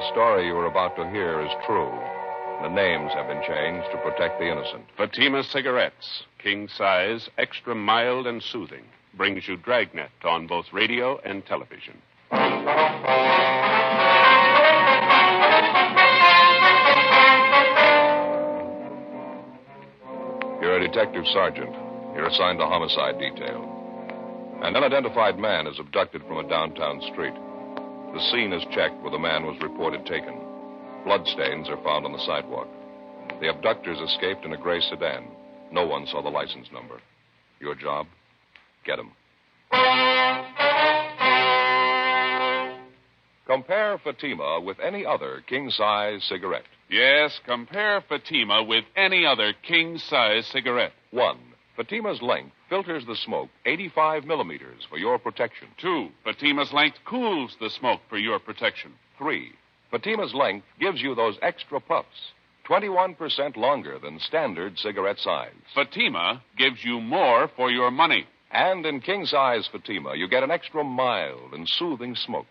the story you are about to hear is true. The names have been changed to protect the innocent. Fatima Cigarettes, king size, extra mild and soothing, brings you Dragnet on both radio and television. You're a detective sergeant. You're assigned to homicide detail. An unidentified man is abducted from a downtown street. The scene is checked where the man was reported taken. Bloodstains are found on the sidewalk. The abductors escaped in a gray sedan. No one saw the license number. Your job? Get him. Compare Fatima with any other king-size cigarette. Yes, compare Fatima with any other king-size cigarette. 1. Fatima's length filters the smoke 85 millimeters for your protection. 2. Fatima's length cools the smoke for your protection. 3. Fatima's length gives you those extra puffs, 21% longer than standard cigarette size. Fatima gives you more for your money. And in king-size Fatima, you get an extra mild and soothing smoke,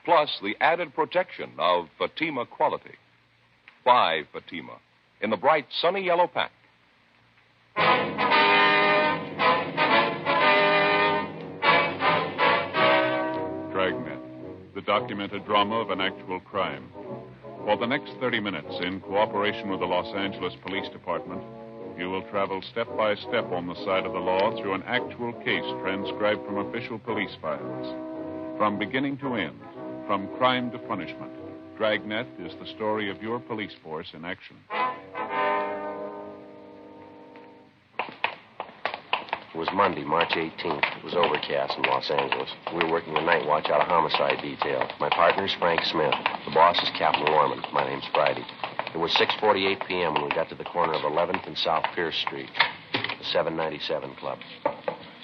plus the added protection of Fatima quality. Buy Fatima in the bright, sunny yellow pack. Dragnet, the documented drama of an actual crime. For the next 30 minutes, in cooperation with the Los Angeles Police Department, you will travel step by step on the side of the law through an actual case transcribed from official police files. From beginning to end, from crime to punishment, Dragnet is the story of your police force in action. It was Monday, March 18th. It was overcast in Los Angeles. We were working the night watch out of homicide detail. My partner's Frank Smith. The boss is Captain Lorman. My name's Friday. It was 6:48 p.m. when we got to the corner of 11th and South Pierce Street, the 797 Club.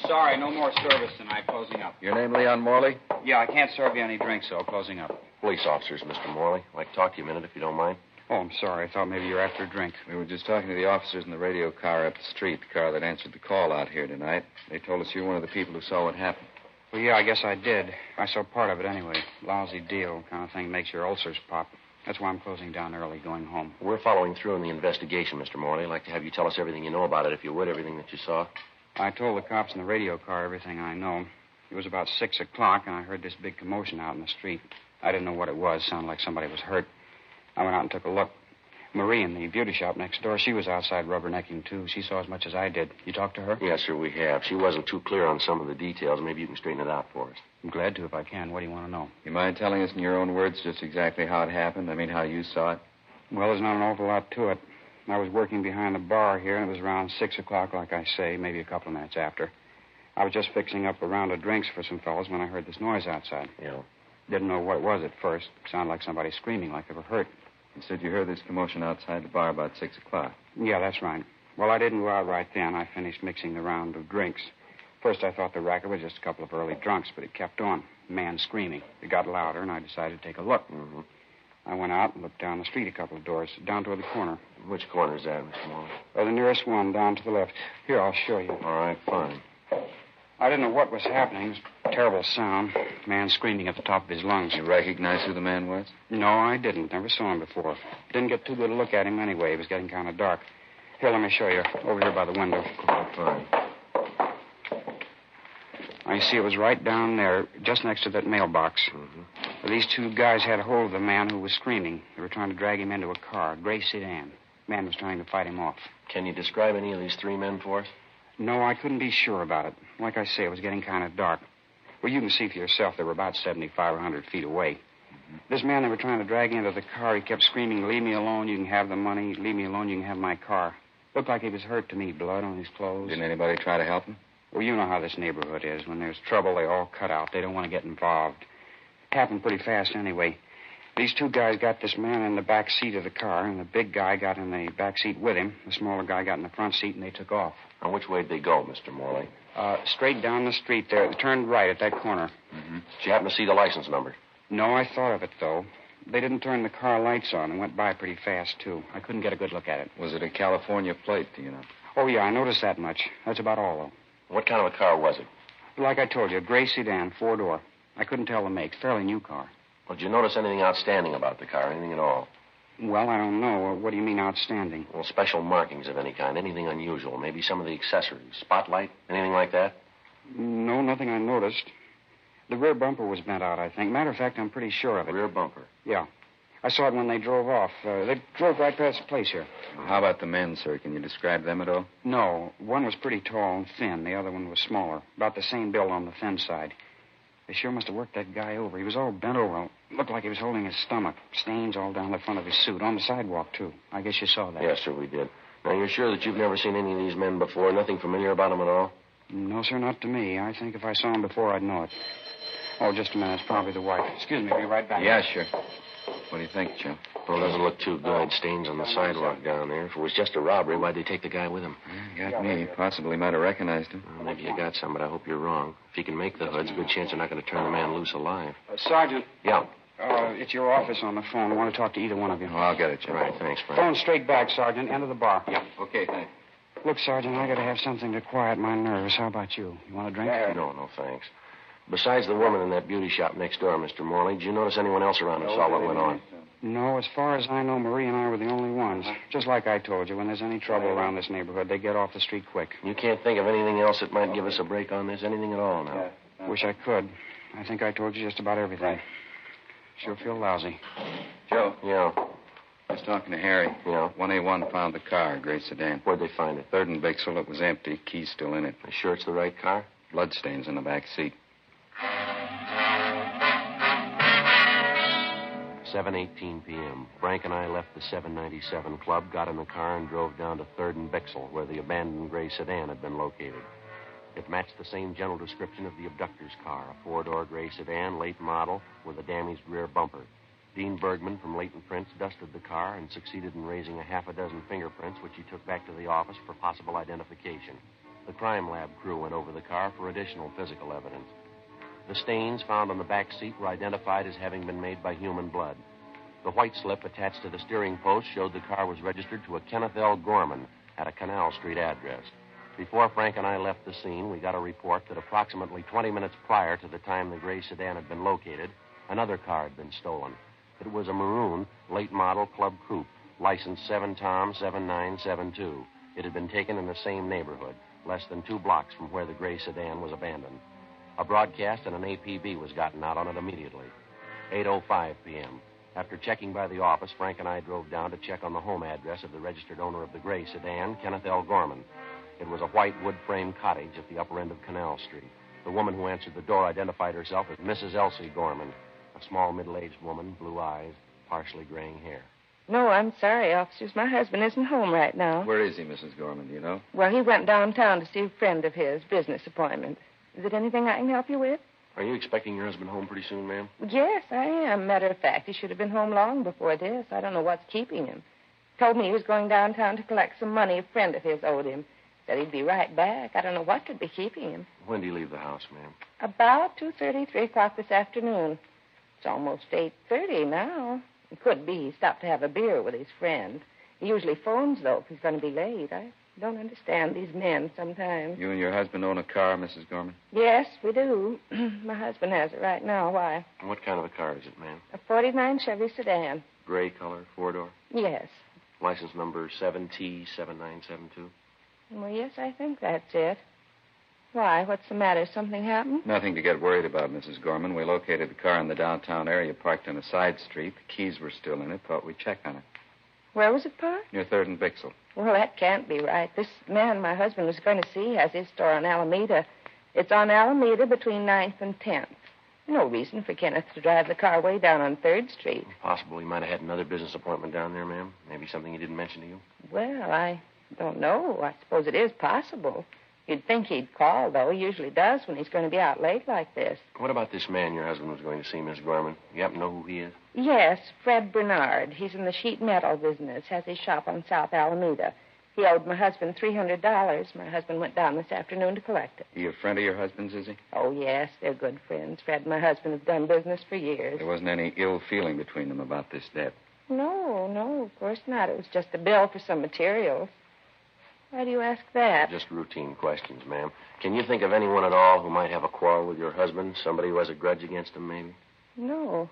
Sorry, no more service tonight. Closing up. Your name, Leon Morley? Yeah, I can't serve you any drinks, so closing up. Police officers, Mr. Morley. I'd like to talk to you a minute, if you don't mind. Oh, I'm sorry. I thought maybe you were after a drink. We were just talking to the officers in the radio car up the street, the car that answered the call out here tonight. They told us you were one of the people who saw what happened. Well, yeah, I guess I did. I saw part of it anyway. Lousy deal. Kind of thing makes your ulcers pop. That's why I'm closing down early, going home. We're following through in the investigation, Mr. Morley. I'd like to have you tell us everything you know about it, if you would, everything that you saw. I told the cops in the radio car everything I know. It was about 6 o'clock, and I heard this big commotion out in the street. I didn't know what it was. Sounded like somebody was hurt. I went out and took a look. Marie in the beauty shop next door, she was outside rubbernecking, too. She saw as much as I did. You talked to her? Yes, sir, we have. She wasn't too clear on some of the details. Maybe you can straighten it out for us. I'm glad to if I can. What do you want to know? You mind telling us in your own words just exactly how it happened? I mean, how you saw it? Well, there's not an awful lot to it. I was working behind the bar here, and it was around 6 o'clock, like I say, maybe a couple of minutes after. I was just fixing up a round of drinks for some fellas when I heard this noise outside. Yeah. Didn't know what it was at first. It sounded like somebody screaming, like they were hurt. You said you heard this commotion outside the bar about 6 o'clock. Yeah, that's right. Well, I didn't go out right then. I finished mixing the round of drinks. First, I thought the racket was just a couple of early drunks, but it kept on. Man screaming. It got louder, and I decided to take a look. Mm-hmm. I went out and looked down the street a couple of doors, down toward the corner. Which corner is that, Mr. Morley? The nearest one, down to the left. Here, I'll show you. All right, fine. I didn't know what was happening. It was a terrible sound. Man screaming at the top of his lungs. You recognize who the man was? No, I didn't. Never saw him before. Didn't get too good a look at him anyway. It was getting kind of dark. Here, let me show you. Over here by the window. Oh, fine. I see it was right down there, just next to that mailbox. Mm-hmm. These two guys had hold of the man who was screaming. They were trying to drag him into a car, a gray sedan. Man was trying to fight him off. Can you describe any of these three men for us? No, I couldn't be sure about it. Like I say, it was getting kind of dark. Well, you can see for yourself they were about 75 or 100 feet away. Mm-hmm. This man they were trying to drag into the car, he kept screaming, "Leave me alone, you can have the money. Leave me alone, you can have my car." Looked like he was hurt to me, blood on his clothes. Didn't anybody try to help him? Well, you know how this neighborhood is. When there's trouble, they all cut out. They don't want to get involved. It happened pretty fast anyway. These two guys got this man in the back seat of the car, and the big guy got in the back seat with him. The smaller guy got in the front seat, and they took off. Now, which way did they go, Mr. Morley? Straight down the street there. They turned right at that corner. Mm-hmm. Did you happen to see the license number? No, I thought of it, though. They didn't turn the car lights on and went by pretty fast, too. I couldn't get a good look at it. Was it a California plate, do you know? Oh, yeah, I noticed that much. That's about all, though. What kind of a car was it? Like I told you, a gray sedan, 4-door. I couldn't tell the make. Fairly new car. Well, did you notice anything outstanding about the car? Anything at all? Well, I don't know. What do you mean outstanding? Well, special markings of any kind. Anything unusual. Maybe some of the accessories. Spotlight? Anything like that? No, nothing I noticed. The rear bumper was bent out, I think. Matter of fact, I'm pretty sure of it. Rear bumper? Yeah. I saw it when they drove off. They drove right past the place here. How about the men, sir? Can you describe them at all? No. One was pretty tall and thin. The other one was smaller. About the same build on the thin side. They sure must have worked that guy over. He was all bent over. Looked like he was holding his stomach. Stains all down the front of his suit. On the sidewalk, too. I guess you saw that. Yes, sir, we did. Now, you're sure that you've never seen any of these men before? Nothing familiar about them at all? No, sir, not to me. I think if I saw him before, I'd know it. Oh, just a minute. It's probably the wife. Excuse me. I'll be right back. Yeah, sure. What do you think, Joe? Well, it doesn't look too good. Stains on the sidewalk down there. If it was just a robbery, why'd they take the guy with them? Got me. Possibly might have recognized him. Well, maybe you got some, but I hope you're wrong. If he can make the hoods, good chance they're not going to turn the man loose alive. Sergeant. Yeah. It's your office on the phone. I want to talk to either one of you. Oh, I'll get it, Joe. Right, thanks, Frank. Phone straight back, Sergeant. End of the bar. Yeah. Okay, thanks. Look, Sergeant, I got to have something to quiet my nerves. How about you? You want a drink? No, thanks. Besides the woman in that beauty shop next door, Mr. Morley, did you notice anyone else around who saw what went on? No, as far as I know, Marie and I were the only ones. Just like I told you, when there's any trouble around this neighborhood, they get off the street quick. You can't think of anything else that might give us a break on this? Anything at all now? Wish I could. I think I told you just about everything. Sure feel lousy. Joe, Yeah. I was talking to Harry. Yeah? 1A1 found the car, a gray sedan. Where'd they find it? 3rd and Bixel, it was empty. Key's still in it. You sure it's the right car? Bloodstains in the back seat. 7:18 p.m. Frank and I left the 797 Club, got in the car, and drove down to 3rd and Bixel, where the abandoned gray sedan had been located. It matched the same general description of the abductor's car, a four-door gray sedan, late model, with a damaged rear bumper. Dean Bergman from Leighton Prince dusted the car and succeeded in raising a half a dozen fingerprints, which he took back to the office for possible identification. The crime lab crew went over the car for additional physical evidence. The stains found on the back seat were identified as having been made by human blood. The white slip attached to the steering post showed the car was registered to a Kenneth L. Gorman at a Canal Street address. Before Frank and I left the scene, we got a report that approximately 20 minutes prior to the time the gray sedan had been located, another car had been stolen. It was a maroon, late model Club Coupe, license 7-Tom 7972. It had been taken in the same neighborhood, less than 2 blocks from where the gray sedan was abandoned. A broadcast and an APB was gotten out on it immediately. 8:05 p.m. After checking by the office, Frank and I drove down to check on the home address of the registered owner of the gray sedan, Kenneth L. Gorman. It was a white wood-frame cottage at the upper end of Canal Street. The woman who answered the door identified herself as Mrs. Elsie Gorman, a small middle-aged woman, blue eyes, partially graying hair. No, I'm sorry, officers. My husband isn't home right now. Where is he, Mrs. Gorman? Do you know? Well, he went downtown to see a friend of his, business appointment. Is it anything I can help you with? Are you expecting your husband home pretty soon, ma'am? Yes, I am. Matter of fact, he should have been home long before this. I don't know what's keeping him. Told me he was going downtown to collect some money a friend of his owed him. Said he'd be right back. I don't know what could be keeping him. When do you leave the house, ma'am? About 2:30, 3 o'clock this afternoon. It's almost 8:30 now. It could be he stopped to have a beer with his friend. He usually phones, though, if he's going to be late. I don't understand these men sometimes. You and your husband own a car, Mrs. Gorman? Yes, we do. My husband has it right now. Why? What kind of a car is it, ma'am? A 49 Chevy sedan. Gray color, four-door? Yes. License number 7T7972? Well, yes, I think that's it. Why? What's the matter? Something happened? Nothing to get worried about, Mrs. Gorman. We located the car in the downtown area, parked on a side street. The keys were still in it. Thought we'd check on it. Where was it parked? Near 3rd and Bixel. Well, that can't be right. This man my husband was going to see has his store on Alameda. It's on Alameda between 9th and 10th. No reason for Kenneth to drive the car way down on 3rd Street. Possible he might have had another business appointment down there, ma'am. Maybe something he didn't mention to you. Well, I don't know. I suppose it is possible. You'd think he'd call, though. He usually does when he's going to be out late like this. What about this man your husband was going to see, Miss Gorman? You happen to know who he is? Yes, Fred Bernard. He's in the sheet metal business, has his shop on South Alameda. He owed my husband $300. My husband went down this afternoon to collect it. He a friend of your husband's, is he? Oh, yes, they're good friends. Fred and my husband have done business for years. There wasn't any ill feeling between them about this debt. No, of course not. It was just a bill for some materials. Why do you ask that? Just routine questions, ma'am. Can you think of anyone at all who might have a quarrel with your husband? Somebody who has a grudge against him, maybe? No.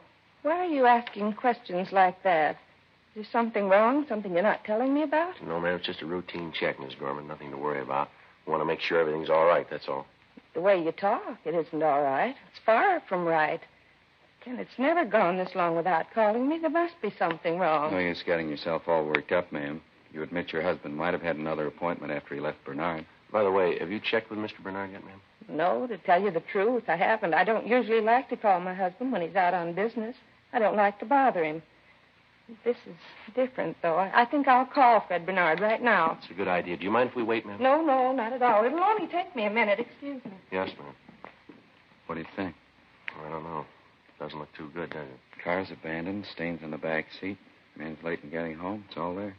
Why are you asking questions like that? Is there something wrong? Something you're not telling me about? No, ma'am, it's just a routine check, Miss Gorman. Nothing to worry about. I want to make sure everything's all right, that's all. The way you talk, it isn't all right. It's far from right. Ken, it's never gone this long without calling me. There must be something wrong. No use getting yourself all worked up, ma'am. You admit your husband might have had another appointment after he left Bernard. By the way, have you checked with Mr. Bernard yet, ma'am? No, to tell you the truth, I haven't. I don't usually like to call my husband when he's out on business. I don't like to bother him. This is different, though. I think I'll call Fred Bernard right now. It's a good idea. Do you mind if we wait, ma'am? No, not at all. It'll only take me a minute. Excuse me. Yes, ma'am. What do you think? I don't know. Doesn't look too good, does it? Car's abandoned, stains in the back seat. Man's late in getting home. It's all there.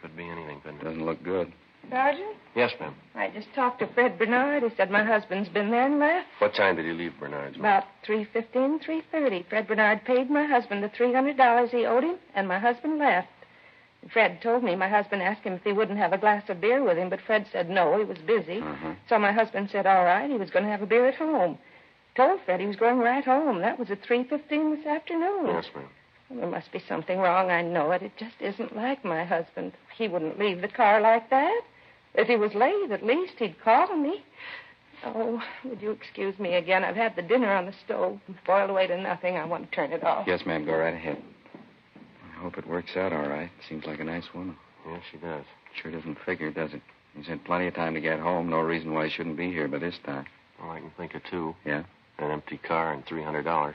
Could be anything, couldn't it? Doesn't look good. Sergeant? Yes, ma'am. I just talked to Fred Bernard. He said my husband's been there and left. What time did you leave Bernard's? About 3:15, 3:30. Fred Bernard paid my husband the $300 he owed him, and my husband left. Fred told me my husband asked him if he wouldn't have a glass of beer with him, but Fred said no, he was busy. So my husband said all right, he was going to have a beer at home. Told Fred he was going right home. That was at 3:15 this afternoon. Yes, ma'am. Well, there must be something wrong, I know it. It just isn't like my husband. He wouldn't leave the car like that. If he was late, at least he'd call me. Oh, would you excuse me again? I've had the dinner on the stove and boiled away to nothing. I want to turn it off. Yes, ma'am. Go right ahead. I hope it works out all right. Seems like a nice woman. Yes, she does. Sure doesn't figure, does it? He's had plenty of time to get home. No reason why he shouldn't be here by this time. Well, I can think of two. Yeah? An empty car and $300.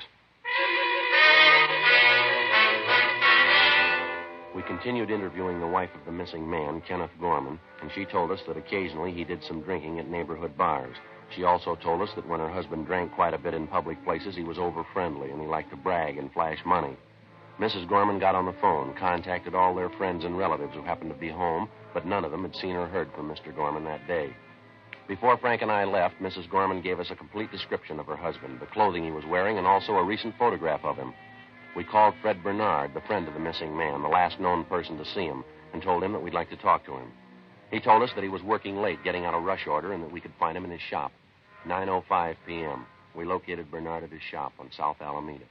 We continued interviewing the wife of the missing man, Kenneth Gorman, and she told us that occasionally he did some drinking at neighborhood bars. She also told us that when her husband drank quite a bit in public places, he was over-friendly and he liked to brag and flash money. Mrs. Gorman got on the phone, contacted all their friends and relatives who happened to be home, but none of them had seen or heard from Mr. Gorman that day. Before Frank and I left, Mrs. Gorman gave us a complete description of her husband, the clothing he was wearing, and also a recent photograph of him. We called Fred Bernard, the friend of the missing man, the last known person to see him, and told him that we'd like to talk to him. He told us that he was working late, getting out a rush order, and that we could find him in his shop. 9:05 p.m. We located Bernard at his shop on South Alameda.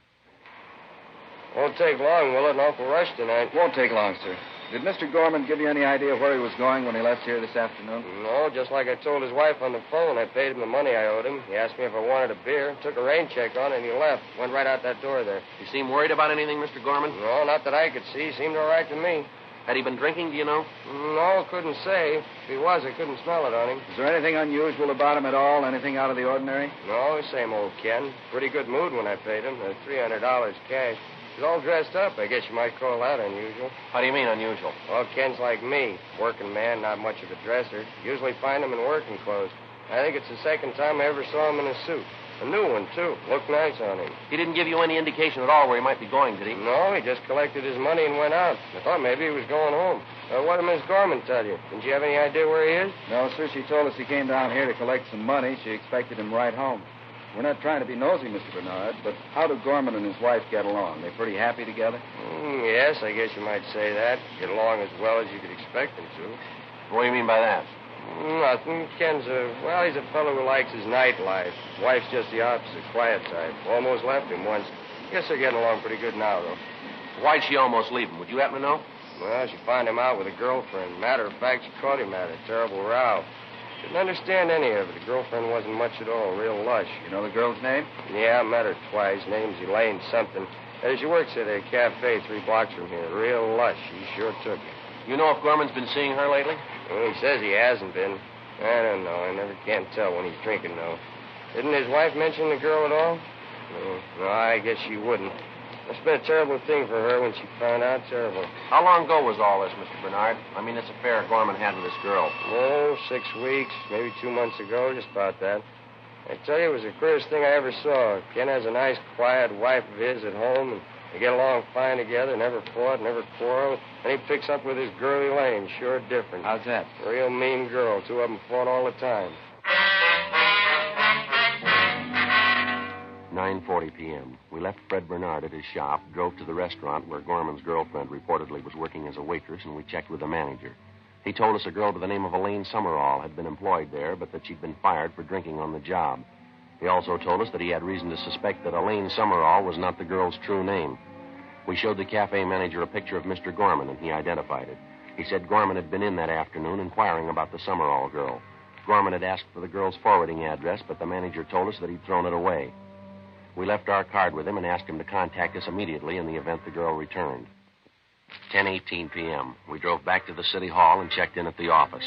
Won't take long, will it? An awful rush tonight. Won't take long, sir. Did Mr. Gorman give you any idea where he was going when he left here this afternoon? No, just like I told his wife on the phone. I paid him the money I owed him. He asked me if I wanted a beer, took a rain check on it, and he left. Went right out that door there. You seem worried about anything, Mr. Gorman? No, not that I could see. Seemed all right to me. Had he been drinking, do you know? No, couldn't say. If he was, I couldn't smell it on him. Is there anything unusual about him at all? Anything out of the ordinary? No, same old Ken. Pretty good mood when I paid him. $300 cash. He's all dressed up. I guess you might call that unusual. How do you mean unusual? Well, Ken's like me. Working man, not much of a dresser. Usually find him in working clothes. I think it's the second time I ever saw him in a suit. A new one, too. Looked nice on him. He didn't give you any indication at all where he might be going, did he? No, he just collected his money and went out. I thought maybe he was going home. What did Miss Gorman tell you? Didn't you have any idea where he is? No, sir. She told us he came down here to collect some money. She expected him right home. We're not trying to be nosy, Mr. Bernard, but how do Gorman and his wife get along? They pretty happy together? Yes, I guess you might say that. Get along as well as you could expect them to. What do you mean by that? Nothing. Ken's he's a fellow who likes his nightlife. Wife's just the opposite, quiet type. Almost left him once. Guess they're getting along pretty good now, though. Why'd she almost leave him? Would you happen to know? Well, she found him out with a girlfriend. Matter of fact, she caught him at a terrible row. Didn't understand any of it. The girlfriend wasn't much at all, real lush. You know the girl's name? Yeah, I met her twice. Name's Elaine something. She works at a cafe 3 blocks from here. Real lush. She sure took it. You know if Gorman's been seeing her lately? Well, he says he hasn't been. I don't know. I never can tell when he's drinking, though. Didn't his wife mention the girl at all? No, I guess she wouldn't. It's been a terrible thing for her when she found out. Terrible. How long ago was all this, Mr. Bernard? I mean, this affair Gorman had with this girl. Oh, 6 weeks, maybe 2 months ago, just about that. I tell you, it was the queerest thing I ever saw. Ken has a nice, quiet wife of his at home, and they get along fine together, never fought, never quarreled. And he picks up with his girl Elaine, sure different. How's that? Real mean girl. 2 of them fought all the time. 9:40 p.m. We left Fred Bernard at his shop, drove to the restaurant where Gorman's girlfriend reportedly was working as a waitress, and we checked with the manager. He told us a girl by the name of Elaine Summerall had been employed there, but that she'd been fired for drinking on the job. He also told us that he had reason to suspect that Elaine Summerall was not the girl's true name. We showed the cafe manager a picture of Mr. Gorman, and he identified it. He said Gorman had been in that afternoon inquiring about the Summerall girl. Gorman had asked for the girl's forwarding address, but the manager told us that he'd thrown it away. We left our card with him and asked him to contact us immediately in the event the girl returned. 10:18 p.m. We drove back to the city hall and checked in at the office.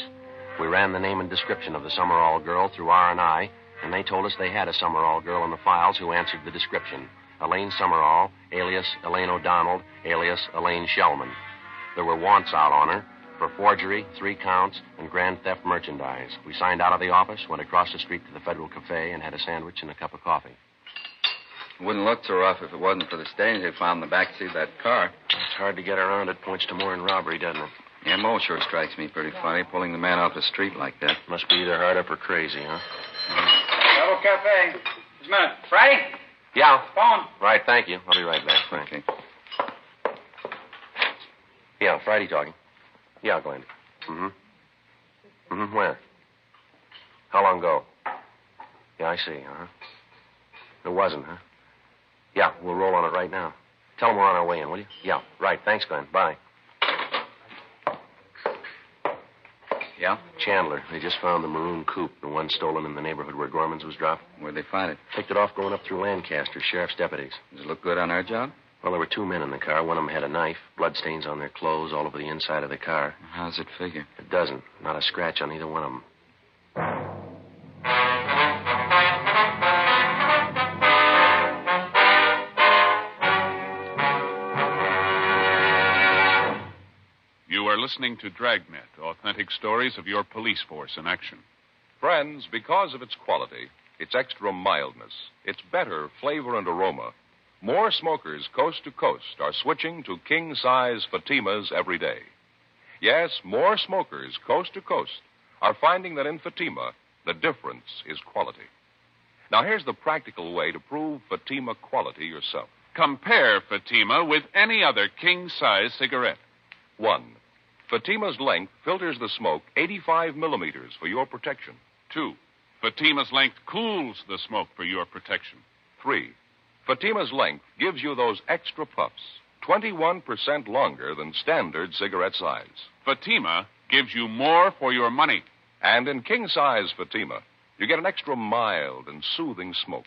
We ran the name and description of the Summerall girl through R&I, and they told us they had a Summerall girl in the files who answered the description. Elaine Summerall, alias Elaine O'Donnell, alias Elaine Shellman. There were wants out on her for forgery, 3 counts, and grand theft merchandise. We signed out of the office, went across the street to the Federal Cafe, and had a sandwich and a cup of coffee. Wouldn't look so rough if it wasn't for the stains they found in the backseat of that car. It's hard to get around it. Points to more than robbery, doesn't it? Yeah, Mo sure strikes me pretty funny, pulling the man off the street like that. Must be either hard up or crazy, huh? Federal Cafe. Just a minute. Friday? Yeah. Phone. Right, thank you. I'll be right back, Frank. Okay. Yeah, Friday talking. Yeah, Glenn. Where? How long ago? Yeah, I see, huh? It wasn't, huh? Yeah, we'll roll on it right now. Tell them we're on our way in, will you? Yeah, right. Thanks, Glenn. Bye. Yeah? Chandler. They just found the maroon coupe, the one stolen in the neighborhood where Gorman's was dropped. Where'd they find it? Picked it off going up through Lancaster, sheriff's deputies. Does it look good on our job? Well, there were 2 men in the car. One of them had a knife, bloodstains on their clothes all over the inside of the car. How's it figure? It doesn't. Not a scratch on either one of them. You are listening to Dragnet, authentic stories of your police force in action. Friends, because of its quality, its extra mildness, its better flavor and aroma, more smokers coast to coast are switching to king-size Fatimas every day. Yes, more smokers coast to coast are finding that in Fatima, the difference is quality. Now, here's the practical way to prove Fatima quality yourself. Compare Fatima with any other king-size cigarette. 1. Fatima's length filters the smoke 85 millimeters for your protection. 2. Fatima's length cools the smoke for your protection. 3. Fatima's length gives you those extra puffs, 21% longer than standard cigarette size. Fatima gives you more for your money. And in king-size Fatima, you get an extra mild and soothing smoke,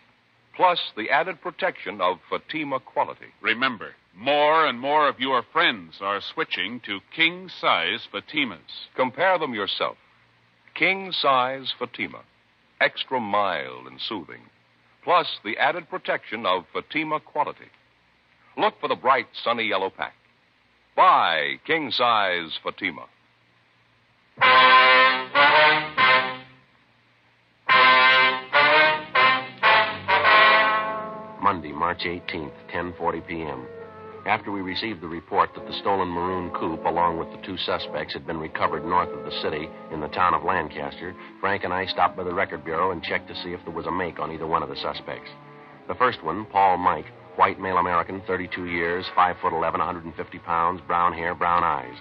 plus the added protection of Fatima quality. Remember, more and more of your friends are switching to king-size Fatimas. Compare them yourself. King-size Fatima, extra mild and soothing, plus the added protection of Fatima quality. Look for the bright, sunny yellow pack. Buy king-size Fatima. Monday, March 18th, 10:40 p.m. After we received the report that the stolen maroon coupe, along with the 2 suspects, had been recovered north of the city in the town of Lancaster, Frank and I stopped by the record bureau and checked to see if there was a make on either one of the suspects. The first one, Paul Mike, white male American, 32 years, 5'11", 150 pounds, brown hair, brown eyes.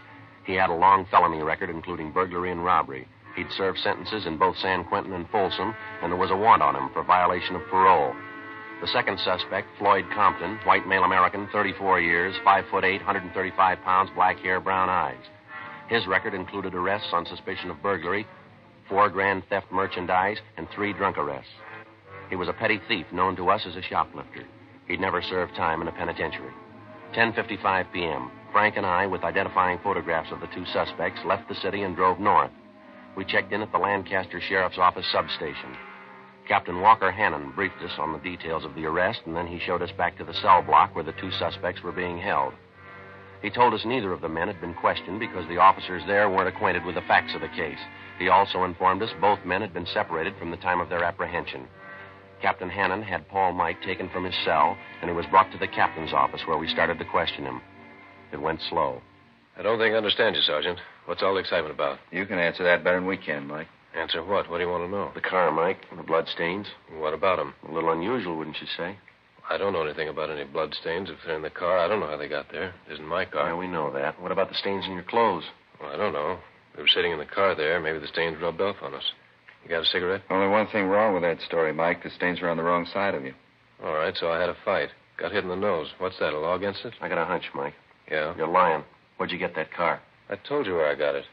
He had a long felony record, including burglary and robbery. He'd served sentences in both San Quentin and Folsom, and there was a warrant on him for violation of parole. The second suspect, Floyd Compton, white male American, 34 years, 5'8", 135 pounds, black hair, brown eyes. His record included arrests on suspicion of burglary, 4 grand theft merchandise, and 3 drunk arrests. He was a petty thief known to us as a shoplifter. He'd never served time in a penitentiary. 10:55 p.m. Frank and I, with identifying photographs of the 2 suspects, left the city and drove north. We checked in at the Lancaster Sheriff's Office substation. Captain Walker Hannon briefed us on the details of the arrest, and then he showed us back to the cell block where the 2 suspects were being held. He told us neither of the men had been questioned because the officers there weren't acquainted with the facts of the case. He also informed us both men had been separated from the time of their apprehension. Captain Hannon had Paul Mike taken from his cell, and he was brought to the captain's office where we started to question him. It went slow. I don't think I understand you, Sergeant. What's all the excitement about? You can answer that better than we can, Mike. Answer what? What do you want to know? The car, Mike, the blood stains. What about them? A little unusual, wouldn't you say? I don't know anything about any blood stains. If they're in the car, I don't know how they got there. It isn't my car. Yeah, we know that. What about the stains in your clothes? Well, I don't know. We were sitting in the car there. Maybe the stains rubbed off on us. You got a cigarette? Only one thing wrong with that story, Mike. The stains are on the wrong side of you. All right, so I had a fight. Got hit in the nose. What's that, a law against it? I got a hunch, Mike. Yeah? You're lying. Where'd you get that car? I told you where I got it.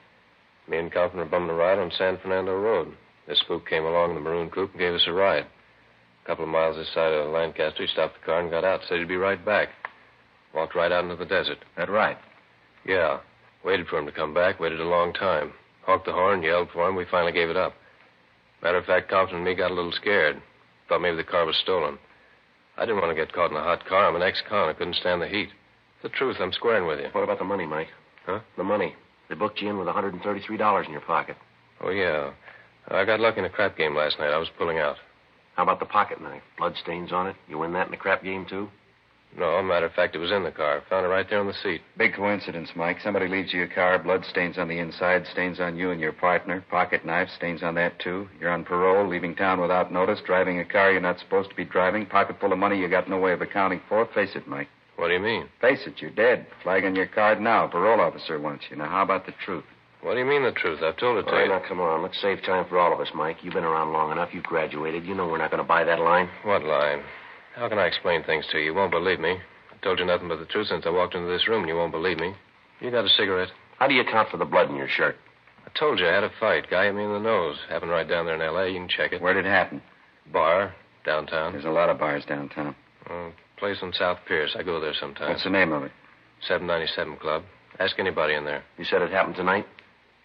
Me and Compton were bumming a ride on San Fernando Road. This spook came along in the maroon coupe and gave us a ride. A couple of miles this side of Lancaster, he stopped the car and got out. Said he'd be right back. Walked right out into the desert. That right? Yeah. Waited for him to come back. Waited a long time. Honked the horn, yelled for him. We finally gave it up. Matter of fact, Compton and me got a little scared. Thought maybe the car was stolen. I didn't want to get caught in a hot car. I'm an ex-con. I couldn't stand the heat. The truth, I'm squaring with you. What about the money, Mike? Huh? The money. They booked you in with $133 in your pocket. Oh, yeah. I got lucky in a crap game last night. I was pulling out. How about the pocket knife? Blood stains on it? You win that in the crap game, too? No, matter of fact, it was in the car. Found it right there on the seat. Big coincidence, Mike. Somebody leaves you a car, blood stains on the inside, stains on you and your partner. Pocket knife, stains on that, too. You're on parole, leaving town without notice, driving a car you're not supposed to be driving, pocket full of money you got no way of accounting for. Face it, Mike. What do you mean? Face it, you're dead. Flag on your card now. Parole officer wants you. Now, how about the truth? What do you mean the truth? I've told it to All right, you. now, come on. Let's save time for all of us, Mike. You've been around long enough. You've graduated. You know we're not going to buy that line. What line? How can I explain things to you? You won't believe me. I told you nothing but the truth since I walked into this room, and you won't believe me. You got a cigarette? How do you account for the blood in your shirt? I told you I had a fight. Guy hit me in the nose. Happened right down there in L.A. You can check it. Where did it happen? Bar, downtown. There's a lot of bars downtown. Place on South Pierce. I go there sometimes. What's the name of it? 797 Club. Ask anybody in there. You said it happened tonight?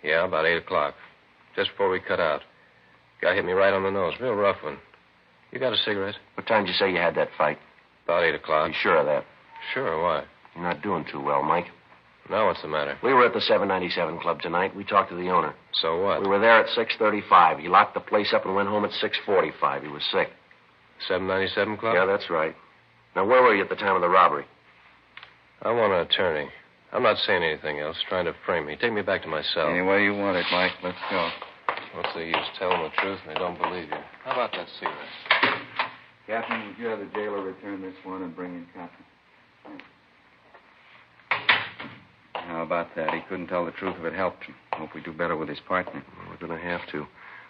Yeah, about 8 o'clock. Just before we cut out. Guy hit me right on the nose. Real rough one. You got a cigarette? What time did you say you had that fight? About 8 o'clock. You sure of that? Sure, why? You're not doing too well, Mike. Now what's the matter? We were at the 797 Club tonight. We talked to the owner. So what? We were there at 6:35. He locked the place up and went home at 6:45. He was sick. 797 Club? Yeah, that's right. Now, where were you at the time of the robbery? I want an attorney. I'm not saying anything else, trying to frame me. Take me back to my cell. Any way you want it, Mike. Let's go. What's the use? Tell them the truth and they don't believe you. How about that cigarette? Captain, would you have the jailer return this one and bring in Captain? How about that? He couldn't tell the truth if it helped him. Hope we do better with his partner. Well, we're going to have to.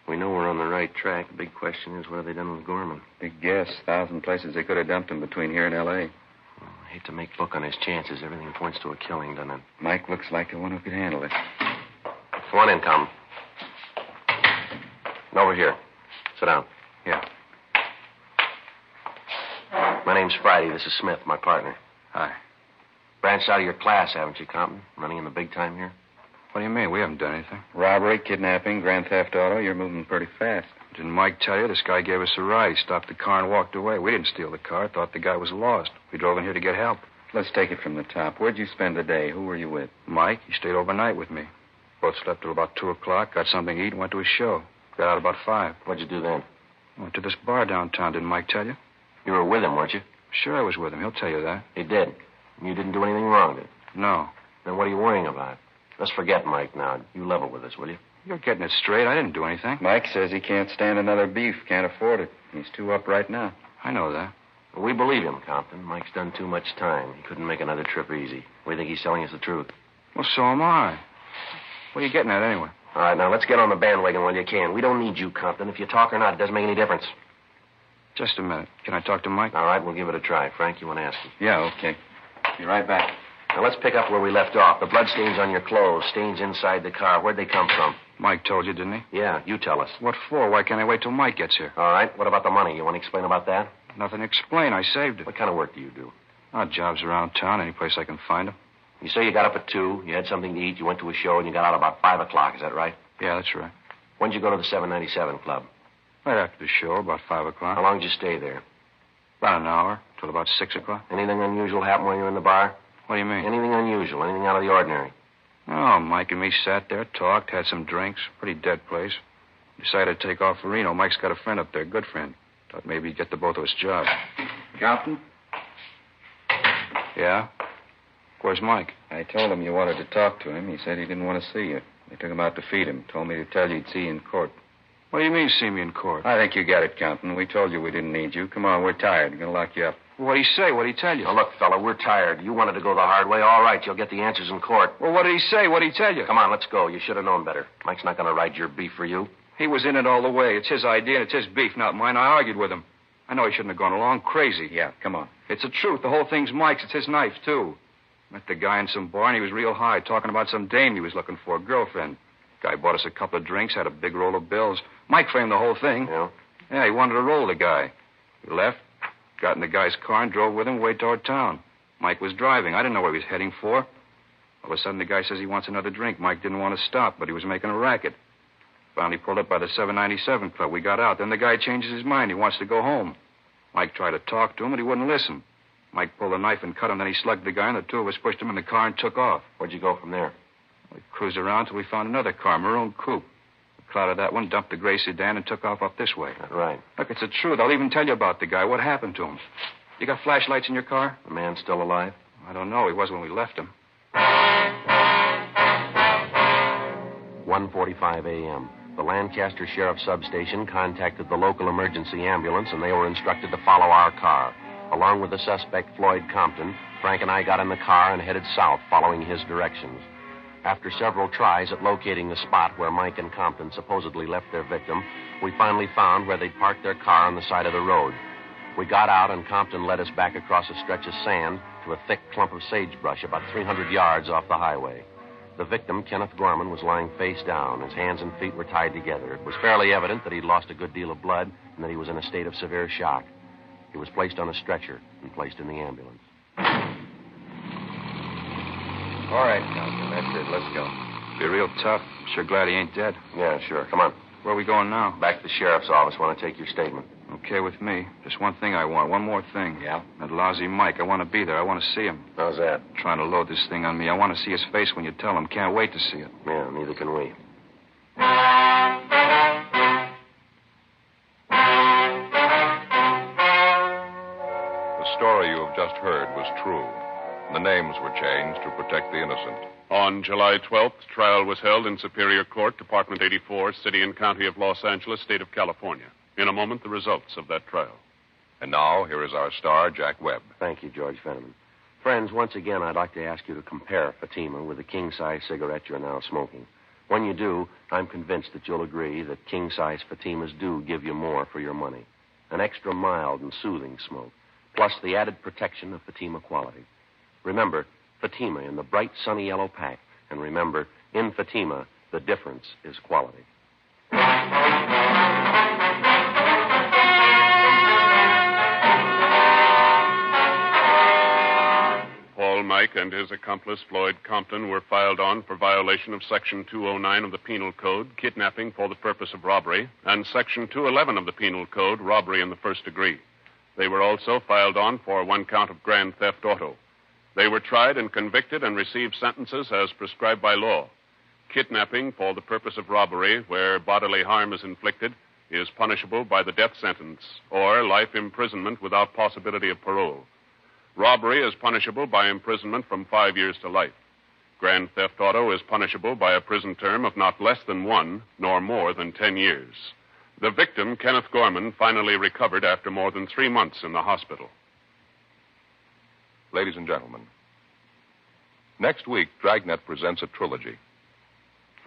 We know we're on the right track. The big question is, what have they done with Gorman? Big guess. 1,000 places they could have dumped him between here and L.A. Well, I hate to make book on his chances. Everything points to a killing, doesn't it? Mike looks like the one who could handle it. Come on in, Tom. Over here. Sit down. Yeah. My name's Friday. This is Smith, my partner. Hi. Branched out of your class, haven't you, Compton? Running in the big time here? What do you mean? We haven't done anything. Robbery, kidnapping, grand theft auto. You're moving pretty fast. Didn't Mike tell you? This guy gave us a ride. He stopped the car and walked away. We didn't steal the car. Thought the guy was lost. We drove in here to get help. Let's take it from the top. Where'd you spend the day? Who were you with? Mike, he stayed overnight with me. Both slept till about 2 o'clock, got something to eat, and went to a show. Got out about 5. What'd you do then? Went to this bar downtown. Didn't Mike tell you? You were with him, weren't you? Sure, I was with him. He'll tell you that. He did. You didn't do anything wrong, did you? No. Then what are you worrying about? Let's forget Mike now. You level with us, will you? You're getting it straight. I didn't do anything. Mike says he can't stand another beef. Can't afford it. He's too up right now. I know that. We believe him, Compton. Mike's done too much time. He couldn't make another trip easy. We think he's telling us the truth. Well, so am I. What are you getting at anyway? All right, now let's get on the bandwagon while you can. We don't need you, Compton. If you talk or not, it doesn't make any difference. Just a minute. Can I talk to Mike? All right, we'll give it a try. Frank, you want to ask him? Yeah, okay. Be right back. Now, let's pick up where we left off. The blood stains on your clothes, stains inside the car. Where'd they come from? Mike told you, didn't he? Yeah, you tell us. What for? Why can't I wait till Mike gets here? All right, what about the money? You want to explain about that? Nothing to explain. I saved it. What kind of work do you do? Odd jobs around town, any place I can find them. You say you got up at 2, you had something to eat, you went to a show, and you got out about 5 o'clock. Is that right? Yeah, that's right. When'd you go to the 797 Club? Right after the show, about 5 o'clock. How long did you stay there? About an hour, till about 6 o'clock. Anything unusual happen while you were in the bar? What do you mean? Anything unusual, anything out of the ordinary? Oh, Mike and me sat there, talked, had some drinks. Pretty dead place. Decided to take off for Reno. Mike's got a friend up there, good friend. Thought maybe he'd get the both of us jobs. Compton? Yeah? Where's Mike? I told him you wanted to talk to him. He said he didn't want to see you. They took him out to feed him. Told me to tell you he'd see you in court. What do you mean, see me in court? I think you got it, Compton. We told you we didn't need you. Come on, we're tired. We're going to lock you up. What'd he say? What'd he tell you? Now, look, fella, we're tired. You wanted to go the hard way. All right, you'll get the answers in court. Well, what did he say? What'd he tell you? Come on, let's go. You should have known better. Mike's not going to ride your beef for you. He was in it all the way. It's his idea and it's his beef, not mine. I argued with him. I know he shouldn't have gone along. Crazy. Yeah, come on. It's the truth. The whole thing's Mike's. It's his knife, too. Met the guy in some bar, and he was real high, talking about some dame he was looking for, a girlfriend. Guy bought us a couple of drinks, had a big roll of bills. Mike framed the whole thing. Yeah? Yeah, he wanted to roll the guy. He left, got in the guy's car, and drove with him way toward town. Mike was driving. I didn't know where he was heading for. All of a sudden, the guy says he wants another drink. Mike didn't want to stop, but he was making a racket. Finally pulled up by the 797 Club. We got out. Then the guy changes his mind. He wants to go home. Mike tried to talk to him, but he wouldn't listen. Mike pulled a knife and cut him. Then he slugged the guy, and the two of us pushed him in the car and took off. Where'd you go from there? We cruised around till we found another car, maroon coupe. We clouded that one, dumped the gray sedan, and took off up this way. Right. Look, it's the truth. I'll even tell you about the guy. What happened to him? You got flashlights in your car? The man's still alive? I don't know. He was when we left him. 1:45 a.m. The Lancaster Sheriff Substation contacted the local emergency ambulance, and they were instructed to follow our car. Along with the suspect, Floyd Compton, Frank and I got in the car and headed south, following his directions. After several tries at locating the spot where Mike and Compton supposedly left their victim, we finally found where they'd parked their car on the side of the road. We got out, and Compton led us back across a stretch of sand to a thick clump of sagebrush about 300 yards off the highway. The victim, Kenneth Gorman, was lying face down. His hands and feet were tied together. It was fairly evident that he'd lost a good deal of blood and that he was in a state of severe shock. He was placed on a stretcher and placed in the ambulance. All right, Compton, that's it. Let's go. Be real tough. Sure glad he ain't dead. Yeah, sure. Come on. Where are we going now? Back to the sheriff's office. Want to take your statement. Okay with me. Just one thing I want. One more thing. Yeah? That lousy Mike. I want to be there. I want to see him. How's that? Trying to load this thing on me. I want to see his face when you tell him. Can't wait to see it. Yeah, neither can we. The story you have just heard was true. The names were changed to protect the innocent. On July 12th, trial was held in Superior Court, Department 84, City and County of Los Angeles, State of California. In a moment, the results of that trial. And now, here is our star, Jack Webb. Thank you, George Fenneman. Friends, once again, I'd like to ask you to compare Fatima with the king-size cigarette you're now smoking. When you do, I'm convinced that you'll agree that king-size Fatimas do give you more for your money. An extra mild and soothing smoke, plus the added protection of Fatima quality. Remember, Fatima in the bright, sunny yellow pack. And remember, in Fatima, the difference is quality. Paul Mike and his accomplice, Floyd Compton, were filed on for violation of Section 209 of the Penal Code, kidnapping for the purpose of robbery, and Section 211 of the Penal Code, robbery in the first degree. They were also filed on for one count of grand theft auto. They were tried and convicted and received sentences as prescribed by law. Kidnapping for the purpose of robbery, where bodily harm is inflicted, is punishable by the death sentence or life imprisonment without possibility of parole. Robbery is punishable by imprisonment from 5 years to life. Grand theft auto is punishable by a prison term of not less than 1 nor more than 10 years. The victim, Kenneth Gorman, finally recovered after more than 3 months in the hospital. Ladies and gentlemen, next week, Dragnet presents a trilogy.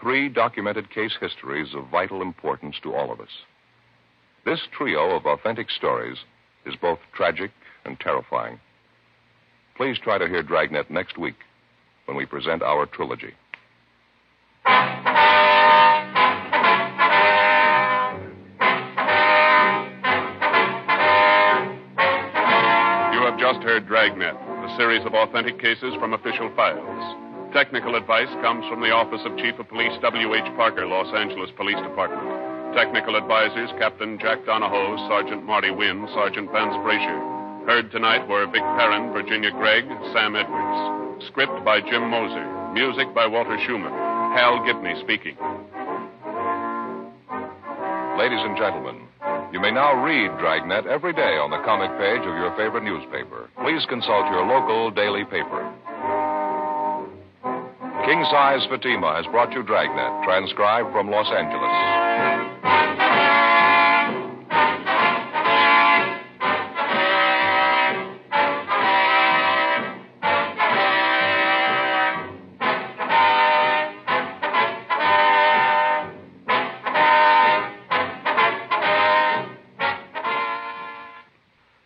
3 documented case histories of vital importance to all of us. This trio of authentic stories is both tragic and terrifying. Please try to hear Dragnet next week when we present our trilogy. You have just heard Dragnet, a series of authentic cases from official files. Technical advice comes from the Office of Chief of Police W.H. Parker, Los Angeles Police Department. Technical advisors Captain Jack Donahoe, Sergeant Marty Wynn, Sergeant Vance Brasher. Heard tonight were Vic Perrin, Virginia Gregg, Sam Edwards. Script by Jim Moser. Music by Walter Schumann. Hal Gibney speaking. Ladies and gentlemen, you may now read Dragnet every day on the comic page of your favorite newspaper. Please consult your local daily paper. King Size Fatima has brought you Dragnet, transcribed from Los Angeles.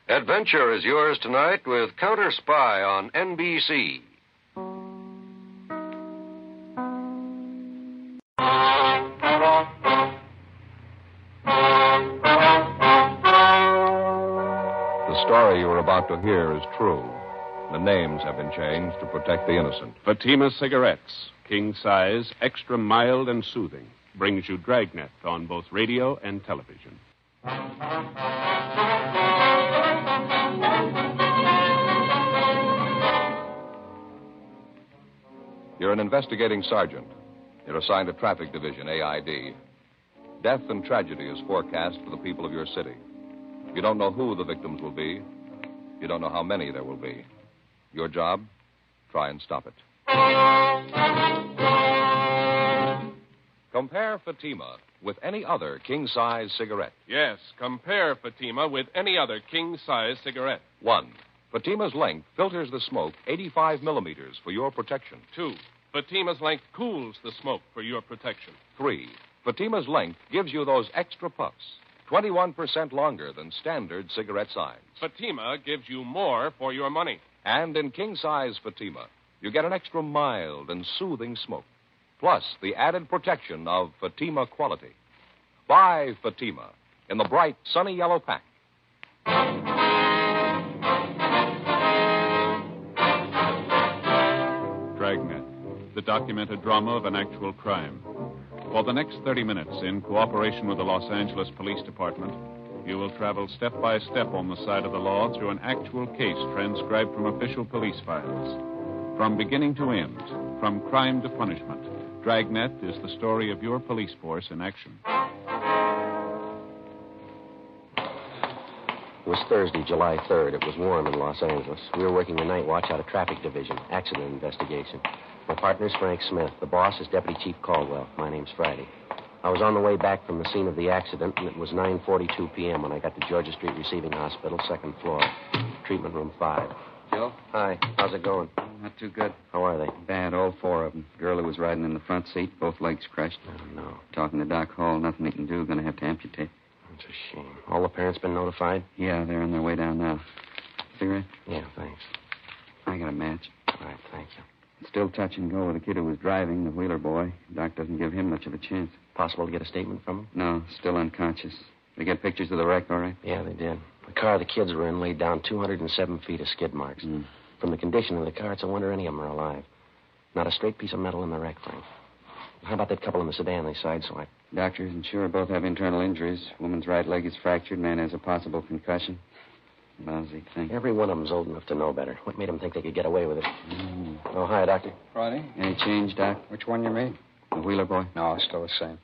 Adventure is yours tonight with Counter Spy on NBC. The story you are about to hear is true. The names have been changed to protect the innocent. Fatima Cigarettes, king size, extra mild and soothing, brings you Dragnet on both radio and television. You're an investigating sergeant. You're assigned to Traffic Division, AID. Death and tragedy is forecast for the people of your city. You don't know who the victims will be. You don't know how many there will be. Your job? Try and stop it. Compare Fatima with any other king-size cigarette. Yes, compare Fatima with any other king-size cigarette. 1. Fatima's length filters the smoke 85 millimeters for your protection. 2. Fatima's length cools the smoke for your protection. 3. Fatima's length gives you those extra puffs, 21% longer than standard cigarette size. Fatima gives you more for your money. And in king-size Fatima, you get an extra mild and soothing smoke, plus the added protection of Fatima quality. Buy Fatima in the bright, sunny yellow pack. Dragnet, the documented drama of an actual crime. For the next 30 minutes, in cooperation with the Los Angeles Police Department, you will travel step by step on the side of the law through an actual case transcribed from official police files. From beginning to end, from crime to punishment, Dragnet is the story of your police force in action. It was Thursday, July 3rd. It was warm in Los Angeles. We were working the night watch out of Traffic Division, accident investigation. My partner's Frank Smith. The boss is Deputy Chief Caldwell. My name's Friday. I was on the way back from the scene of the accident, and it was 9:42 p.m. when I got to Georgia Street Receiving Hospital, second floor, treatment room 5. Joe? Hi. How's it going? Not too good. How are they? Bad, all 4 of them. Girl who was riding in the front seat, both legs crushed. Oh, no. Talking to Doc Hall, nothing he can do. Going to have to amputate. It's a shame. All the parents been notified? Yeah, they're on their way down now. Cigarette? Yeah, thanks. I got a match. All right, thank you. Still touch and go with the kid who was driving, the Wheeler boy. Doc doesn't give him much of a chance. Possible to get a statement from him? No, still unconscious. They get pictures of the wreck, all right? Yeah, they did. The car the kids were in laid down 207 feet of skid marks. From the condition of the car, it's a wonder any of them are alive. Not a straight piece of metal in the wreck, Frank. How about that couple in the sedan they sideswiped? Doctor isn't sure. Both have internal injuries. Woman's right leg is fractured. Man has a possible concussion. Lousy thing. Every one of them's old enough to know better. What made them think they could get away with it? Oh, hi, Doctor. Friday? Any change, Doc? Which one you mean? The Wheeler boy? No, it's still the same.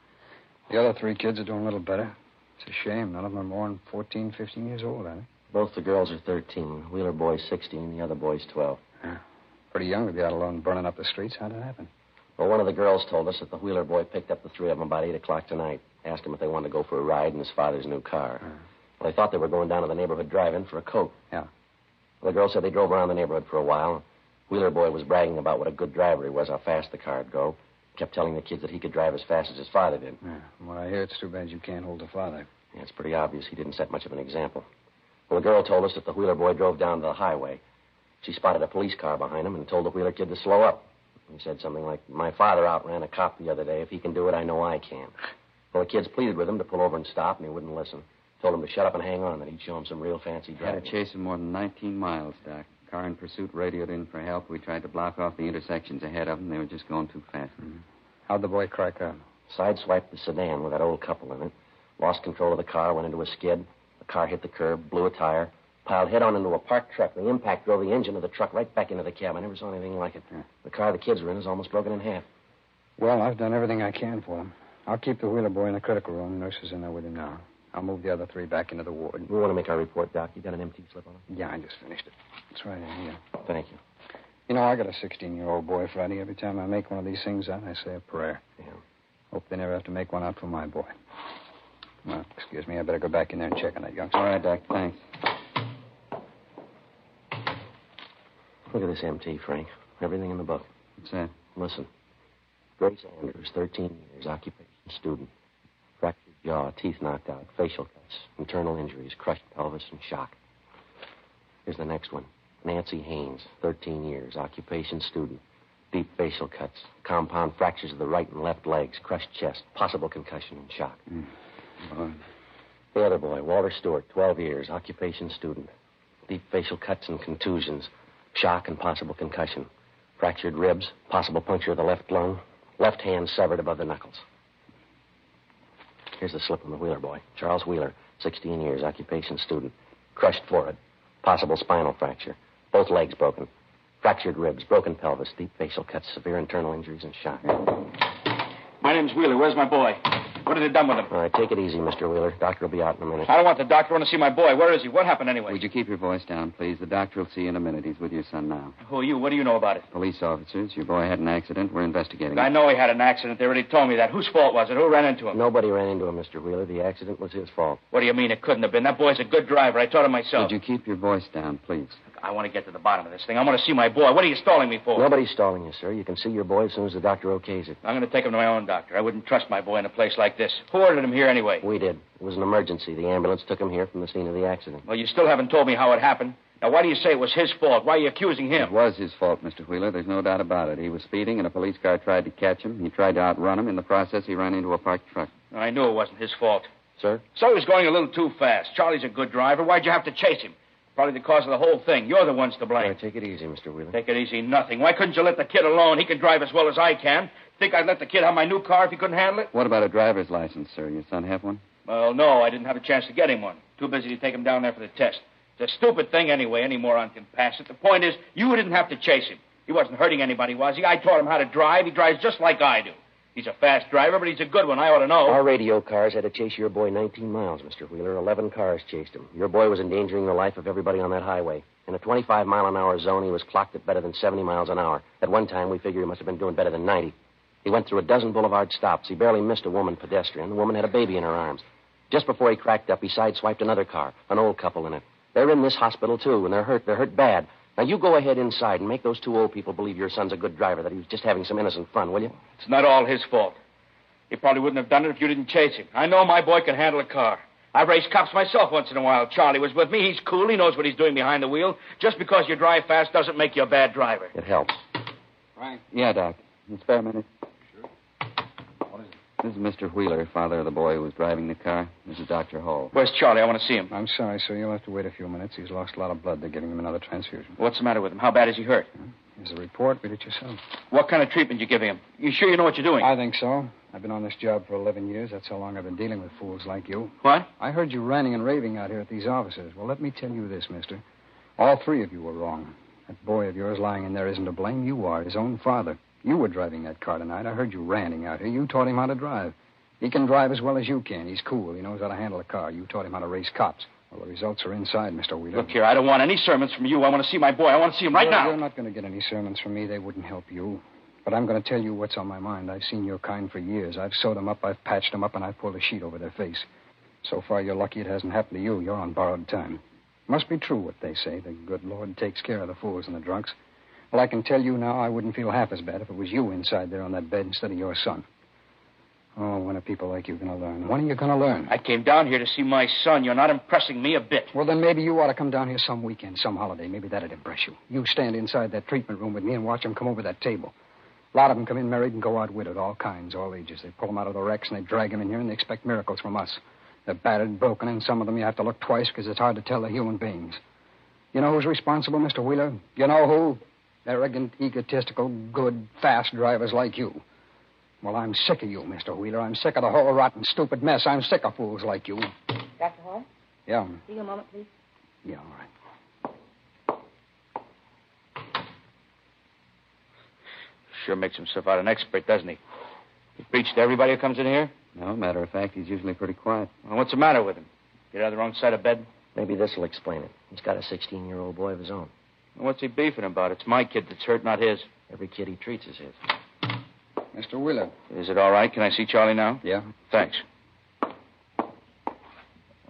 The other 3 kids are doing a little better. It's a shame. None of them are more than 14, 15 years old, are they? Both the girls are 13. The Wheeler boy's 16, and the other boy's 12. Yeah. Pretty young to be out alone burning up the streets. How'd it happen? Well, one of the girls told us that the Wheeler boy picked up the 3 of them about 8 o'clock tonight. Asked them if they wanted to go for a ride in his father's new car. Well, they thought they were going down to the neighborhood drive-in for a Coke. Yeah. Well, the girl said they drove around the neighborhood for a while. Wheeler boy was bragging about what a good driver he was, how fast the car'd go. Kept telling the kids that he could drive as fast as his father did. Yeah. From what I hear, it's too bad you can't hold the father. Yeah, it's pretty obvious he didn't set much of an example. Well, the girl told us that the Wheeler boy drove down to the highway. She spotted a police car behind him and told the Wheeler kid to slow up. He said something like, "My father outran a cop the other day. If he can do it, I know I can." Well, the kids pleaded with him to pull over and stop, and he wouldn't listen. Told him to shut up and hang on, that he'd show him some real fancy Had driving. to chase him more than 19 miles, Doc. Car in pursuit radioed in for help. We tried to block off the intersections ahead of them. They were just going too fast. How'd the boy crack up? Sideswiped the sedan with that old couple in it. Lost control of the car, went into a skid. The car hit the curb, blew a tire, piled head-on into a parked truck. The impact drove the engine of the truck right back into the cab. I never saw anything like it. The car the kids were in is almost broken in half. Well, I've done everything I can for him. I'll keep the Wheeler boy in the critical room. The nurse is in there with him now. I'll move the other 3 back into the ward. We want to make our report, Doc. You got an empty slip on it? Yeah, I just finished it. It's right in here. Thank you. You know, I got a 16-year-old boy, Friday. Every time I make one of these things out, I say a prayer. Yeah. Hope they never have to make one out for my boy. Well, excuse me. I better go back in there and check on that youngster. All right, Doc. Thanks. Look at this MT, Frank. Everything in the book. What's that? Listen. Grace Andrews, 13 years, occupation, student. Fractured jaw, teeth knocked out, facial cuts, internal injuries, crushed pelvis, and shock. Here's the next one. Nancy Haynes, 13 years, occupation student. Deep facial cuts, compound fractures of the right and left legs, crushed chest, possible concussion and shock. The other boy, Walter Stewart, 12 years, occupation student. Deep facial cuts and contusions, shock and possible concussion. Fractured ribs, possible puncture of the left lung, left hand severed above the knuckles. Here's the slip on the Wheeler boy. Charles Wheeler, 16 years, occupation student. Crushed forehead, possible spinal fracture, both legs broken. Fractured ribs, broken pelvis, deep facial cuts, severe internal injuries, and shock. My name's Wheeler. Where's my boy? What have they done with him? All right, take it easy, Mr. Wheeler. Doctor will be out in a minute. I don't want the doctor. I want to see my boy. Where is he? What happened anyway? Would you keep your voice down, please? The doctor will see you in a minute. He's with your son now. Who are you? What do you know about it? Police officers. Your boy had an accident. We're investigating. I know he had an accident. They already told me that. Whose fault was it? Who ran into him? Nobody ran into him, Mr. Wheeler. The accident was his fault. What do you mean it couldn't have been? That boy's a good driver. I taught him myself. Would you keep your voice down, please? I want to get to the bottom of this thing. I want to see my boy. What are you stalling me for? Nobody's stalling you, sir. You can see your boy as soon as the doctor okays it. I'm going to take him to my own doctor. I wouldn't trust my boy in a place like this. Who ordered him here anyway? We did. It was an emergency. The ambulance took him here from the scene of the accident. Well, you still haven't told me how it happened. Now, why do you say it was his fault? Why are you accusing him? It was his fault, Mr. Wheeler. There's no doubt about it. He was speeding, and a police car tried to catch him. He tried to outrun him. In the process, he ran into a parked truck. I knew it wasn't his fault. Sir? So he was going a little too fast. Charlie's a good driver. Why'd you have to chase him? Probably the cause of the whole thing. You're the ones to blame. All right, take it easy, Mr. Wheeler. Take it easy, nothing. Why couldn't you let the kid alone? He can drive as well as I can. Think I'd let the kid have my new car if he couldn't handle it? What about a driver's license, sir? Your son have one? Well, no, I didn't have a chance to get him one. Too busy to take him down there for the test. It's a stupid thing anyway. Any moron can pass it. The point is, you didn't have to chase him. He wasn't hurting anybody, was he? I taught him how to drive. He drives just like I do. He's a fast driver, but he's a good one. I ought to know. Our radio cars had to chase your boy 19 miles, Mr. Wheeler. 11 cars chased him. Your boy was endangering the life of everybody on that highway. In a 25-mile-an-hour zone, he was clocked at better than 70 miles an hour. At one time, we figure he must have been doing better than 90. He went through a dozen boulevard stops. He barely missed a woman pedestrian. The woman had a baby in her arms. Just before he cracked up, he sideswiped another car, an old couple in it. They're in this hospital, too, and they're hurt. They're hurt bad. Now, you go ahead inside and make those two old people believe your son's a good driver, that he was just having some innocent fun, will you? It's not all his fault. He probably wouldn't have done it if you didn't chase him. I know my boy can handle a car. I've raced cops myself once in a while. Charlie was with me. He's cool. He knows what he's doing behind the wheel. Just because you drive fast doesn't make you a bad driver. It helps. Right. Yeah, Doc. Can you spare a minute? This is Mr. Wheeler, father of the boy who was driving the car. This is Dr. Hall. Where's Charlie? I want to see him. I'm sorry, sir. You'll have to wait a few minutes. He's lost a lot of blood. They're giving him another transfusion. What's the matter with him? How bad is he hurt? Here's a report. Read it yourself. What kind of treatment you giving him? You sure you know what you're doing? I think so. I've been on this job for 11 years. That's how long I've been dealing with fools like you. What? I heard you ranting and raving out here at these offices. Well, let me tell you this, mister. All three of you were wrong. That boy of yours lying in there isn't to blame. You are, his own father. You were driving that car tonight. I heard you ranting out here. You taught him how to drive. He can drive as well as you can. He's cool. He knows how to handle a car. You taught him how to race cops. Well, the results are inside, Mr. Wheeler. Look here, I don't want any sermons from you. I want to see my boy. I want to see him right now. You're not going to get any sermons from me. They wouldn't help you. But I'm going to tell you what's on my mind. I've seen your kind for years. I've sewed them up, I've patched them up, and I've pulled a sheet over their face. So far, you're lucky it hasn't happened to you. You're on borrowed time. Must be true what they say. The good Lord takes care of the fools and the drunks. Well, I can tell you now I wouldn't feel half as bad if it was you inside there on that bed instead of your son. Oh, when are people like you going to learn? When are you going to learn? I came down here to see my son. You're not impressing me a bit. Well, then maybe you ought to come down here some weekend, some holiday. Maybe that'd impress you. You stand inside that treatment room with me and watch them come over that table. A lot of them come in married and go out widowed, all kinds, all ages. They pull them out of the wrecks and they drag them in here and they expect miracles from us. They're battered, broken, and some of them you have to look twice because it's hard to tell they're human beings. You know who's responsible, Mr. Wheeler? You know who? Arrogant, egotistical, good, fast drivers like you. Well, I'm sick of you, Mr. Wheeler. I'm sick of the whole rotten, stupid mess. I'm sick of fools like you. Dr. Hall? Yeah. See you a moment, please. Yeah, all right. Sure makes himself out an expert, doesn't he? He preaches to everybody who comes in here? No, matter of fact, he's usually pretty quiet. Well, what's the matter with him? Get out of the wrong side of bed? Maybe this will explain it. He's got a 16-year-old boy of his own. Well, what's he beefing about? It's my kid that's hurt, not his. Every kid he treats is his. Mr. Wheeler. Is it all right? Can I see Charlie now? Yeah. Thanks.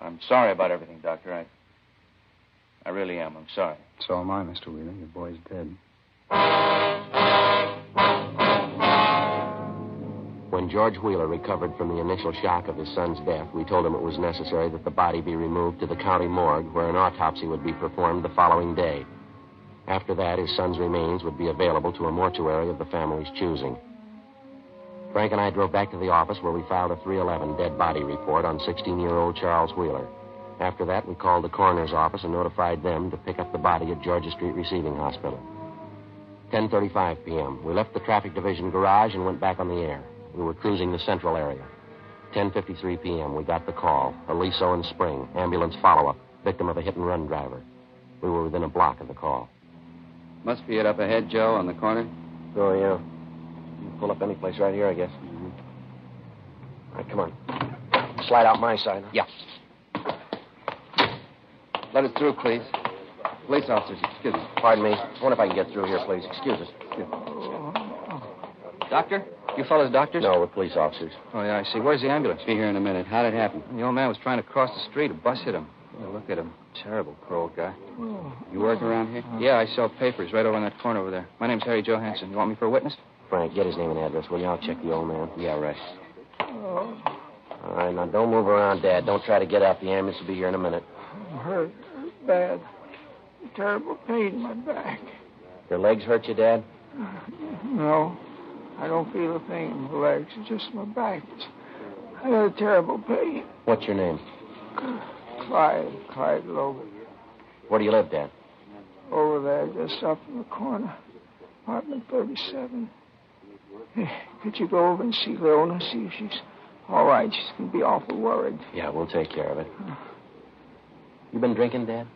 I'm sorry about everything, Doctor. I really am. I'm sorry. So am I, Mr. Wheeler. Your boy's dead. When George Wheeler recovered from the initial shock of his son's death, we told him it was necessary that the body be removed to the county morgue where an autopsy would be performed the following day. After that, his son's remains would be available to a mortuary of the family's choosing. Frank and I drove back to the office where we filed a 311 dead body report on 16-year-old Charles Wheeler. After that, we called the coroner's office and notified them to pick up the body at Georgia Street Receiving Hospital. 10:35 p.m. We left the traffic division garage and went back on the air. We were cruising the central area. 10:53 p.m. We got the call. Aliso and Spring, ambulance follow-up, victim of a hit-and-run driver. We were within a block of the call. Must be it up ahead, Joe, on the corner. Oh, yeah. You can pull up any place right here, I guess. Mm-hmm. All right, come on. Slide out my side. Yeah. Let us through, please. Police officers, excuse me. Pardon me. I wonder if I can get through here, please. Excuse us. Doctor? You fellas doctors? No, we're police officers. Oh, yeah, I see. Where's the ambulance? Be here in a minute. How'd it happen? The old man was trying to cross the street. A bus hit him. Oh, look at him. Terrible, poor old guy. You work around here? Yeah, I sell papers right over in that corner over there. My name's Harry Johansson. You want me for a witness? Frank, get his name and address, will you? I'll check the old man. Yeah, right. All right, now don't move around, Dad. Don't try to get up. The ambulance will be here in a minute. I'm hurt bad. Terrible pain in my back. Your legs hurt you, Dad? No, I don't feel a thing in my legs. It's just my back. I got a terrible pain. What's your name? Clyde Logan. Where do you live, Dad? Over there, just up in the corner. Apartment 37. Hey, could you go over and see Leona, see if she's all right? She's going to be awful worried. Yeah, we'll take care of it. You been drinking, Dad?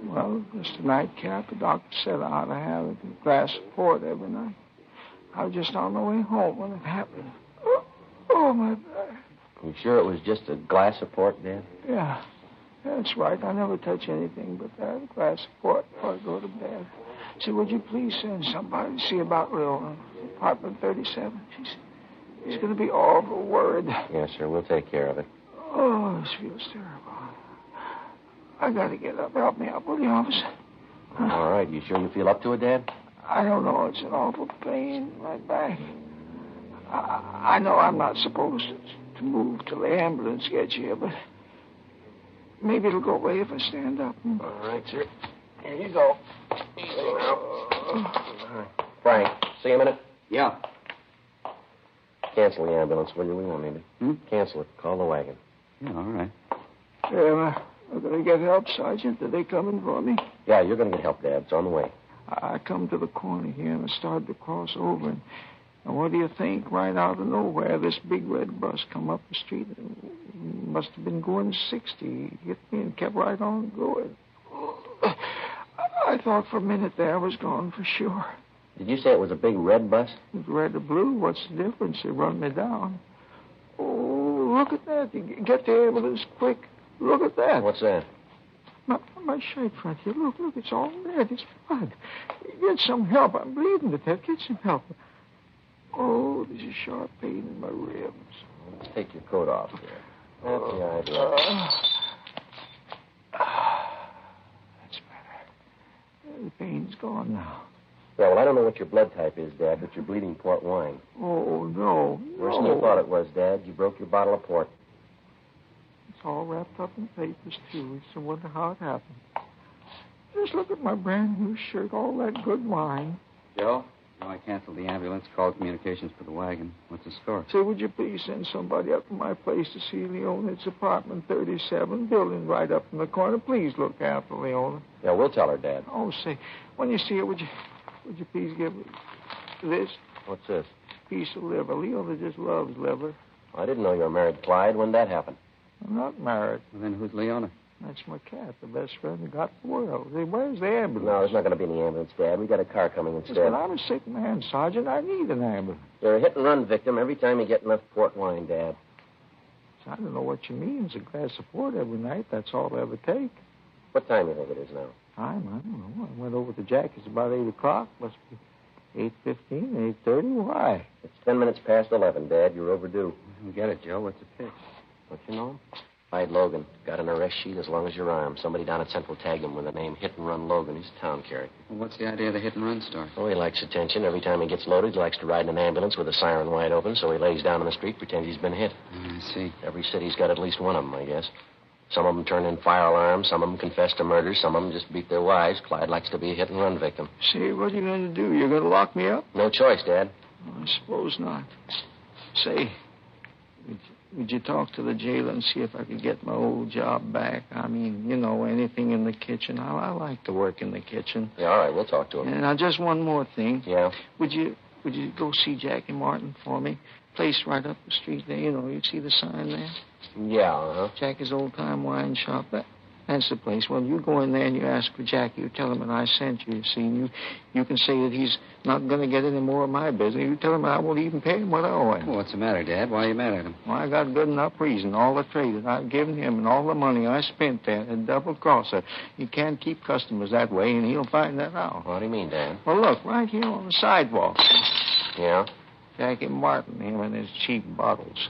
Well, just a nightcap. The doctor said I ought to have a glass of port every night. I was just on the way home when it happened. Oh, my back. You sure it was just a glass of port, Dad? Yeah, that's right. I never touch anything but that glass of port before I go to bed. Say, would you please send somebody to see about Leona, apartment 37? She's going to be awful worried. Yes, sir. We'll take care of it. Oh, this feels terrible. I got to get up. Help me up, will you, officer? All right. You sure you feel up to it, Dad? I don't know. It's an awful pain in my back. I know I'm not supposed to move till the ambulance gets here, but maybe it'll go away if I stand up. All right, sir. Here you go. Easy now. Frank, see you a minute? Yeah. Cancel the ambulance, will you? We won't need it. Cancel it. Call the wagon. Yeah, all right. I'm going to get help, Sergeant. Are they coming for me? Yeah, you're going to get help, Dad. It's on the way. I come to the corner here and I started to cross over. And what do you think? Right out of nowhere, this big red bus come up the street. It must have been going 60. He hit me and kept right on going. I thought for a minute there I was gone for sure. Did you say it was a big red bus? It's red or blue. What's the difference? They run me down. Oh, look at that. Get the ambulance quick. Look at that. What's that? My shirt front here. Look, it's all red. It's blood. Get some help. I'm bleeding to death. Get some help. Oh, there's a sharp pain in my ribs. Let's take your coat off here. That's the idea. That's better. The pain's gone now. Yeah, well, I don't know what your blood type is, Dad, but you're bleeding port wine. Oh, no. Worse than you thought it was, Dad. You broke your bottle of port. It's all wrapped up in papers, too. It's a wonder how it happened. Just look at my brand new shirt, all that good wine. Joe? No, I canceled the ambulance, called communications for the wagon. What's the score? Say, would you please send somebody up to my place to see Leona? It's apartment 37, building right up in the corner. Please look after Leona. Yeah, we'll tell her, Dad. Oh, say, when you see her, would you please give me this? What's this? Piece of liver. Leona just loves liver. I didn't know you were married, Clyde. When did that happen? I'm not married. Well, then who's Leona? That's my cat, the best friend I got in the world. Say, where's the ambulance? No, there's not going to be any ambulance, Dad. We got a car coming instead. Listen, I'm a sick man, Sergeant. I need an ambulance. You're a hit-and-run victim every time you get enough port wine, Dad. I don't know what you mean. It's a glass of port every night. That's all I ever take. What time do you think it is now? Time? I don't know. I went over to Jack. It's about 8 o'clock. Must be 8:15, 8:30. Why? It's 10 minutes past 11, Dad. You're overdue. I get it, Joe. What's the pitch? Don't you know him? Clyde Logan. Got an arrest sheet as long as your arm. Somebody down at Central tagged him with the name Hit and Run Logan. He's a town character. Well, what's the idea of the hit and run story? Oh, he likes attention. Every time he gets loaded, he likes to ride in an ambulance with the siren wide open, so he lays down in the street, pretends he's been hit. I see. Every city's got at least one of them, I guess. Some of them turn in fire alarms. Some of them confess to murder. Some of them just beat their wives. Clyde likes to be a hit-and-run victim. Say, what are you going to do? You're going to lock me up? No choice, Dad. Oh, I suppose not. Say, would you talk to the jailer and see if I could get my old job back? I mean, you know, anything in the kitchen. I like to work in the kitchen. Yeah, all right, we'll talk to him. And now, just one more thing. Yeah? Would you go see Jackie Martin for me? Place right up the street there. You know, you see the sign there? Yeah, uh-huh. Jackie's old-time wine shop. That's the place. Well, you go in there and you ask for Jackie. You tell him that I sent you. See, you can say that he's not going to get any more of my business. You tell him I won't even pay him what I owe him. Well, what's the matter, Dad? Why are you mad at him? Well, I got good enough reason. All the trade that I've given him and all the money I spent there, a double-crosser. You can't keep customers that way, and he'll find that out. What do you mean, Dad? Well, look, right here on the sidewalk. Yeah? Jackie Martin, him and his cheap bottles.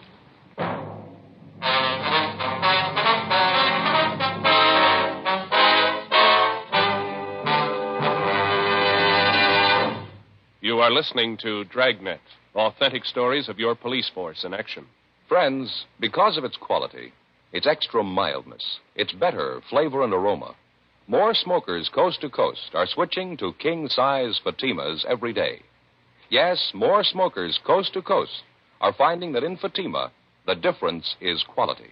You are listening to Dragnet, authentic stories of your police force in action. Friends, because of its quality, its extra mildness, its better flavor and aroma, more smokers coast to coast are switching to king-size Fatimas every day. Yes, more smokers coast to coast are finding that in Fatima, the difference is quality.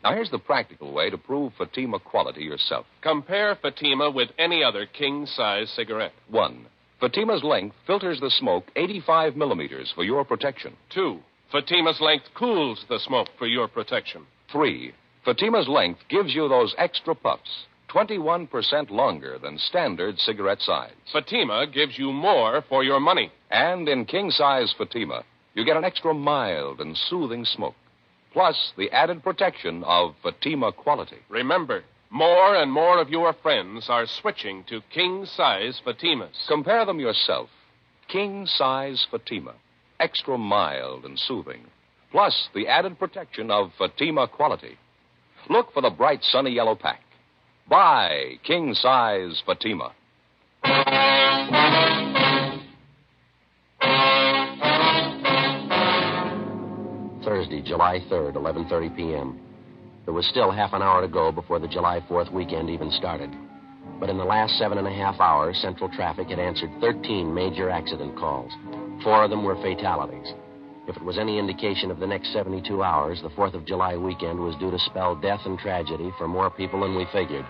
Now, here's the practical way to prove Fatima quality yourself. Compare Fatima with any other king-size cigarette. 1. Fatima's length filters the smoke 85 millimeters for your protection. 2. Fatima's length cools the smoke for your protection. 3. Fatima's length gives you those extra puffs, 21% longer than standard cigarette size. Fatima gives you more for your money. And in king-size Fatima, you get an extra mild and soothing smoke, plus the added protection of Fatima quality. Remember, more and more of your friends are switching to king-size Fatimas. Compare them yourself. King-size Fatima, extra mild and soothing, plus the added protection of Fatima quality. Look for the bright sunny yellow pack. Buy king-size Fatima. Thursday, July 3rd, 11:30 p.m. There was still half an hour to go before the July 4th weekend even started. But in the last 7.5 hours, Central Traffic had answered 13 major accident calls. 4 of them were fatalities. If it was any indication of the next 72 hours, the 4th of July weekend was due to spell death and tragedy for more people than we figured.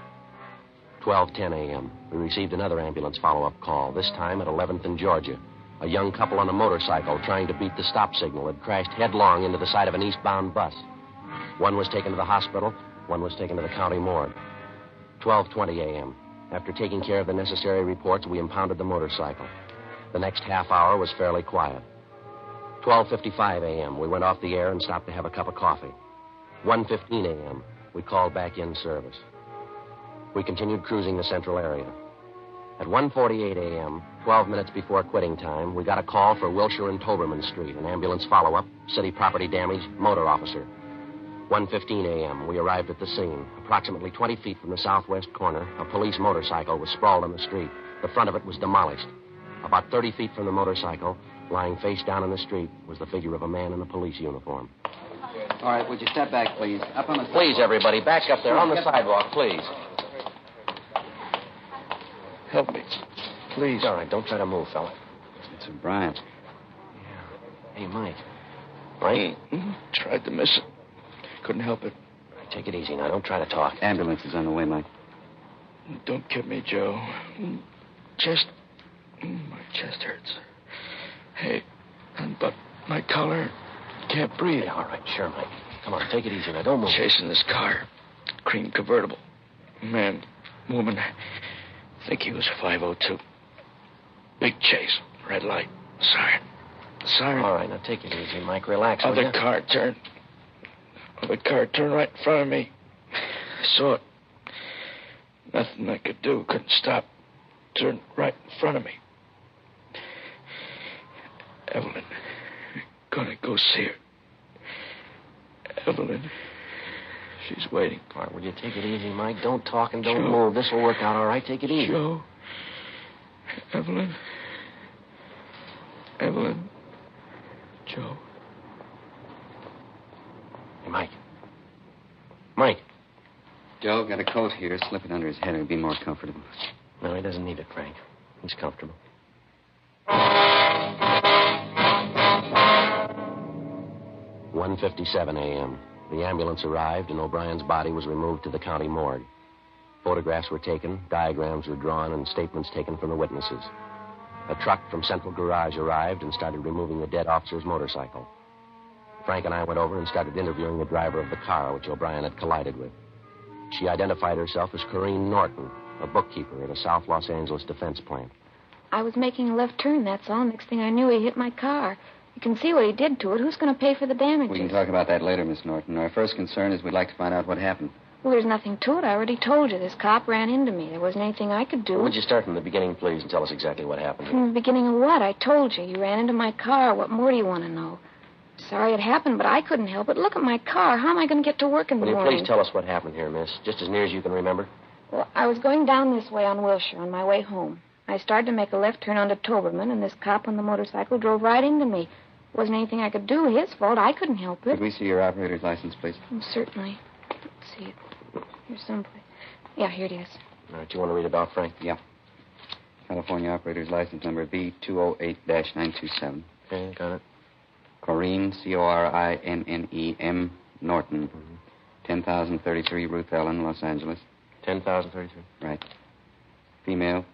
12:10 a.m., we received another ambulance follow-up call, this time at 11th and Georgia. A young couple on a motorcycle trying to beat the stop signal had crashed headlong into the side of an eastbound bus. One was taken to the hospital, one was taken to the county morgue. 12:20 a.m. After taking care of the necessary reports, we impounded the motorcycle. The next half hour was fairly quiet. 12:55 a.m., we went off the air and stopped to have a cup of coffee. 1:15 a.m., we called back in service. We continued cruising the central area. At 1:48 a.m., 12 minutes before quitting time, we got a call for Wilshire and Toberman Street, an ambulance follow-up, city property damage, motor officer. 1:15 a.m., we arrived at the scene. Approximately 20 feet from the southwest corner, a police motorcycle was sprawled on the street. The front of it was demolished. About 30 feet from the motorcycle, lying face down in the street, was the figure of a man in a police uniform. All right, would you step back, please? Up on the sidewalk. Please, everybody, back up there on the sidewalk, please. Help me. Please. All right, don't try to move, fella. It's Bryant. Hey, Mike. Mike? Tried to miss it. Couldn't help it. Take it easy now. Don't try to talk. Ambulance is on the way, Mike. Don't kid me, Joe. My chest hurts. Hey, but my collar can't breathe. Yeah, all right, sure, Mike. Come on, take it easy now. Don't move. Chasing this car. Cream convertible. Man, woman, I think he was 502. Big chase. Red light. Siren. All right, now take it easy, Mike. Relax, will Other ya? car turned right in front of me. I saw it. Nothing I could do. Couldn't stop. Turned right in front of me. Evelyn. Gonna go see her. Evelyn. She's waiting. All right, will you take it easy, Mike? Don't talk and don't move. This will work out all right. Take it easy. Joe. Evelyn. Evelyn. Joe. Hey, Mike. Mike. Joe, got a coat here. Slip it under his head. It'll be more comfortable. No, he doesn't need it, Frank. He's comfortable. 1:57 a.m. The ambulance arrived, and O'Brien's body was removed to the county morgue. Photographs were taken, diagrams were drawn, and statements taken from the witnesses. A truck from Central Garage arrived and started removing the dead officer's motorcycle. Frank and I went over and started interviewing the driver of the car which O'Brien had collided with. She identified herself as Corrine Norton, a bookkeeper at a South Los Angeles defense plant. I was making a left turn, that's all. Next thing I knew, he hit my car. You can see what he did to it. Who's going to pay for the damages? We can talk about that later, Miss Norton. Our first concern is we'd like to find out what happened. Well, there's nothing to it. I already told you. This cop ran into me. There wasn't anything I could do. Would you start from the beginning, please, and tell us exactly what happened? From the beginning of what? I told you. He ran into my car. What more do you want to know? Sorry it happened, but I couldn't help it. Look at my car. How am I going to get to work in the morning? Will you please tell us what happened here, miss? Just as near as you can remember. Well, I was going down this way on Wilshire on my way home. I started to make a left turn onto Toberman, and this cop on the motorcycle drove right into me. Wasn't anything I could do. His fault. I couldn't help it. Could we see your operator's license, please? Oh, certainly. Let's see it. Here's someplace. Yeah, here it is. All right, you want to read it out, Frank? Yeah. California operator's license number B208-927. Okay, got it. Corrine, C-O-R-I-N-N-E-M, Norton. 10,033 Ruth Ellen, Los Angeles. 10,033? Right. Female,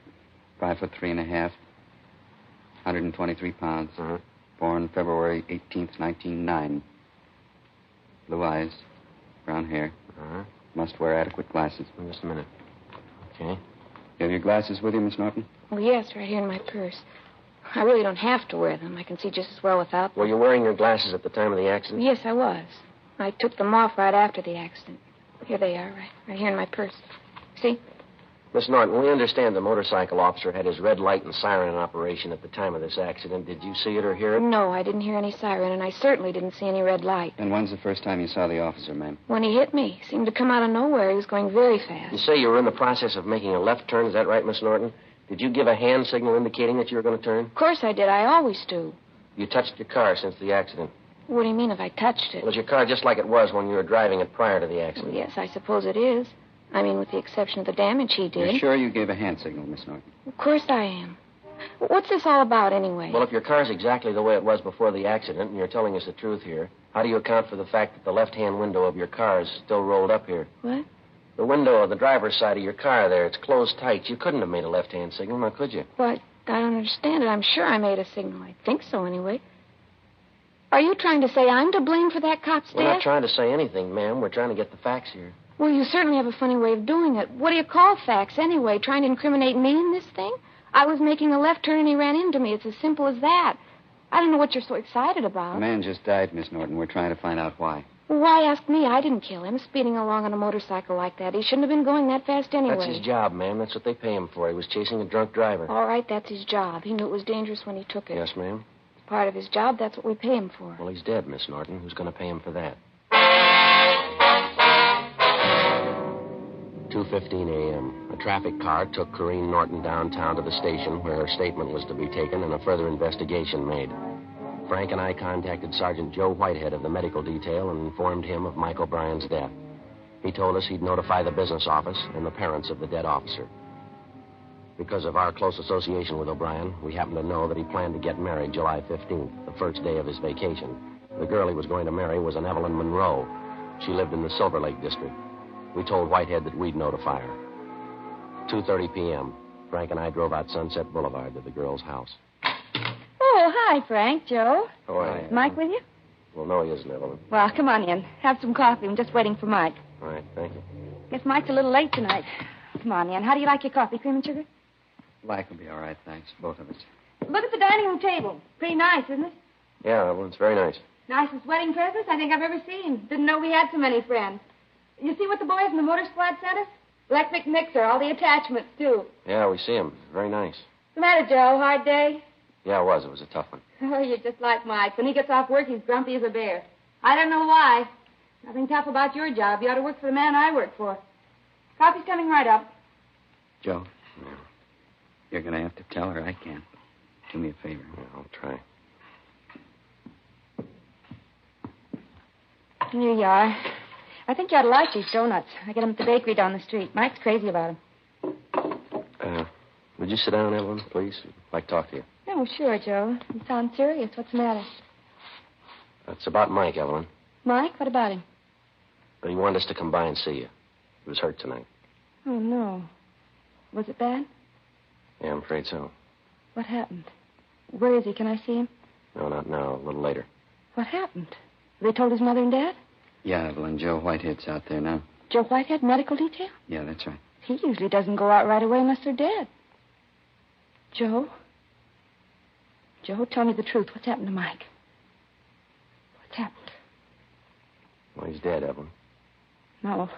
5'3.5", 123 pounds. Born February 18th, 1909. Blue eyes, brown hair. Must wear adequate glasses. Just a minute. Okay. You have your glasses with you, Miss Norton? Oh, yes, right here in my purse. I really don't have to wear them. I can see just as well without them. Were you wearing your glasses at the time of the accident? Yes, I was. I took them off right after the accident. Here they are, right here in my purse. See? Miss Norton, we understand the motorcycle officer had his red light and siren in operation at the time of this accident. Did you see it or hear it? No, I didn't hear any siren, and I certainly didn't see any red light. And when's the first time you saw the officer, ma'am? When he hit me. He seemed to come out of nowhere. He was going very fast. You say you were in the process of making a left turn. Is that right, Miss Norton? Did you give a hand signal indicating that you were going to turn? Of course I did. I always do. You touched your car since the accident. What do you mean if I touched it? Was your car just like it was when you were driving it prior to the accident? Well, yes, I suppose it is. I mean, with the exception of the damage he did. You're sure you gave a hand signal, Miss Norton? Of course I am. What's this all about, anyway? Well, if your car's exactly the way it was before the accident, and you're telling us the truth here, how do you account for the fact that the left-hand window of your car is still rolled up here? What? The window of the driver's side of your car there, it's closed tight. You couldn't have made a left-hand signal, now could you? But I don't understand it. I'm sure I made a signal. I think so, anyway. Are you trying to say I'm to blame for that cop's death? We're not trying to say anything, ma'am. We're trying to get the facts here. Well, you certainly have a funny way of doing it. What do you call facts, anyway? Trying to incriminate me in this thing? I was making a left turn and he ran into me. It's as simple as that. I don't know what you're so excited about. The man just died, Miss Norton. We're trying to find out why. Well, why ask me? I didn't kill him. Speeding along on a motorcycle like that. He shouldn't have been going that fast anyway. That's his job, ma'am. That's what they pay him for. He was chasing a drunk driver. All right, that's his job. He knew it was dangerous when he took it. Yes, ma'am. It's part of his job. That's what we pay him for. Well, he's dead, Miss Norton. Who's going to pay him for that? 2:15 a.m. A traffic car took Corrine Norton downtown to the station where her statement was to be taken and a further investigation made. Frank and I contacted Sergeant Joe Whitehead of the medical detail and informed him of Mike O'Brien's death. He told us he'd notify the business office and the parents of the dead officer. Because of our close association with O'Brien, we happened to know that he planned to get married July 15th, the first day of his vacation. The girl he was going to marry was an Evelyn Monroe. She lived in the Silver Lake district. We told Whitehead that we'd notify her. 2:30 p.m. Frank and I drove out Sunset Boulevard to the girl's house. Oh, hi, Frank. Joe. Oh, I... Is Mike with you? Well, no, he isn't, Evelyn. Well, come on in. Have some coffee. I'm just waiting for Mike. All right, thank you. Guess Mike's a little late tonight. Come on in. How do you like your coffee? Cream and sugar? Mike will be all right, thanks. Both of us. Look at the dining room table. Pretty nice, isn't it? Yeah, Evelyn, it's very nice. Nicest wedding presents I think I've ever seen. Didn't know we had so many friends. You see what the boys in the motor squad sent us? Electric mixer, all the attachments, too. Yeah, we see him. Very nice. What's the matter, Joe? Hard day? Yeah, it was. It was a tough one. Oh, you're just like Mike. When he gets off work, he's grumpy as a bear. I don't know why. Nothing tough about your job. You ought to work for the man I work for. Coffee's coming right up. Joe, you're going to have to tell her I can't. Do me a favor. Yeah, I'll try. Here you are. I think you ought to like these donuts. I get them at the bakery down the street. Mike's crazy about them. Would you sit down, Evelyn, please? I'd like to talk to you. Oh, sure, Joe. You sound serious. What's the matter? It's about Mike, Evelyn. Mike? What about him? He wanted us to come by and see you. He was hurt tonight. Oh, no. Was it bad? Yeah, I'm afraid so. What happened? Where is he? Can I see him? No, not now. A little later. What happened? They told his mother and dad? Yeah, Evelyn, Joe Whitehead's out there now. Joe Whitehead, medical detail? Yeah, that's right. He usually doesn't go out right away unless they're dead. Joe? Joe, tell me the truth. What's happened to Mike? What's happened? Well, he's dead, Evelyn. No.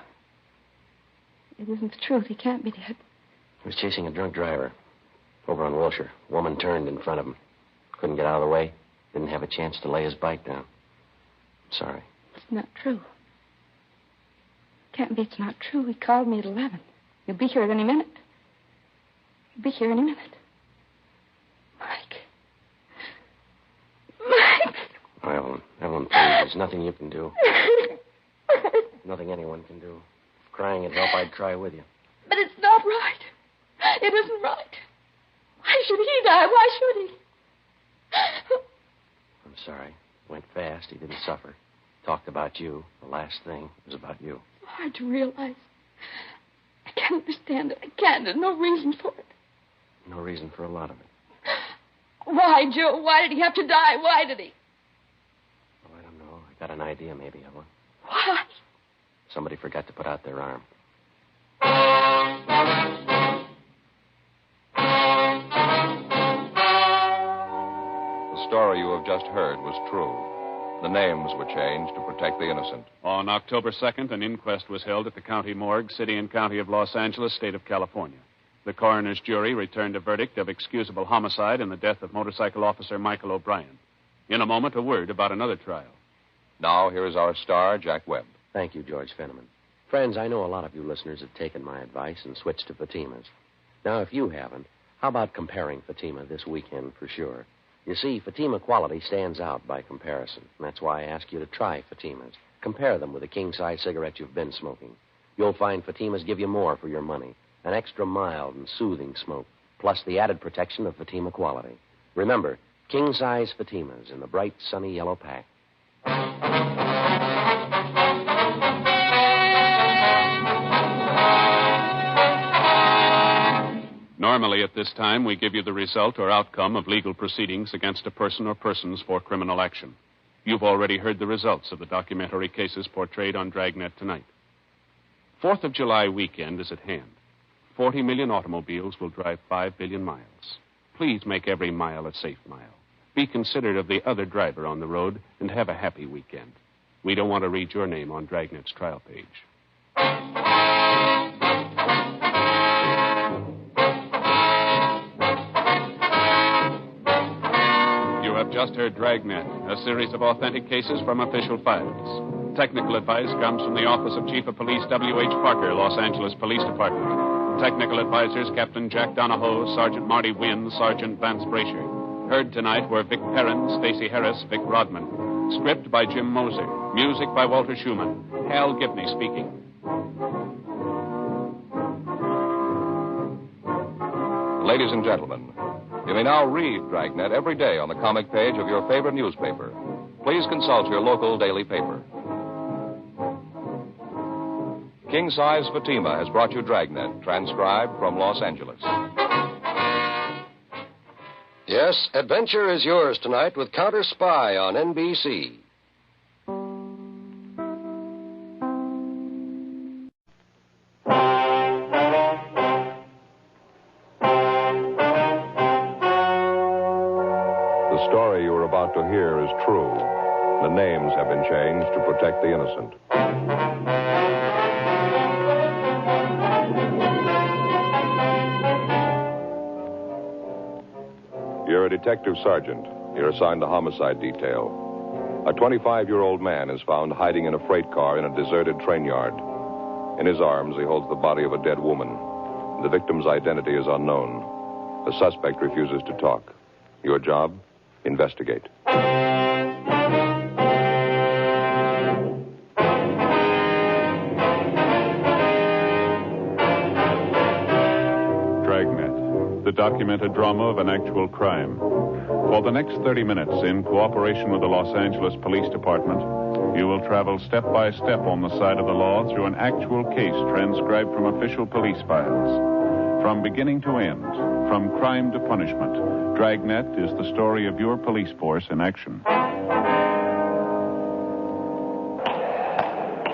It isn't the truth. He can't be dead. He was chasing a drunk driver over on Wilshire. A woman turned in front of him. Couldn't get out of the way. Didn't have a chance to lay his bike down. I'm sorry. It's not true. Can't be it's not true. He called me at 11. He'll be here any minute. He'll be here any minute. Mike. Mike! Oh, Evelyn, please. There's nothing you can do. Nothing anyone can do. If crying would help, I'd cry with you. But it's not right. It isn't right. Why should he die? Why should he? I'm sorry. Went fast. He didn't suffer. Talked about you. The last thing was about you. It's hard to realize. I can't understand it. I can't. There's no reason for it. No reason for a lot of it. Why, Joe? Why did he have to die? Why did he? Oh, I don't know. I got an idea, maybe, Evelyn. Why? Somebody forgot to put out their arm. The story you have just heard was true. The names were changed to protect the innocent. On October 2nd, an inquest was held at the county morgue, city and county of Los Angeles, state of California. The coroner's jury returned a verdict of excusable homicide in the death of motorcycle officer Michael O'Brien. In a moment, a word about another trial. Now, here is our star, Jack Webb. Thank you, George Fenneman. Friends, I know a lot of you listeners have taken my advice and switched to Fatima's. Now, if you haven't, how about comparing Fatima this weekend for sure? You see, Fatima quality stands out by comparison. And that's why I ask you to try Fatima's. Compare them with the king-size cigarette you've been smoking. You'll find Fatima's give you more for your money. An extra mild and soothing smoke, plus the added protection of Fatima quality. Remember, king-size Fatima's in the bright, sunny yellow pack. Normally, at this time, we give you the result or outcome of legal proceedings against a person or persons for criminal action. You've already heard the results of the documentary cases portrayed on Dragnet tonight. 4th of July weekend is at hand. 40 million automobiles will drive 5 billion miles. Please make every mile a safe mile. Be considerate of the other driver on the road and have a happy weekend. We don't want to read your name on Dragnet's trial page. You have just heard Dragnet, a series of authentic cases from official files. Technical advice comes from the Office of Chief of Police W.H. Parker, Los Angeles Police Department. Technical advisors Captain Jack Donahoe, Sergeant Marty Wynn, Sergeant Vance Brasher. Heard tonight were Vic Perrin, Stacey Harris, Vic Rodman. Script by Jim Moser. Music by Walter Schumann. Hal Gibney speaking. Ladies and gentlemen, you may now read Dragnet every day on the comic page of your favorite newspaper. Please consult your local daily paper. King Size Fatima has brought you Dragnet, transcribed from Los Angeles. Yes, adventure is yours tonight with Counter Spy on NBC. The story you are about to hear is true. The names have been changed to protect the innocent. You're a detective sergeant. You're assigned to homicide detail. A 25-year-old man is found hiding in a freight car in a deserted train yard. In his arms, he holds the body of a dead woman. The victim's identity is unknown. The suspect refuses to talk. Your job? Investigate. Dragnet, the documented drama of an actual crime. For the next 30 minutes, in cooperation with the Los Angeles Police Department, you will travel step by step on the side of the law through an actual case transcribed from official police files. From beginning to end, from crime to punishment, Dragnet is the story of your police force in action.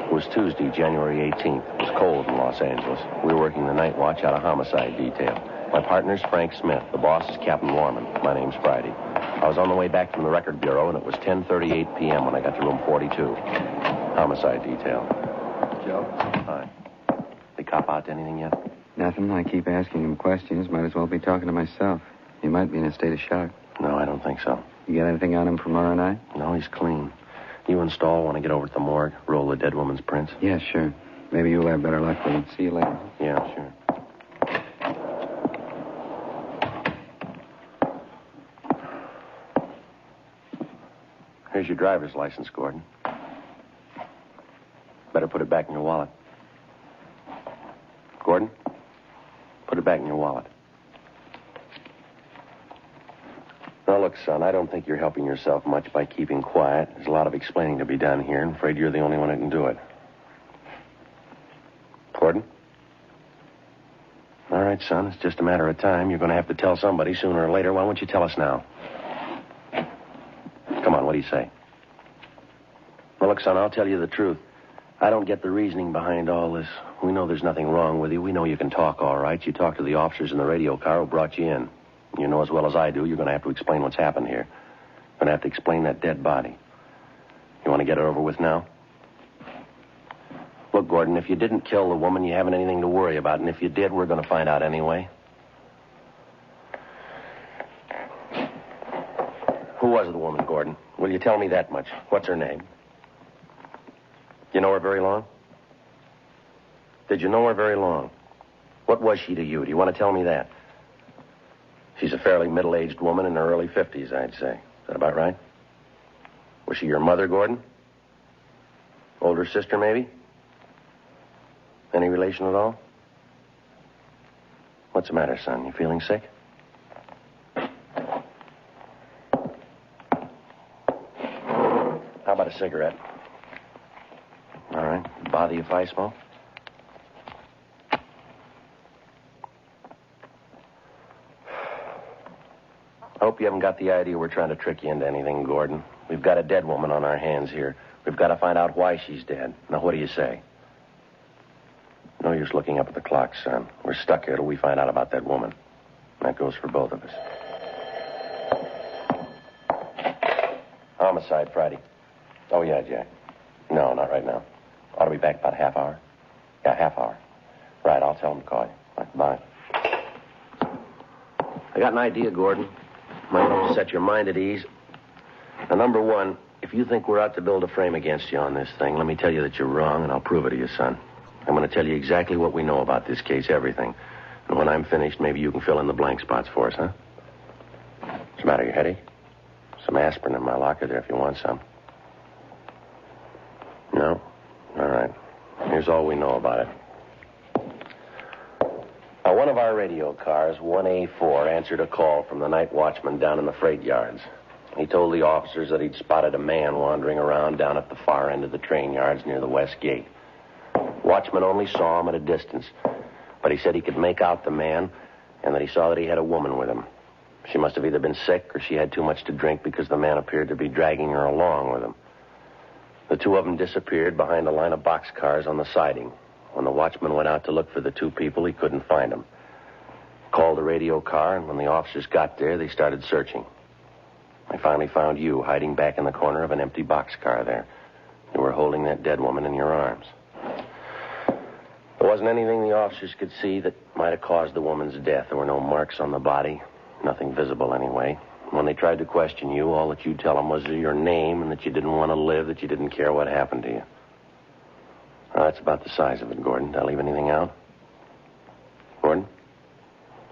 It was Tuesday, January 18th. It was cold in Los Angeles. We were working the night watch out of homicide detail. My partner's Frank Smith. The boss is Captain Lorman. My name's Friday. I was on the way back from the record bureau, and it was 10:38 p.m. when I got to room 42. Homicide detail. Joe? Hi. They cop out to anything yet? Nothing. I keep asking him questions. Might as well be talking to myself. He might be in a state of shock. No, I don't think so. You got anything on him from R&I? No, he's clean. You and Stahl want to get over to the morgue, roll the dead woman's prints? Yeah, sure. Maybe you'll have better luck with it. See you later. Yeah, sure. Here's your driver's license, Gordon. Better put it back in your wallet. Gordon, put it back in your wallet. Now, look, son, I don't think you're helping yourself much by keeping quiet. There's a lot of explaining to be done here, and I'm afraid you're the only one who can do it. Gordon? All right, son, it's just a matter of time. You're going to have to tell somebody sooner or later. Why won't you tell us now? Come on, what do you say? Well, look, son, I'll tell you the truth. I don't get the reasoning behind all this. We know there's nothing wrong with you. We know you can talk all right. You talked to the officers in the radio car who brought you in. You know as well as I do, you're going to have to explain what's happened here. You're going to have to explain that dead body. You want to get it over with now? Look, Gordon, if you didn't kill the woman, you haven't anything to worry about. And if you did, we're going to find out anyway. Who was the woman, Gordon? Will you tell me that much? What's her name? You know her very long? Did you know her very long? What was she to you? Do you want to tell me that? She's a fairly middle-aged woman in her early 50s, I'd say. Is that about right? Was she your mother, Gordon? Older sister, maybe? Any relation at all? What's the matter, son? You feeling sick? How about a cigarette? All right. Bother you if I smoke? I hope you haven't got the idea we're trying to trick you into anything, Gordon. We've got a dead woman on our hands here. We've got to find out why she's dead. Now, what do you say? No use looking up at the clock, son. We're stuck here till we find out about that woman. That goes for both of us. Homicide, Friday. Oh, yeah, Jack. No, not right now. Ought to be back about a half hour. Yeah, half hour. Right, I'll tell them to call you. Right, bye. I got an idea, Gordon. Might help to set your mind at ease. Now, number one, if you think we're out to build a frame against you on this thing, let me tell you that you're wrong, and I'll prove it to you, son. I'm going to tell you exactly what we know about this case, everything. And when I'm finished, maybe you can fill in the blank spots for us, huh? What's the matter, your headache? Some aspirin in my locker there if you want some. No? All right. Here's all we know about it. Now, one of our radio cars, 1A4, answered a call from the night watchman down in the freight yards. He told the officers that he'd spotted a man wandering around down at the far end of the train yards near the west gate. Watchman only saw him at a distance, but he said he could make out the man and that he saw that he had a woman with him. She must have either been sick or she had too much to drink because the man appeared to be dragging her along with him. The two of them disappeared behind a line of boxcars on the siding. When the watchman went out to look for the two people, he couldn't find them. Called the radio car, and when the officers got there, they started searching. They finally found you hiding back in the corner of an empty boxcar there. You were holding that dead woman in your arms. There wasn't anything the officers could see that might have caused the woman's death. There were no marks on the body. Nothing visible, anyway. When they tried to question you, all that you'd tell them was your name and that you didn't want to live, that you didn't care what happened to you. Well, that's about the size of it, Gordon. Did I leave anything out? Gordon?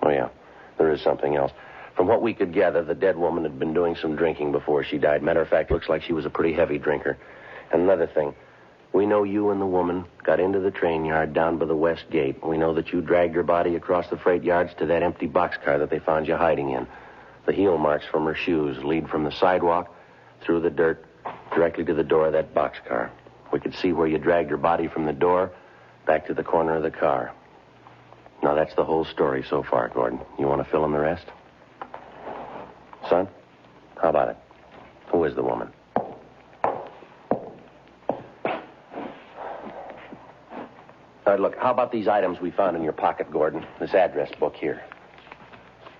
Oh, yeah. There is something else. From what we could gather, the dead woman had been doing some drinking before she died. Matter of fact, looks like she was a pretty heavy drinker. And another thing, we know you and the woman got into the train yard down by the west gate. We know that you dragged her body across the freight yards to that empty boxcar that they found you hiding in. The heel marks from her shoes lead from the sidewalk through the dirt directly to the door of that boxcar. We could see where you dragged her body from the door back to the corner of the car. Now, that's the whole story so far, Gordon. You want to fill in the rest? Son, how about it? Who is the woman? All right, look, how about these items we found in your pocket, Gordon? This address book here.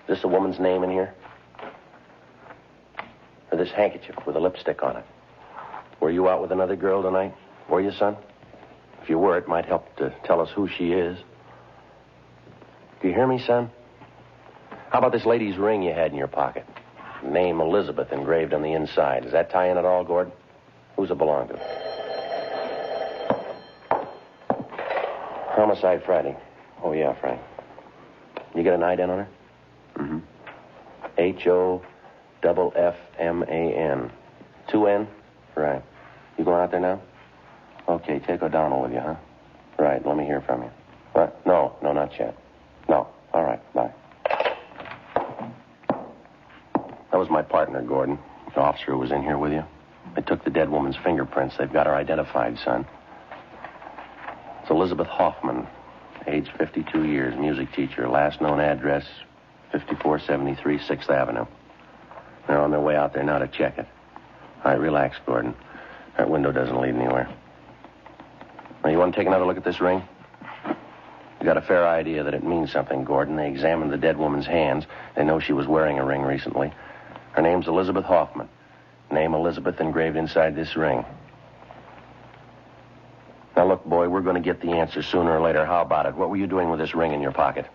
Is this a woman's name in here? Or this handkerchief with a lipstick on it? Were you out with another girl tonight? Were you, son? If you were, it might help to tell us who she is. Do you hear me, son? How about this lady's ring you had in your pocket? Name Elizabeth engraved on the inside. Does that tie in at all, Gordon? Who's it belong to? Homicide Friday. Oh, yeah, Frank. You get an ident on her? Mm-hmm. Hoffman. 2 N? Right. You going out there now? Okay, take O'Donnell with you, huh? Right, let me hear from you. What? No, not yet. No. All right, bye. That was my partner, Gordon. The officer who was in here with you. They took the dead woman's fingerprints. They've got her identified, son. It's Elizabeth Hoffman, age 52 years, music teacher. Last known address, 5473 6th Avenue. They're on their way out there now to check it. All right, relax, Gordon. That window doesn't lead anywhere. Now, you want to take another look at this ring? You got a fair idea that it means something, Gordon. They examined the dead woman's hands. They know she was wearing a ring recently. Her name's Elizabeth Hoffman. Name Elizabeth engraved inside this ring. Now, look, boy, we're going to get the answer sooner or later. How about it? What were you doing with this ring in your pocket?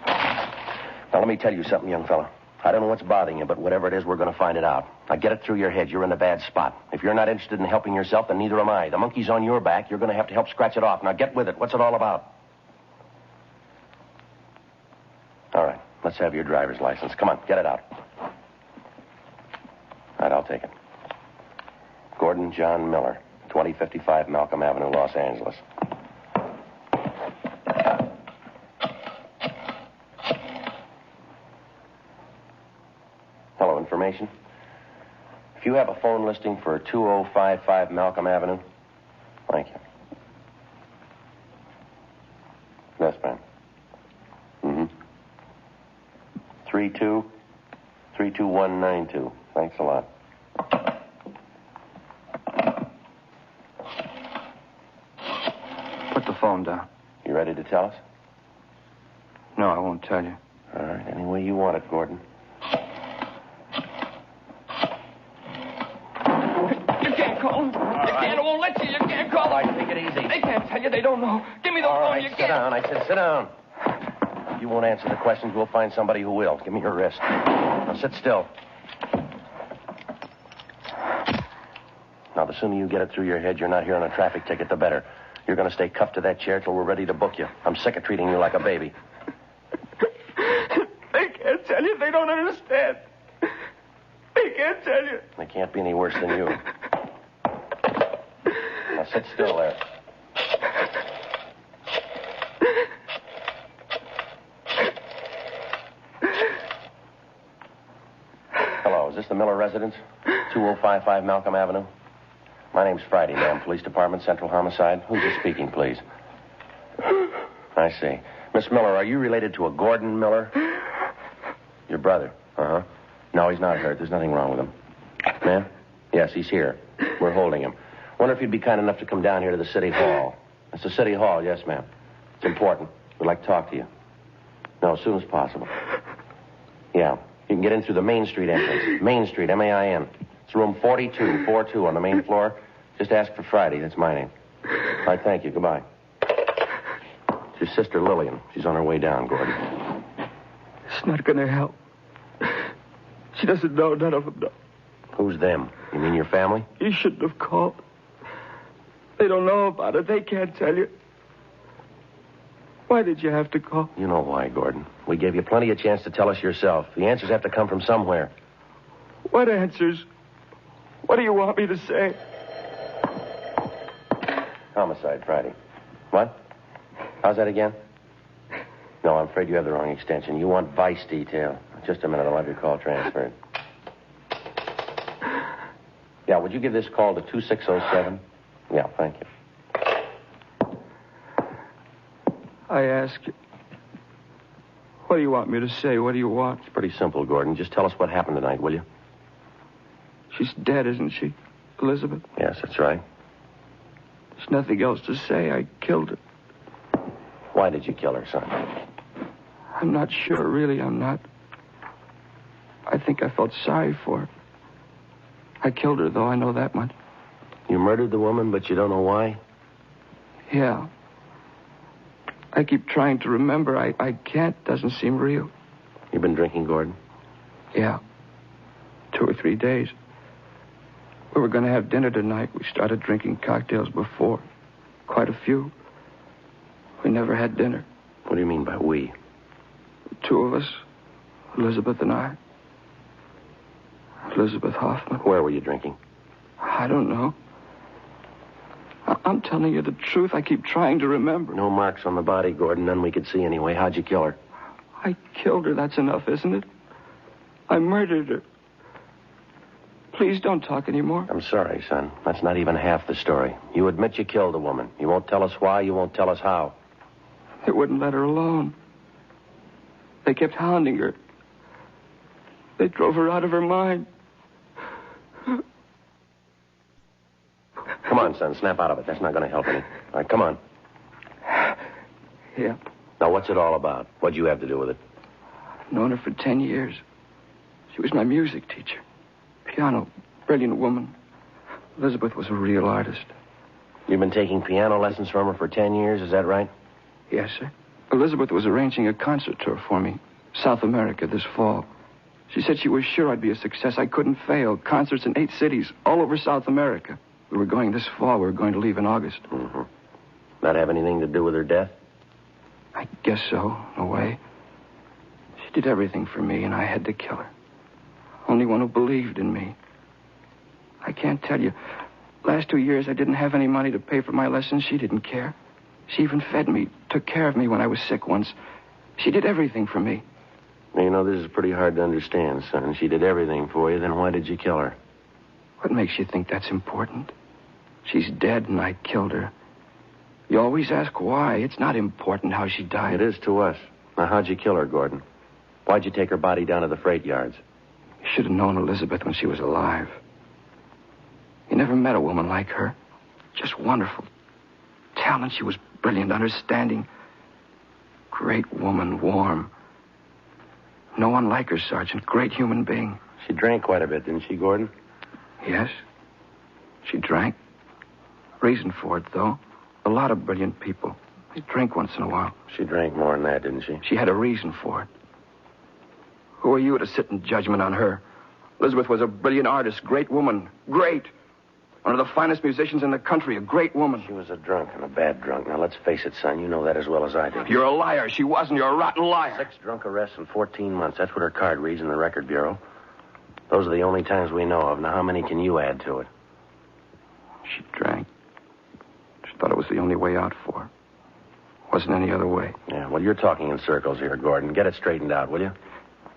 Now, let me tell you something, young fella. I don't know what's bothering you, but whatever it is, we're going to find it out. Now, get it through your head. You're in a bad spot. If you're not interested in helping yourself, then neither am I. The monkey's on your back. You're going to have to help scratch it off. Now, get with it. What's it all about? All right. Let's have your driver's license. Come on, get it out. All right, I'll take it. Gordon John Miller, 2055 Malcolm Avenue, Los Angeles. Hello, information. If you have a phone listing for 2055 Malcolm Avenue, thank you. Yes, ma'am. 32192. Thanks a lot. Put the phone down. You ready to tell us? No, I won't tell you. All right, any way you want it, Gordon. You can't call them. I won't let you. You can't call them. All right, take it easy. They can't tell you. They don't know. Give me the phone. Right, You sit can't. down. I said sit down. If you won't answer the questions, we'll find somebody who will. Give me your wrist. Now, sit still. Now, the sooner you get it through your head you're not here on a traffic ticket, the better. You're going to stay cuffed to that chair till we're ready to book you. I'm sick of treating you like a baby. They can't tell you. They don't understand. They can't tell you. They can't be any worse than you. Now, sit still there. Hello, is this the Miller residence? 2055 Malcolm Avenue? My name's Friday, ma'am. Police Department, Central Homicide. Who's this speaking, please? I see. Miss Miller, are you related to a Gordon Miller? Your brother? Uh-huh. No, he's not hurt. There's nothing wrong with him. Ma'am? Yes, he's here. We're holding him. Wonder if you'd be kind enough to come down here to the City Hall. It's the City Hall, yes, ma'am. It's important. We'd like to talk to you. No, as soon as possible. Yeah. You can get in through the Main Street entrance. Main Street, M-A-I-N. It's room 4242 on the main floor. Just ask for Friday. That's my name. All right, thank you. Goodbye. It's your sister, Lillian. She's on her way down, Gordon. It's not going to help. She doesn't know. None of them know. Who's them? You mean your family? You shouldn't have called. They don't know about it. They can't tell you. Why did you have to call? You know why, Gordon. We gave you plenty of chance to tell us yourself. The answers have to come from somewhere. What answers? What do you want me to say? Homicide, Friday. What? How's that again? No, I'm afraid you have the wrong extension. You want vice detail. Just a minute. I'll have your call transferred. Yeah, would you give this call to 2607? Yeah, thank you. I ask you. What do you want me to say? What do you want? It's pretty simple, Gordon. Just tell us what happened tonight, will you? She's dead, isn't she? Elizabeth? Yes, that's right. There's nothing else to say. I killed her. Why did you kill her, son? I'm not sure, really. I'm not. I think I felt sorry for her. I killed her, though. I know that much. You murdered the woman, but you don't know why? Yeah. I keep trying to remember. I can't. Doesn't seem real. You've been drinking, Gordon? Yeah. 2 or 3 days. We were going to have dinner tonight. We started drinking cocktails before. Quite a few. We never had dinner. What do you mean by we? The 2 of us. Elizabeth and I. Elizabeth Hoffman. Where were you drinking? I don't know. I'm telling you the truth. I keep trying to remember. No marks on the body, Gordon. None we could see anyway. How'd you kill her? I killed her. That's enough, isn't it? I murdered her. Please don't talk anymore. I'm sorry, son. That's not even half the story. You admit you killed a woman. You won't tell us why. You won't tell us how. They wouldn't let her alone. They kept hounding her. They drove her out of her mind. Come on, son. Snap out of it. That's not going to help any. All right, come on. Yeah. Now, what's it all about? What'd you have to do with it? I've known her for 10 years. She was my music teacher. Piano. Brilliant woman. Elizabeth was a real artist. You've been taking piano lessons from her for 10 years, is that right? Yes, sir. Elizabeth was arranging a concert tour for me. South America this fall. She said she was sure I'd be a success. I couldn't fail. Concerts in 8 cities, all over South America. We were going this fall. We were going to leave in August. Mm-hmm. That have anything to do with her death? I guess so, in a way. She did everything for me, and I had to kill her. Only one who believed in me. I can't tell you. Last 2 years, I didn't have any money to pay for my lessons. She didn't care. She even fed me, took care of me when I was sick once. She did everything for me. Now, you know, this is pretty hard to understand, son. She did everything for you, then why did you kill her? What makes you think that's important? She's dead and I killed her. You always ask why. It's not important how she died. It is to us. Now, how'd you kill her, Gordon? Why'd you take her body down to the freight yards? You should have known Elizabeth when she was alive. You never met a woman like her. Just wonderful. Talent. She was brilliant, understanding. Great woman, warm. No one like her, Sergeant. Great human being. She drank quite a bit, didn't she, Gordon? Yes. She drank. Reason for it, though. A lot of brilliant people. They drink once in a while. She drank more than that, didn't she? She had a reason for it. Who are you to sit in judgment on her? Elizabeth was a brilliant artist, great woman. Great. One of the finest musicians in the country, a great woman. She was a drunk and a bad drunk. Now, let's face it, son. You know that as well as I do. You're a liar. She wasn't. You're a rotten liar. 6 drunk arrests in 14 months. That's what her card reads in the record bureau. Those are the only times we know of. Now, how many can you add to it? She drank. She thought it was the only way out for her. Wasn't any other way. Yeah, well, you're talking in circles here, Gordon. Get it straightened out, will you?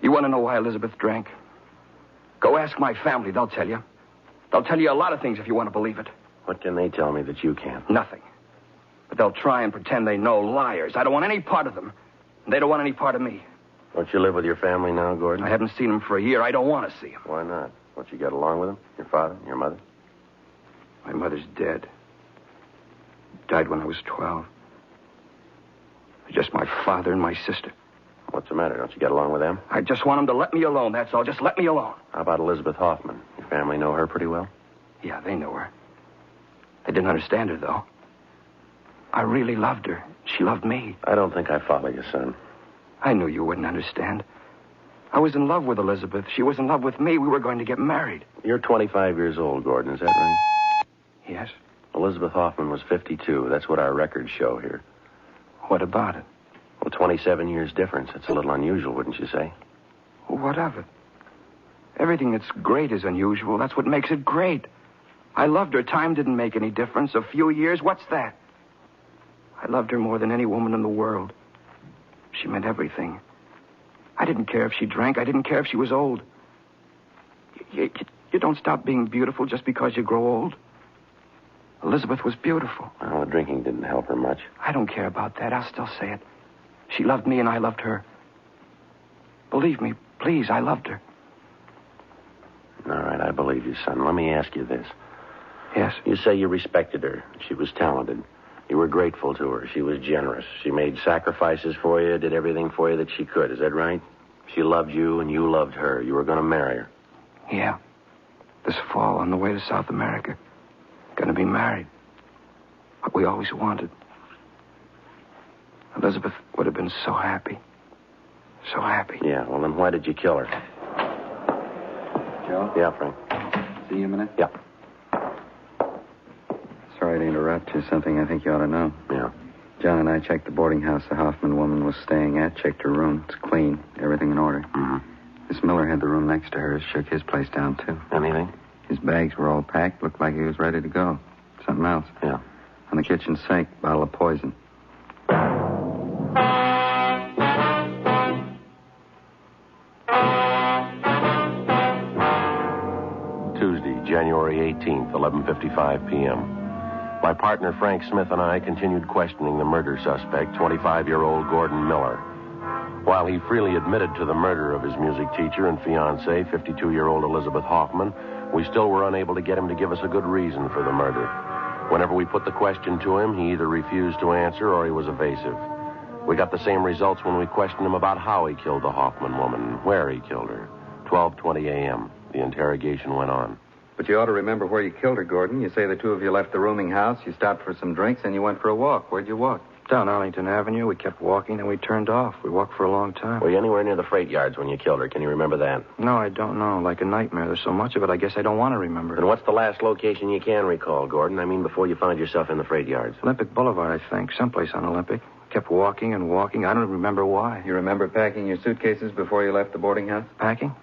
You want to know why Elizabeth drank? Go ask my family. They'll tell you. They'll tell you a lot of things if you want to believe it. What can they tell me that you can't? Nothing. But they'll try and pretend they know. Liars. I don't want any part of them. And they don't want any part of me. Don't you live with your family now, Gordon? I haven't seen them for a year. I don't want to see them. Why not? Don't you get along with them? Your father? Your mother? My mother's dead. Died when I was 12. Just my father and my sister. What's the matter? Don't you get along with them? I just want them to let me alone, that's all. Just let me alone. How about Elizabeth Hoffman? Your family know her pretty well? Yeah, they know her. They didn't understand her, though. I really loved her. She loved me. I don't think I follow you, son. I knew you wouldn't understand. I was in love with Elizabeth. She was in love with me. We were going to get married. You're 25 years old, Gordon. Is that right? Yes. Elizabeth Hoffman was 52. That's what our records show here. What about it? Well, 27 years difference. It's a little unusual, wouldn't you say? What of it? Everything that's great is unusual. That's what makes it great. I loved her. Time didn't make any difference. A few years, what's that? I loved her more than any woman in the world. She meant everything. I didn't care if she drank. I didn't care if she was old. You don't stop being beautiful just because you grow old. Elizabeth was beautiful. Well, the drinking didn't help her much. I don't care about that. I'll still say it. She loved me and I loved her. Believe me, please, I loved her. All right, I believe you, son. Let me ask you this. Yes? You say you respected her. She was talented. You were grateful to her. She was generous. She made sacrifices for you, did everything for you that she could. Is that right? She loved you and you loved her. You were going to marry her. Yeah. This fall on the way to South America. Going to be married. What we always wanted. Elizabeth would have been so happy. So happy. Yeah, well, then why did you kill her? Joe? Yeah, Frank. See you a minute? Yeah. Sorry to interrupt you. Something I think you ought to know. Yeah. John and I checked the boarding house the Hoffman woman was staying at, checked her room. It's clean. Everything in order. Mm-hmm. Miss Miller had the room next to hers. Shook his place down, too. Anything? His bags were all packed. Looked like he was ready to go. Something else. Yeah. On the kitchen sink, bottle of poison. Tuesday, January 18th, 11:55 p.m. My partner, Frank Smith, and I continued questioning the murder suspect, 25-year-old Gordon Miller. While he freely admitted to the murder of his music teacher and fiancée, 52-year-old Elizabeth Hoffman, we still were unable to get him to give us a good reason for the murder. Whenever we put the question to him, he either refused to answer or he was evasive. We got the same results when we questioned him about how he killed the Hoffman woman, where he killed her. 12:20 a.m. The interrogation went on. But you ought to remember where you killed her, Gordon. You say the two of you left the rooming house, you stopped for some drinks, and you went for a walk. Where'd you walk? Down Arlington Avenue. We kept walking, and we turned off. We walked for a long time. Were you anywhere near the freight yards when you killed her? Can you remember that? No, I don't know. Like a nightmare. There's so much of it, I guess I don't want to remember. And what's the last location you can recall, Gordon? I mean, before you found yourself in the freight yards. Olympic Boulevard, I think. Someplace on Olympic. Kept walking and walking. I don't remember why. You remember packing your suitcases before you left the boarding house? Packing?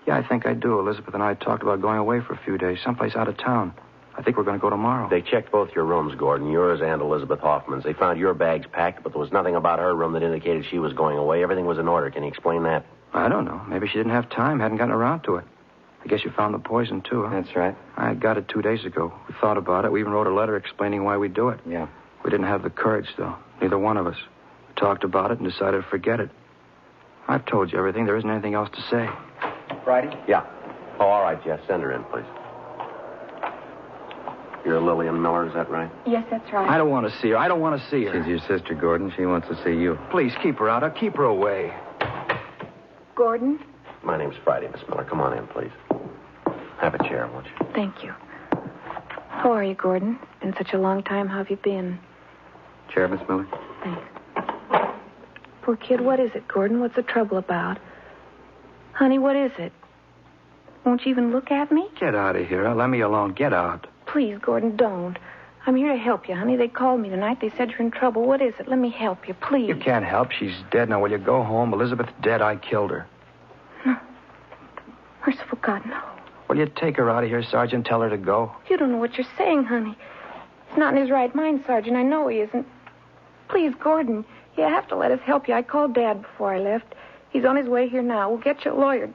Yeah, I think I do. Elizabeth and I talked about going away for a few days, someplace out of town. I think we're going to go tomorrow. They checked both your rooms, Gordon, yours and Elizabeth Hoffman's. They found your bags packed, but there was nothing about her room that indicated she was going away. Everything was in order. Can you explain that? I don't know. Maybe she didn't have time, hadn't gotten around to it. I guess you found the poison, too, huh? That's right. I got it 2 days ago. We thought about it. We even wrote a letter explaining why we'd do it. Yeah. We didn't have the courage, though. Neither one of us. We talked about it and decided to forget it. I've told you everything. There isn't anything else to say. Friday? Yeah. Oh, all right, Jess. Send her in, please. You're Lillian Miller, is that right? Yes, that's right. I don't want to see her. I don't want to see her. She's your sister, Gordon. She wants to see you. Please, keep her out. I'll keep her away. Gordon? My name's Friday, Miss Miller. Come on in, please. Have a chair, won't you? Thank you. How are you, Gordon? It's been such a long time. How have you been? Chair, Miss Miller? Thanks. Poor kid, what is it, Gordon? What's the trouble about? Honey, what is it? Won't you even look at me? Get out of here. Let me alone. Get out. Please, Gordon, don't. I'm here to help you, honey. They called me tonight. They said you're in trouble. What is it? Let me help you, please. You can't help. She's dead. Now, will you go home? Elizabeth's dead. I killed her. No. Merciful God, no. Will you take her out of here, Sergeant? Tell her to go. You don't know what you're saying, honey. He's not in his right mind, Sergeant. I know he isn't. Please, Gordon, you have to let us help you. I called Dad before I left. He's on his way here now. We'll get you a lawyer.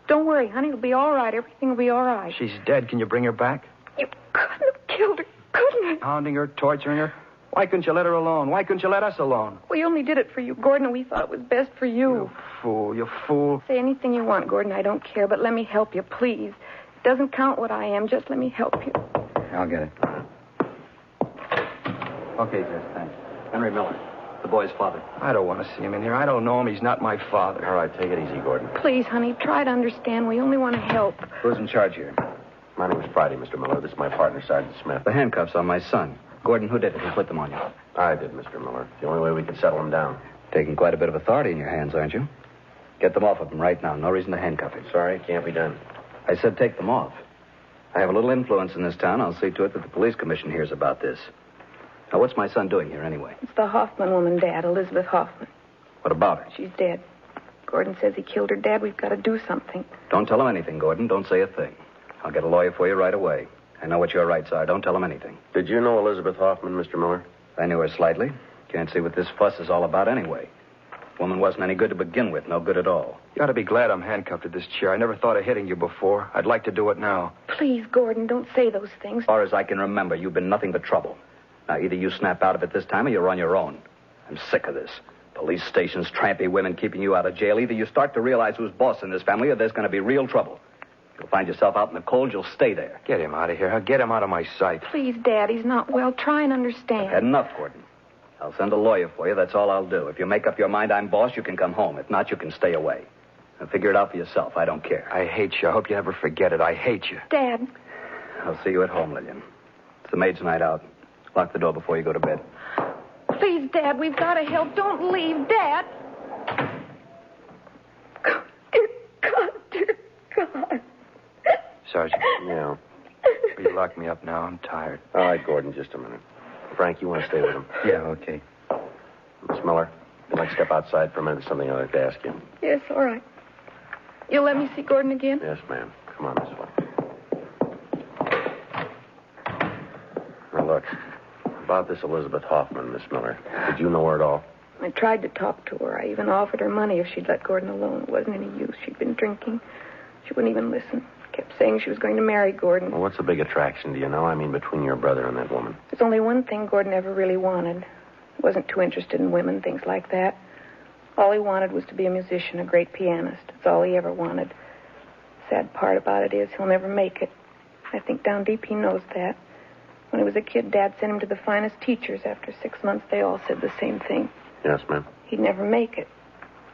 Don't worry, honey. It'll be all right. Everything will be all right. She's dead. Can you bring her back? You couldn't have killed her, couldn't you? Hounding her, torturing her. Why couldn't you let her alone? Why couldn't you let us alone? We only did it for you, Gordon, and we thought it was best for you. You fool. You fool. Say anything you want, Gordon. I don't care, but let me help you, please. It doesn't count what I am. Just let me help you. I'll get it. Okay, Jess, thanks. Henry Miller, the boy's father. I don't want to see him in here. I don't know him. He's not my father. All right, take it easy, Gordon. Please, honey, try to understand. We only want to help. Who's in charge here? My name is Friday, Mr. Miller. This is my partner, Sergeant Smith. The handcuffs on my son. Gordon, who did it? Who put them on you? I did, Mr. Miller. It's the only way we could settle him down. Taking quite a bit of authority in your hands, aren't you? Get them off of him right now. No reason to handcuff him. Sorry, can't be done. I said take them off. I have a little influence in this town. I'll see to it that the police commission hears about this. Now, what's my son doing here anyway? It's the Hoffman woman, Dad, Elizabeth Hoffman. What about her? She's dead. Gordon says he killed her. Dad, we've got to do something. Don't tell him anything, Gordon. Don't say a thing. I'll get a lawyer for you right away. I know what your rights are. Don't tell him anything. Did you know Elizabeth Hoffman, Mr. Miller? I knew her slightly. Can't see what this fuss is all about anyway. Woman wasn't any good to begin with. No good at all. You ought to be glad I'm handcuffed to this chair. I never thought of hitting you before. I'd like to do it now. Please, Gordon, don't say those things. As far as I can remember, you've been nothing but trouble. Now, either you snap out of it this time or you're on your own. I'm sick of this. Police stations, trampy women keeping you out of jail. Either you start to realize who's boss in this family or there's going to be real trouble. You'll find yourself out in the cold, you'll stay there. Get him out of here. Get him out of my sight. Please, Dad, he's not well. Try and understand. I've had enough, Gordon. I'll send a lawyer for you. That's all I'll do. If you make up your mind I'm boss, you can come home. If not, you can stay away. Now, figure it out for yourself. I don't care. I hate you. I hope you never forget it. I hate you. Dad. I'll see you at home, Lillian. It's the maid's night out. Lock the door before you go to bed. Please, Dad, we've got to help. Don't leave, Dad. Dear God, dear God. Sergeant. Yeah. Will you lock me up now? I'm tired. All right, Gordon, just a minute. Frank, you want to stay with him? Yeah, okay. Miss Miller, I'd like to step outside for a minute. There's something I'd like to ask you. Yes, all right. You'll let me see Gordon again? Yes, ma'am. Come on this way. Now, look. About this Elizabeth Hoffman, Miss Miller. Did you know her at all? I tried to talk to her. I even offered her money if she'd let Gordon alone. It wasn't any use. She'd been drinking. She wouldn't even listen. Kept saying she was going to marry Gordon. Well, what's the big attraction, do you know? I mean, between your brother and that woman. There's only one thing Gordon ever really wanted. He wasn't too interested in women, things like that. All he wanted was to be a musician, a great pianist. That's all he ever wanted. The sad part about it is he'll never make it. I think down deep he knows that. When he was a kid, Dad sent him to the finest teachers. After 6 months, they all said the same thing. Yes, ma'am. He'd never make it.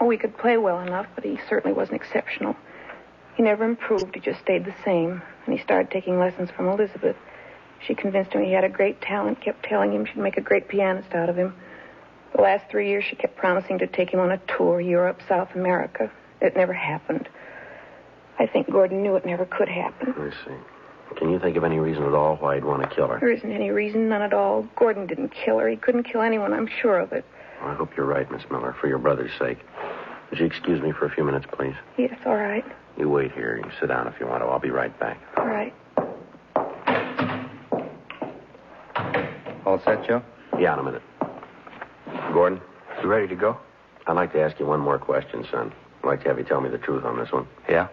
Oh, he could play well enough, but he certainly wasn't exceptional. He never improved. He just stayed the same. And he started taking lessons from Elizabeth. She convinced him he had a great talent, kept telling him she'd make a great pianist out of him. The last 3 years, she kept promising to take him on a tour, Europe, South America. It never happened. I think Gordon knew it never could happen. I see. Can you think of any reason at all why he'd want to kill her? There isn't any reason, none at all. Gordon didn't kill her. He couldn't kill anyone, I'm sure of it. Well, I hope you're right, Miss Miller, for your brother's sake. Would you excuse me for a few minutes, please? Yes, all right. You wait here. You sit down if you want to. I'll be right back. All right. All set, Joe? Yeah, in a minute. Gordon? You ready to go? I'd like to ask you one more question, son. I'd like to have you tell me the truth on this one. Yeah?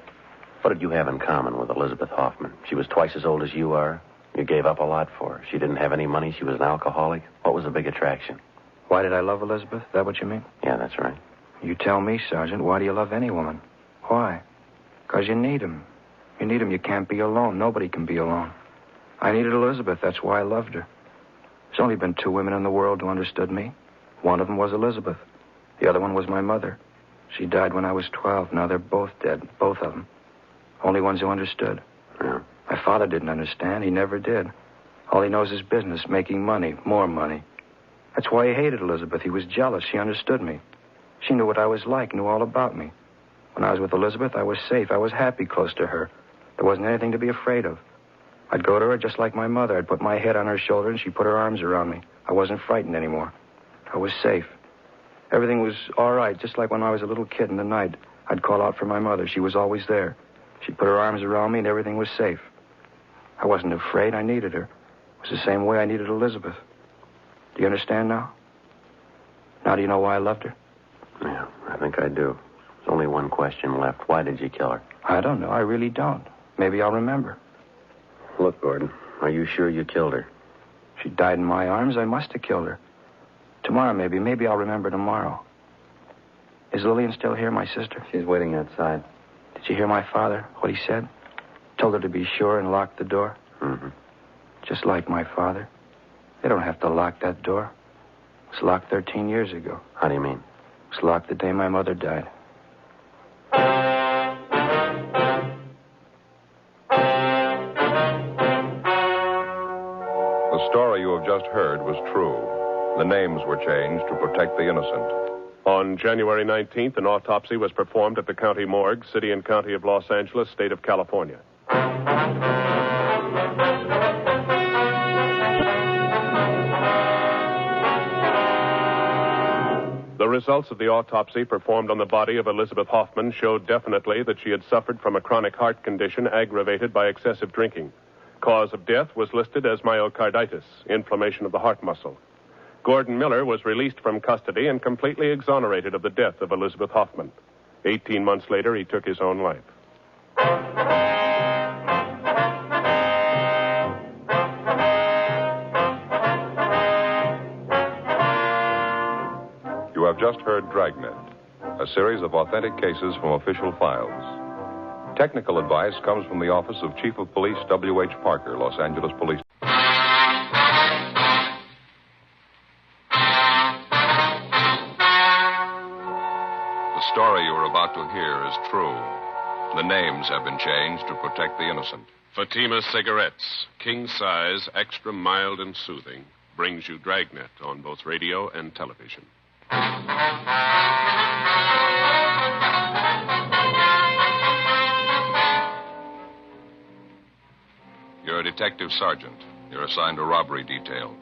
What did you have in common with Elizabeth Hoffman? She was twice as old as you are. You gave up a lot for her. She didn't have any money. She was an alcoholic. What was the big attraction? Why did I love Elizabeth? Is that what you mean? Yeah, that's right. You tell me, Sergeant. Why do you love any woman? Why? Because you need 'em. You need 'em. You can't be alone. Nobody can be alone. I needed Elizabeth. That's why I loved her. There's only been 2 women in the world who understood me. One of them was Elizabeth. The other one was my mother. She died when I was 12. Now they're both dead. Both of them. Only ones who understood. Yeah. My father didn't understand. He never did. All he knows is business, making money, more money. That's why he hated Elizabeth. He was jealous. She understood me. She knew what I was like, knew all about me. When I was with Elizabeth, I was safe. I was happy close to her. There wasn't anything to be afraid of. I'd go to her just like my mother. I'd put my head on her shoulder and she'd put her arms around me. I wasn't frightened anymore. I was safe. Everything was all right, just like when I was a little kid in the night. I'd call out for my mother. She was always there. She'd put her arms around me and everything was safe. I wasn't afraid. I needed her. It was the same way I needed Elizabeth. Do you understand now? Now do you know why I loved her? Yeah, I think I do. There's only one question left. Why did you kill her? I don't know. I really don't. Maybe I'll remember. Look, Gordon, are you sure you killed her? She died in my arms. I must have killed her. Tomorrow, maybe. Maybe I'll remember tomorrow. Is Lillian still here, my sister? She's waiting outside. Did you hear my father, what he said? Told her to be sure and lock the door? Mm-hmm. Just like my father. They don't have to lock that door. It was locked 13 years ago. How do you mean? It was locked the day my mother died. The story you have just heard was true. The names were changed to protect the innocent. On January 19th, an autopsy was performed at the county morgue, City and County of Los Angeles, State of California. The results of the autopsy performed on the body of Elizabeth Hoffman showed definitely that she had suffered from a chronic heart condition aggravated by excessive drinking. Cause of death was listed as myocarditis, inflammation of the heart muscle. Gordon Miller was released from custody and completely exonerated of the death of Elizabeth Hoffman. 18 months later, he took his own life. You have just heard Dragnet, a series of authentic cases from official files. Technical advice comes from the Office of Chief of Police W.H. Parker, Los Angeles Police. The story you are about to hear is true. The names have been changed to protect the innocent. Fatima Cigarettes, king size, extra mild and soothing, brings you Dragnet on both radio and television. You're a detective sergeant. You're assigned a robbery detail.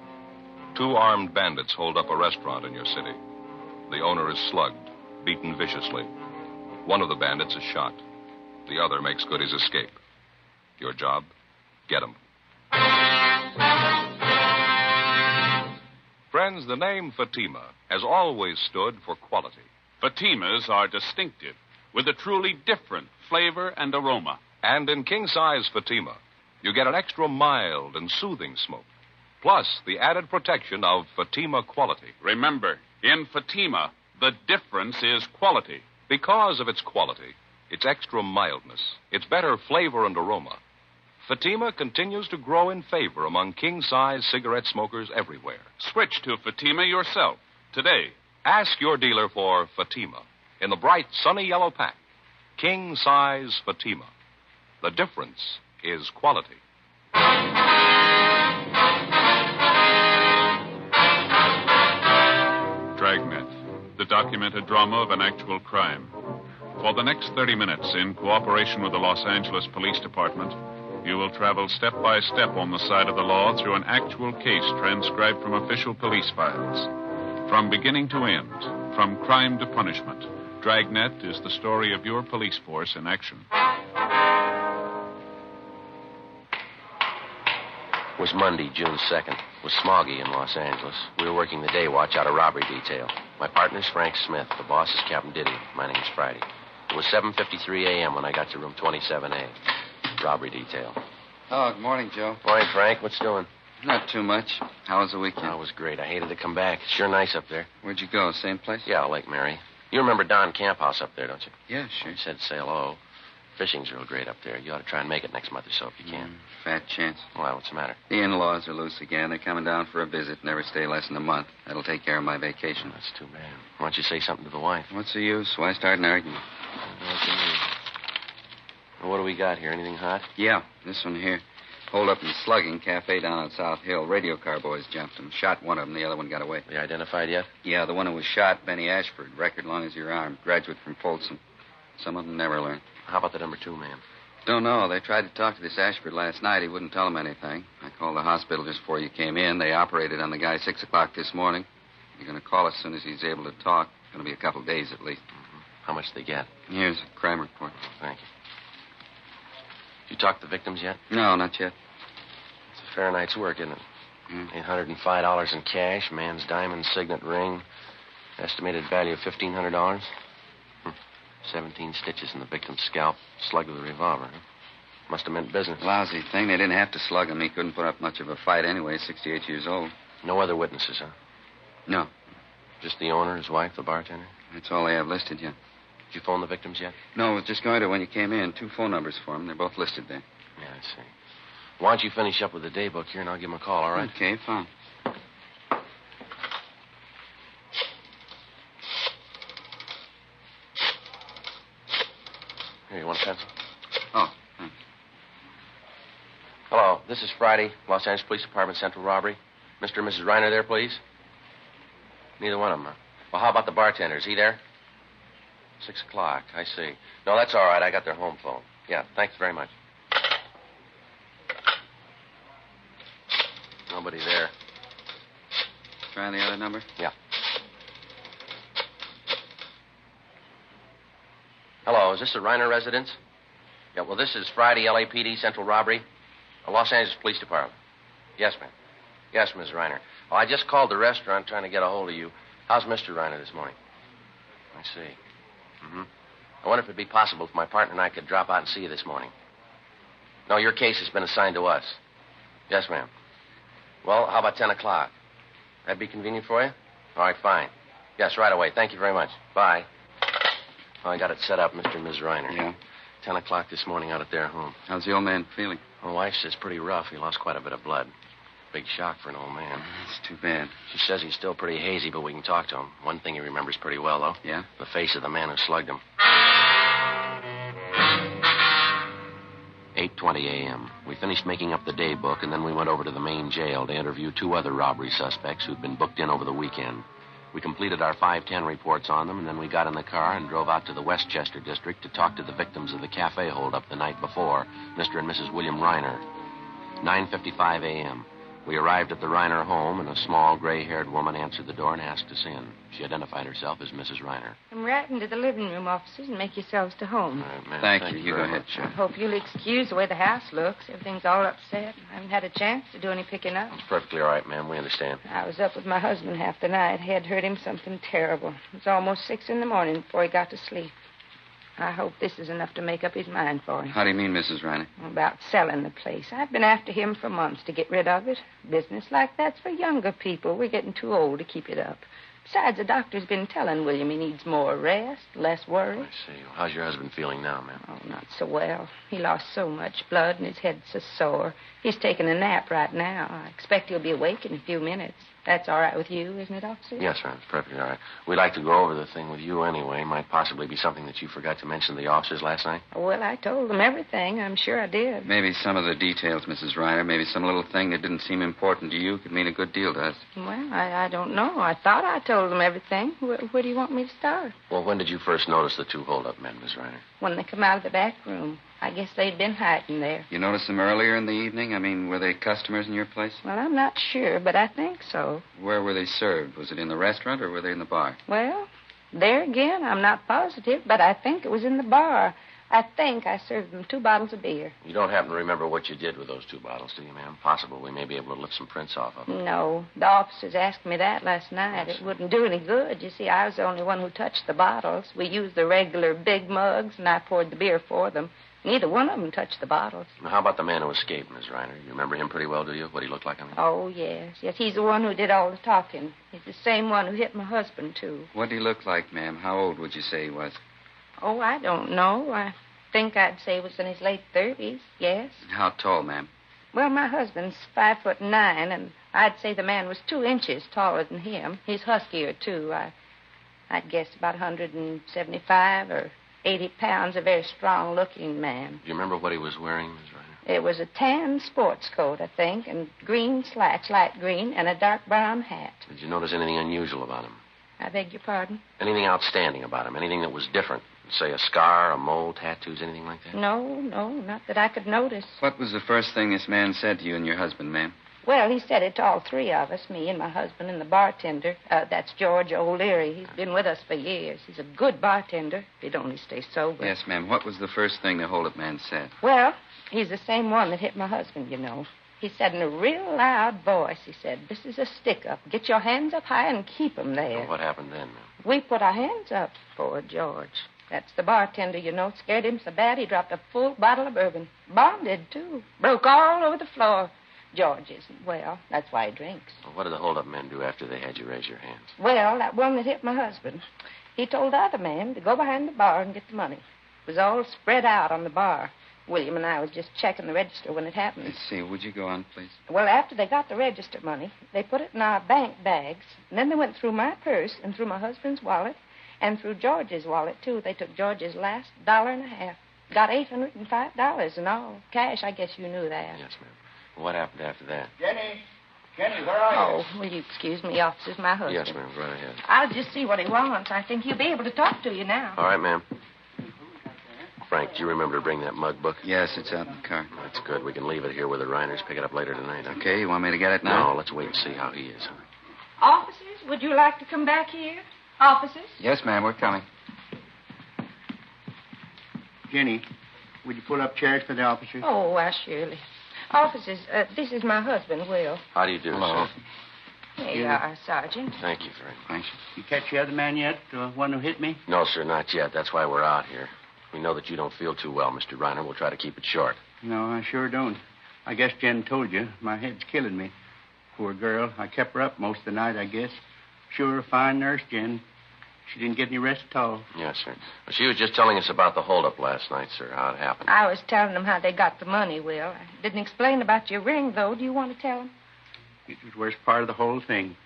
2 armed bandits hold up a restaurant in your city. The owner is slugged, beaten viciously. One of the bandits is shot. The other makes good his escape. Your job? Get him. Friends, the name Fatima has always stood for quality. Fatimas are distinctive, with a truly different flavor and aroma. And in king-size Fatima, you get an extra mild and soothing smoke, plus the added protection of Fatima quality. Remember, in Fatima, the difference is quality. Because of its quality, its extra mildness, its better flavor and aroma, Fatima continues to grow in favor among king-size cigarette smokers everywhere. Switch to Fatima yourself today. Ask your dealer for Fatima in the bright, sunny yellow pack. King-size Fatima. The difference is quality. Dragnet, the documented drama of an actual crime. For the next 30 minutes, in cooperation with the Los Angeles Police Department, you will travel step by step on the side of the law through an actual case transcribed from official police files. From beginning to end, from crime to punishment, Dragnet is the story of your police force in action. It was Monday, June 2nd. It was smoggy in Los Angeles. We were working the day watch out of robbery detail. My partner's Frank Smith. The boss is Captain Diddy. My name's Friday. It was 7:53 a.m. when I got to room 27A. Robbery detail. Oh, good morning, Joe. Morning, Frank. What's doing? Not too much. How was the weekend? Oh, it was great. I hated to come back. It's sure nice up there. Where'd you go? Same place? Yeah, Lake Mary. You remember Don Camp House up there, don't you? Yeah, sure. He said say hello. Fishing's real great up there. You ought to try and make it next month or so if you can. Fat chance. Well, what's the matter? The in-laws are loose again. They're coming down for a visit. Never stay less than a month. That'll take care of my vacation. That's too bad. Why don't you say something to the wife? What's the use? Why start an argument? Well, what do we got here? Anything hot? Yeah, this one here. Hold up in Slugging, cafe down on South Hill. Radio car boys jumped him. Shot one of them. The other one got away. They identified yet? Yeah, the one who was shot, Benny Ashford. Record long as your arm. Graduate from Folsom. Some of them never learn. How about the number 2 man? Don't know. They tried to talk to this Ashford last night. He wouldn't tell them anything. I called the hospital just before you came in. They operated on the guy 6 o'clock this morning. You're going to call as soon as he's able to talk. It's going to be a couple days at least. Mm-hmm. How much did they get? Here's a crime report. Thank you. Did you talk to the victims yet? No, not yet. It's a fair night's work, isn't it? $805 in cash, man's diamond signet ring, estimated value of $1,500. 17 stitches in the victim's scalp, slug with a revolver. Huh? Must have meant business. Lousy thing. They didn't have to slug him. He couldn't put up much of a fight anyway. 68 years old. No other witnesses, huh? No. Just the owner, his wife, the bartender? That's all they have listed yet. Did you phone the victims yet? No, I was just going to when you came in. 2 phone numbers for them. They're both listed there. Yeah, I see. Why don't you finish up with the daybook here, and I'll give them a call, all right? Okay, fine. Here, you want a pencil? Oh, thanks. Hello, this is Friday, Los Angeles Police Department Central Robbery. Mr. and Mrs. Reiner there, please? Neither one of them, huh? Well, how about the bartender? Is he there? 6 o'clock. I see. No, that's all right. I got their home phone. Yeah, thanks very much. Nobody there. Try the other number? Yeah. Hello, is this the Reiner residence? Yeah, well, this is Friday LAPD Central Robbery. Los Angeles Police Department. Yes, ma'am. Yes, Ms. Reiner. Oh, I just called the restaurant trying to get a hold of you. How's Mr. Reiner this morning? I see. Mm-hmm. I wonder if it'd be possible if my partner and I could drop out and see you this morning. No, your case has been assigned to us. Yes, ma'am. Well, how about 10 o'clock? That'd be convenient for you? All right, fine. Yes, right away. Thank you very much. Bye. Well, I got it set up, Mr. and Ms. Reiner. Yeah? 10 o'clock this morning out at their home. How's the old man feeling? My wife says pretty rough. He lost quite a bit of blood. Big shock for an old man. It's too bad. She says he's still pretty hazy, but we can talk to him. One thing he remembers pretty well, though. Yeah? The face of the man who slugged him. 8:20 a.m. We finished making up the day book, and then we went over to the main jail to interview 2 other robbery suspects who'd been booked in over the weekend. We completed our 5:10 reports on them, and then we got in the car and drove out to the Westchester district to talk to the victims of the cafe holdup the night before, Mr. and Mrs. William Reiner. 9:55 a.m. We arrived at the Reiner home, and a small, gray-haired woman answered the door and asked us in. She identified herself as Mrs. Reiner. Come right into the living room, officers, and make yourselves to home. All right, ma'am. Thank you. You go very ahead, much. Sheriff. Hope you'll excuse the way the house looks. Everything's all upset. I haven't had a chance to do any picking up. It's perfectly all right, ma'am. We understand. I was up with my husband half the night. Head hurt him something terrible. It was almost 6 in the morning before he got to sleep. I hope this is enough to make up his mind for him. How do you mean, Mrs. Reiner? About selling the place. I've been after him for months to get rid of it. Business like that's for younger people. We're getting too old to keep it up. Besides, the doctor's been telling William he needs more rest, less worry. I see. Well, how's your husband feeling now, ma'am? Oh, not so well. He lost so much blood and his head's so sore. He's taking a nap right now. I expect he'll be awake in a few minutes. That's all right with you, isn't it, officer? Yes, ma'am. It's perfectly all right. We'd like to go over the thing with you anyway. Might possibly be something that you forgot to mention to the officers last night. Well, I told them everything. I'm sure I did. Maybe some of the details, Mrs. Reiner. Maybe some little thing that didn't seem important to you could mean a good deal to us. Well, I don't know. I thought I told them everything. Where do you want me to start? Well, when did you first notice the 2 hold-up men, Miss Reiner? When they come out of the back room. I guess they'd been hiding there. You noticed them earlier in the evening? I mean, were they customers in your place? Well, I'm not sure, but I think so. Where were they served? Was it in the restaurant or were they in the bar? Well, there again, I'm not positive, but I think it was in the bar. I think I served them 2 bottles of beer. You don't happen to remember what you did with those 2 bottles, do you, ma'am? Possible we may be able to lift some prints off of them. No. The officers asked me that last night. It wouldn't do any good. You see, I was the only one who touched the bottles. We used the regular big mugs, and I poured the beer for them. Neither one of them touched the bottles. Now, how about the man who escaped, Miss Reiner? You remember him pretty well, do you? What he looked like, I mean? Oh, yes. Yes, he's the one who did all the talking. He's the same one who hit my husband, too. What did he look like, ma'am? How old would you say he was? Oh, I don't know. I think I'd say he was in his late 30s, yes. How tall, ma'am? Well, my husband's 5'9", and I'd say the man was 2 inches taller than him. He's huskier, too. I'd guess about 175 or 80 pounds, a very strong-looking man. Do you remember what he was wearing, Miss Reiner? It was a tan sports coat, I think, and green slacks, light green, and a dark brown hat. Did you notice anything unusual about him? I beg your pardon? Anything outstanding about him? Anything that was different? Say a scar, a mole, tattoos, anything like that? No, not that I could notice. What was the first thing this man said to you and your husband, ma'am? Well, he said it to all 3 of us, me and my husband and the bartender. That's George O'Leary. He's been with us for years. He's a good bartender, if he'd only stay sober. Yes, ma'am. What was the first thing the hold-up man said? Well, he's the same one that hit my husband, you know. He said in a real loud voice, he said, "This is a stick-up. Get your hands up high and keep 'em there." Well, what happened then, ma'am? We put our hands up for George. That's the bartender, you know. Scared him so bad he dropped a full bottle of bourbon. Bonded, too. Broke all over the floor. George isn't well. That's why he drinks. Well, what did the hold-up men do after they had you raise your hands? Well, that one that hit my husband, he told the other man to go behind the bar and get the money. It was all spread out on the bar. William and I was just checking the register when it happened. Let's see. Would you go on, please? Well, after they got the register money, they put it in our bank bags, and then they went through my purse and through my husband's wallet and through George's wallet, too. They took George's last $1.50. Got $805 in all. Cash, I guess you knew that. Yes, ma'am. What happened after that? Jenny, Jenny, where are you? Oh, will you excuse me, officers? My husband. Yes, ma'am. Go right ahead. I'll just see what he wants. I think he'll be able to talk to you now. All right, ma'am. Frank, do you remember to bring that mug book? Yes, it's out in the car. That's good. We can leave it here with the Reiners. Pick it up later tonight. Huh? Okay, you want me to get it now? No, let's wait and see how he is. Officers, would you like to come back here? Officers? Yes, ma'am, we're coming. Jenny, would you pull up chairs for the officers? Oh, why, surely. Officers, this is my husband, Will. How do you do, Hello. sir? Here you are, Sergeant. Thank you very much. You catch the other man yet? The one who hit me? No, sir, not yet. That's why we're out here. We know that you don't feel too well, Mr. Reiner. We'll try to keep it short. No, I sure don't. I guess Jen told you. My head's killing me. Poor girl. I kept her up most of the night, I guess. Sure a fine nurse, Jen. She didn't get any rest at all. Yes, sir. Well, she was just telling us about the holdup last night, sir, how it happened. I was telling them how they got the money, Will. I didn't explain about your ring, though. Do you want to tell them? It was the worst part of the whole thing.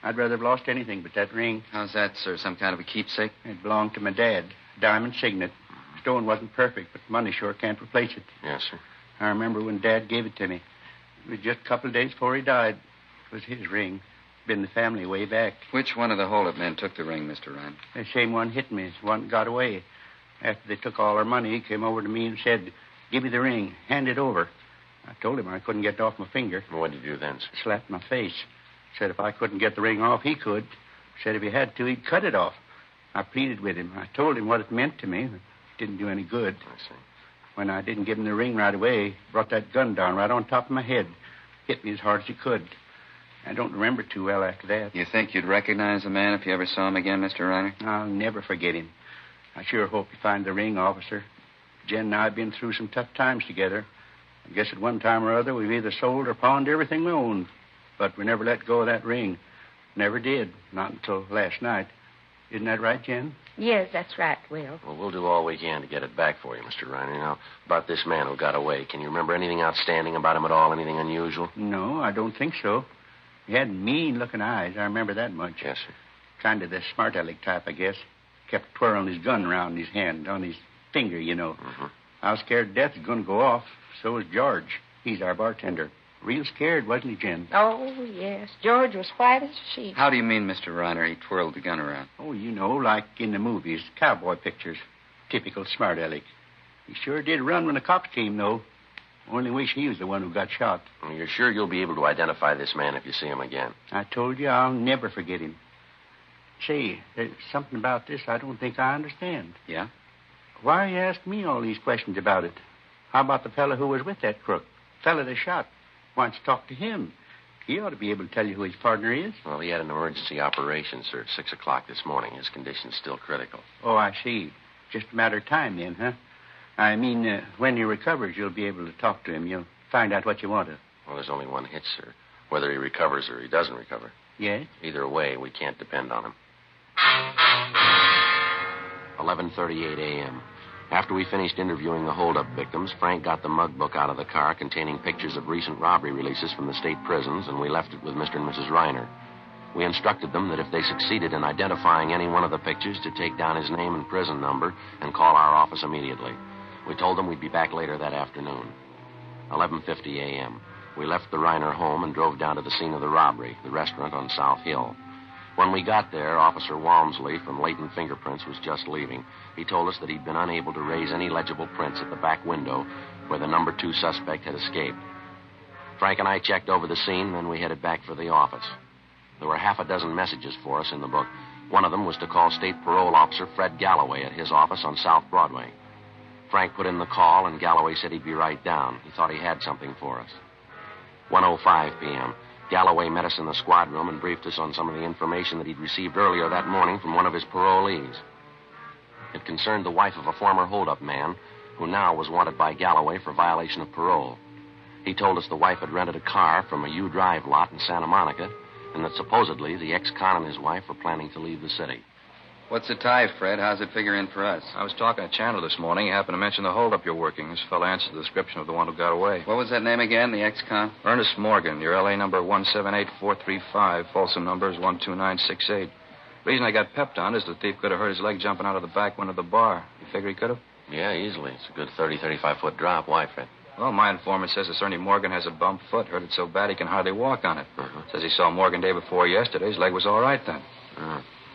I'd rather have lost anything but that ring. How's that, sir? Some kind of a keepsake? It belonged to my dad. Diamond Signet. Stone wasn't perfect, but money sure can't replace it. Yes, sir. I remember when Dad gave it to me. It was just a couple of days before he died. It was his ring. Been the family way back. Which one of the holdup men took the ring, Mr. Ryan? The same one hit me. The one got away. After they took all our money, he came over to me and said, "Give me the ring. Hand it over." I told him I couldn't get it off my finger. Well, what did you do then, sir? Slapped my face. Said if I couldn't get the ring off, he could. Said if he had to, he'd cut it off. I pleaded with him. I told him what it meant to me. It didn't do any good. I see. When I didn't give him the ring right away, he brought that gun down right on top of my head. Hit me as hard as he could. I don't remember too well after that. You think you'd recognize the man if you ever saw him again, Mr. Reiner? I'll never forget him. I sure hope you find the ring, officer. Jen and I have been through some tough times together. I guess at one time or other we've either sold or pawned everything we owned. But we never let go of that ring. Never did. Not until last night. Isn't that right, Jen? Yes, that's right, Will. Well, we'll do all we can to get it back for you, Mr. Reiner. Now, about this man who got away, can you remember anything outstanding about him at all? Anything unusual? No, I don't think so. He had mean-looking eyes. I remember that much. Yes, sir. Kind of the smart-aleck type, I guess. Kept twirling his gun around in his hand, on his finger, you know. Mm-hmm. I was scared to death he was going to go off. So was George. He's our bartender. Real scared, wasn't he, Jen? Oh, yes. George was white as a sheet. How do you mean, Mr. Reiner, he twirled the gun around? Oh, you know, like in the movies, cowboy pictures. Typical smart-aleck. He sure did run when the cops came, though. Only wish he was the one who got shot. Well, you're sure you'll be able to identify this man if you see him again? I told you I'll never forget him. Say, there's something about this I don't think I understand. Yeah? Why you ask me all these questions about it? How about the fellow who was with that crook? Fellow they shot. Why don't you talk to him? He ought to be able to tell you who his partner is. Well, he had an emergency operation, sir, at 6 o'clock this morning. His condition's still critical. Oh, I see. Just a matter of time then, huh? I mean, when he recovers, you'll be able to talk to him. You'll find out what you want to. Well, there's only one hit, sir. Whether he recovers or he doesn't recover. Yes? Either way, we can't depend on him. 11:38 a.m. After we finished interviewing the holdup victims, Frank got the mug book out of the car containing pictures of recent robbery releases from the state prisons, and we left it with Mr. and Mrs. Reiner. We instructed them that if they succeeded in identifying any one of the pictures, to take down his name and prison number and call our office immediately. We told them we'd be back later that afternoon. 11:50 a.m. We left the Reiner home and drove down to the scene of the robbery, the restaurant on South Hill. When we got there, Officer Walmsley from Leighton Fingerprints was just leaving. He told us that he'd been unable to raise any legible prints at the back window where the number 2 suspect had escaped. Frank and I checked over the scene, then we headed back for the office. There were half a dozen messages for us in the book. One of them was to call State Parole Officer Fred Galloway at his office on South Broadway. Frank put in the call, and Galloway said he'd be right down. He thought he had something for us. 1:05 p.m. Galloway met us in the squad room and briefed us on some of the information that he'd received earlier that morning from one of his parolees. It concerned the wife of a former holdup man who now was wanted by Galloway for violation of parole. He told us the wife had rented a car from a U-Drive lot in Santa Monica and that supposedly the ex-con and his wife were planning to leave the city. What's the tie, Fred? How's it figure in for us? I was talking to Chandler this morning. He happened to mention the holdup you're working. This fellow answered the description of the one who got away. What was that name again, the ex-con? Ernest Morgan. Your L.A. number 178435. Folsom number is 12968. The reason I got pepped on is the thief could have hurt his leg jumping out of the back window of the bar. You figure he could have? Yeah, easily. It's a good 35-foot drop. Why, Fred? Well, my informant says that Ernie Morgan has a bum foot. Hurt it so bad he can hardly walk on it. Says he saw Morgan day before yesterday. His leg was all right then.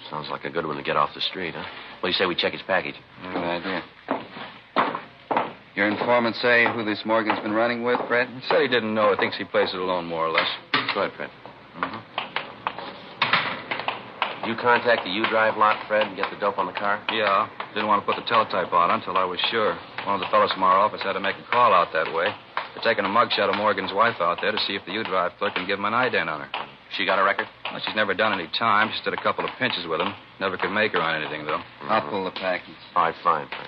Sounds like a good one to get off the street, huh? What do you say we check his package? Good idea. Your informant say who this Morgan's been running with, Fred? He said he didn't know. He thinks he plays it alone, more or less. Go ahead, Fred. You contact the U-Drive lot, Fred, and get the dope on the car? Yeah. Didn't want to put the teletype on until I was sure. One of the fellows from our office had to make a call out that way. They're taking a mugshot of Morgan's wife out there to see if the U-Drive clerk can give him an ident on her. She got a record? Well, she's never done any time. Just did a couple of pinches with him. Never could make her on anything, though. I'll pull the package. All right, fine, Fred.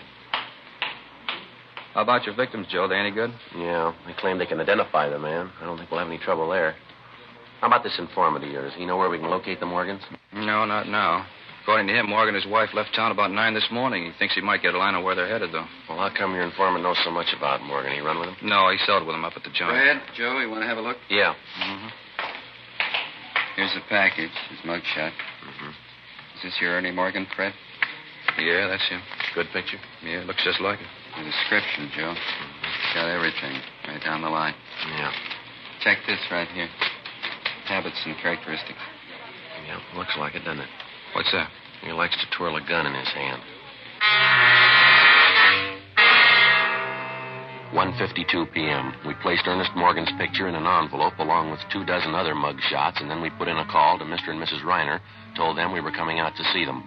How about your victims, Joe? They any good? Yeah, they claim they can identify the man. I don't think we'll have any trouble there. How about this informant of yours? You know where we can locate the Morgans? No, not now. According to him, Morgan and his wife left town about 9 this morning. He thinks he might get a line on where they're headed, though. Well, how come your informant knows so much about Morgan? He run with him? No, he sold with him up at the joint. Fred, Joe, you want to have a look? Yeah. Here's the package, his mugshot. Is this your Ernie Morgan, Fred? Yeah, that's him. Good picture? Yeah, looks just like it. The description, Joe. Got everything right down the line. Yeah. Check this right here. Habits and characteristics. Yeah, looks like it, doesn't it? What's that? He likes to twirl a gun in his hand. 1:52 p.m. We placed Ernest Morgan's picture in an envelope along with 24 other mug shots, and then we put in a call to Mr. and Mrs. Reiner, told them we were coming out to see them.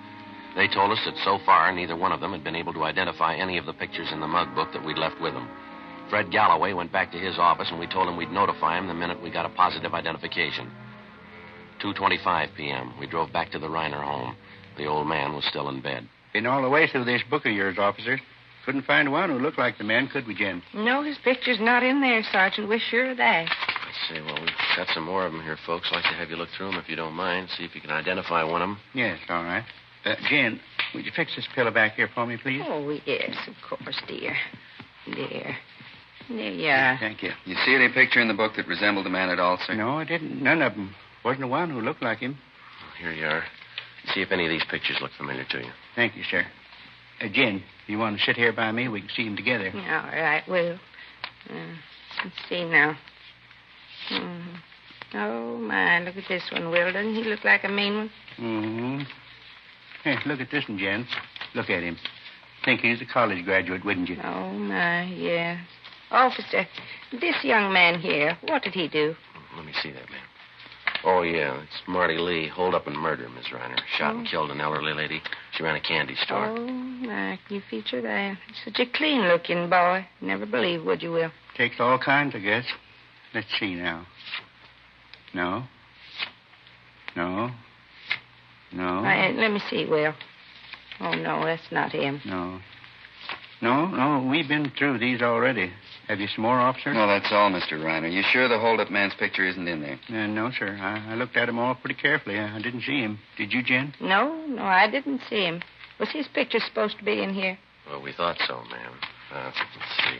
They told us that so far neither one of them had been able to identify any of the pictures in the mug book that we'd left with them. Fred Galloway went back to his office, and we told him we'd notify him the minute we got a positive identification. 2:25 p.m. We drove back to the Reiner home. The old man was still in bed. Been all the way through this book of yours, officer. Couldn't find one who looked like the man, could we, Jen? No, his picture's not in there, Sergeant. We're sure of that. I say, well, we've got some more of them here, folks. I'd like to have you look through them if you don't mind. See if you can identify one of them. Yes, all right. Jen, would you fix this pillow back here for me, please? Oh, yes, of course, dear. There. There you are. Thank you. You see any picture in the book that resembled the man at all, sir? No, I didn't. None of them. Wasn't one who looked like him. Well, here you are. See if any of these pictures look familiar to you. Thank you, sir. Jen, you want to sit here by me? We can see them together. All right, Will. Let's see now. Oh, my, look at this one, Will. Doesn't he look like a mean one? Mm-hmm. Hey, look at this one, Jen. Look at him. Think he's a college graduate, wouldn't you? Oh, my, yes. Officer, this young man here, what did he do? Let me see that, man. Oh, yeah, it's Marty Lee, hold up and murder, Miss Reiner. Shot and killed an elderly lady. She ran a candy store. Oh, my, can you feature that? Such a clean-looking boy. Never believe, would you, Will? Takes all kinds, I guess. Let's see now. No. No. No. Let me see, Will. Oh, no, that's not him. No. No, we've been through these already. Have you some more, officer? No, that's all, Mr. Reiner. You sure the hold-up man's picture isn't in there? No, sir. I looked at them all pretty carefully. I didn't see him. Did you, Jen? No, I didn't see him. Was his picture supposed to be in here? Well, we thought so, ma'am. Let's see.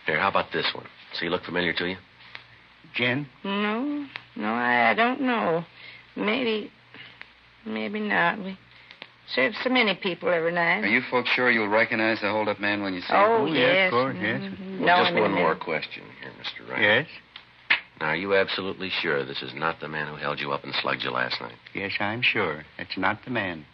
Here, how about this one? Does he look familiar to you? Jen? No, I don't know. Maybe not. We serve so many people every night. Are you folks sure you'll recognize the hold-up man when you see him? Oh, yes. yes. Of course, yes. Well, just one more question here, Mr. Reiner. Yes? Now, are you absolutely sure this is not the man who held you up and slugged you last night? Yes, I'm sure. It's not the man.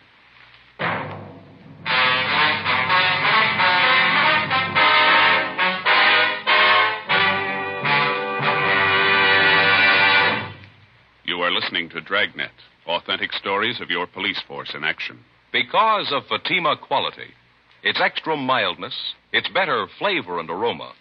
You are listening to Dragnet, authentic stories of your police force in action. Because of Fatima quality, its extra mildness, its better flavor and aroma,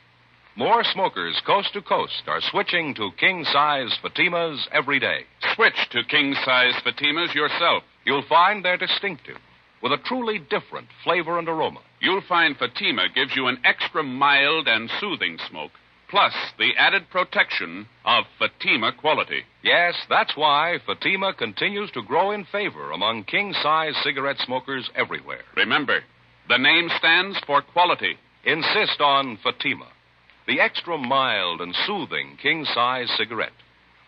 more smokers coast to coast are switching to king-size Fatimas every day. Switch to king-size Fatimas yourself. You'll find they're distinctive, with a truly different flavor and aroma. You'll find Fatima gives you an extra mild and soothing smoke, plus the added protection of Fatima quality. Yes, that's why Fatima continues to grow in favor among king-size cigarette smokers everywhere. Remember, the name stands for quality. Insist on Fatima, the extra mild and soothing king-size cigarette,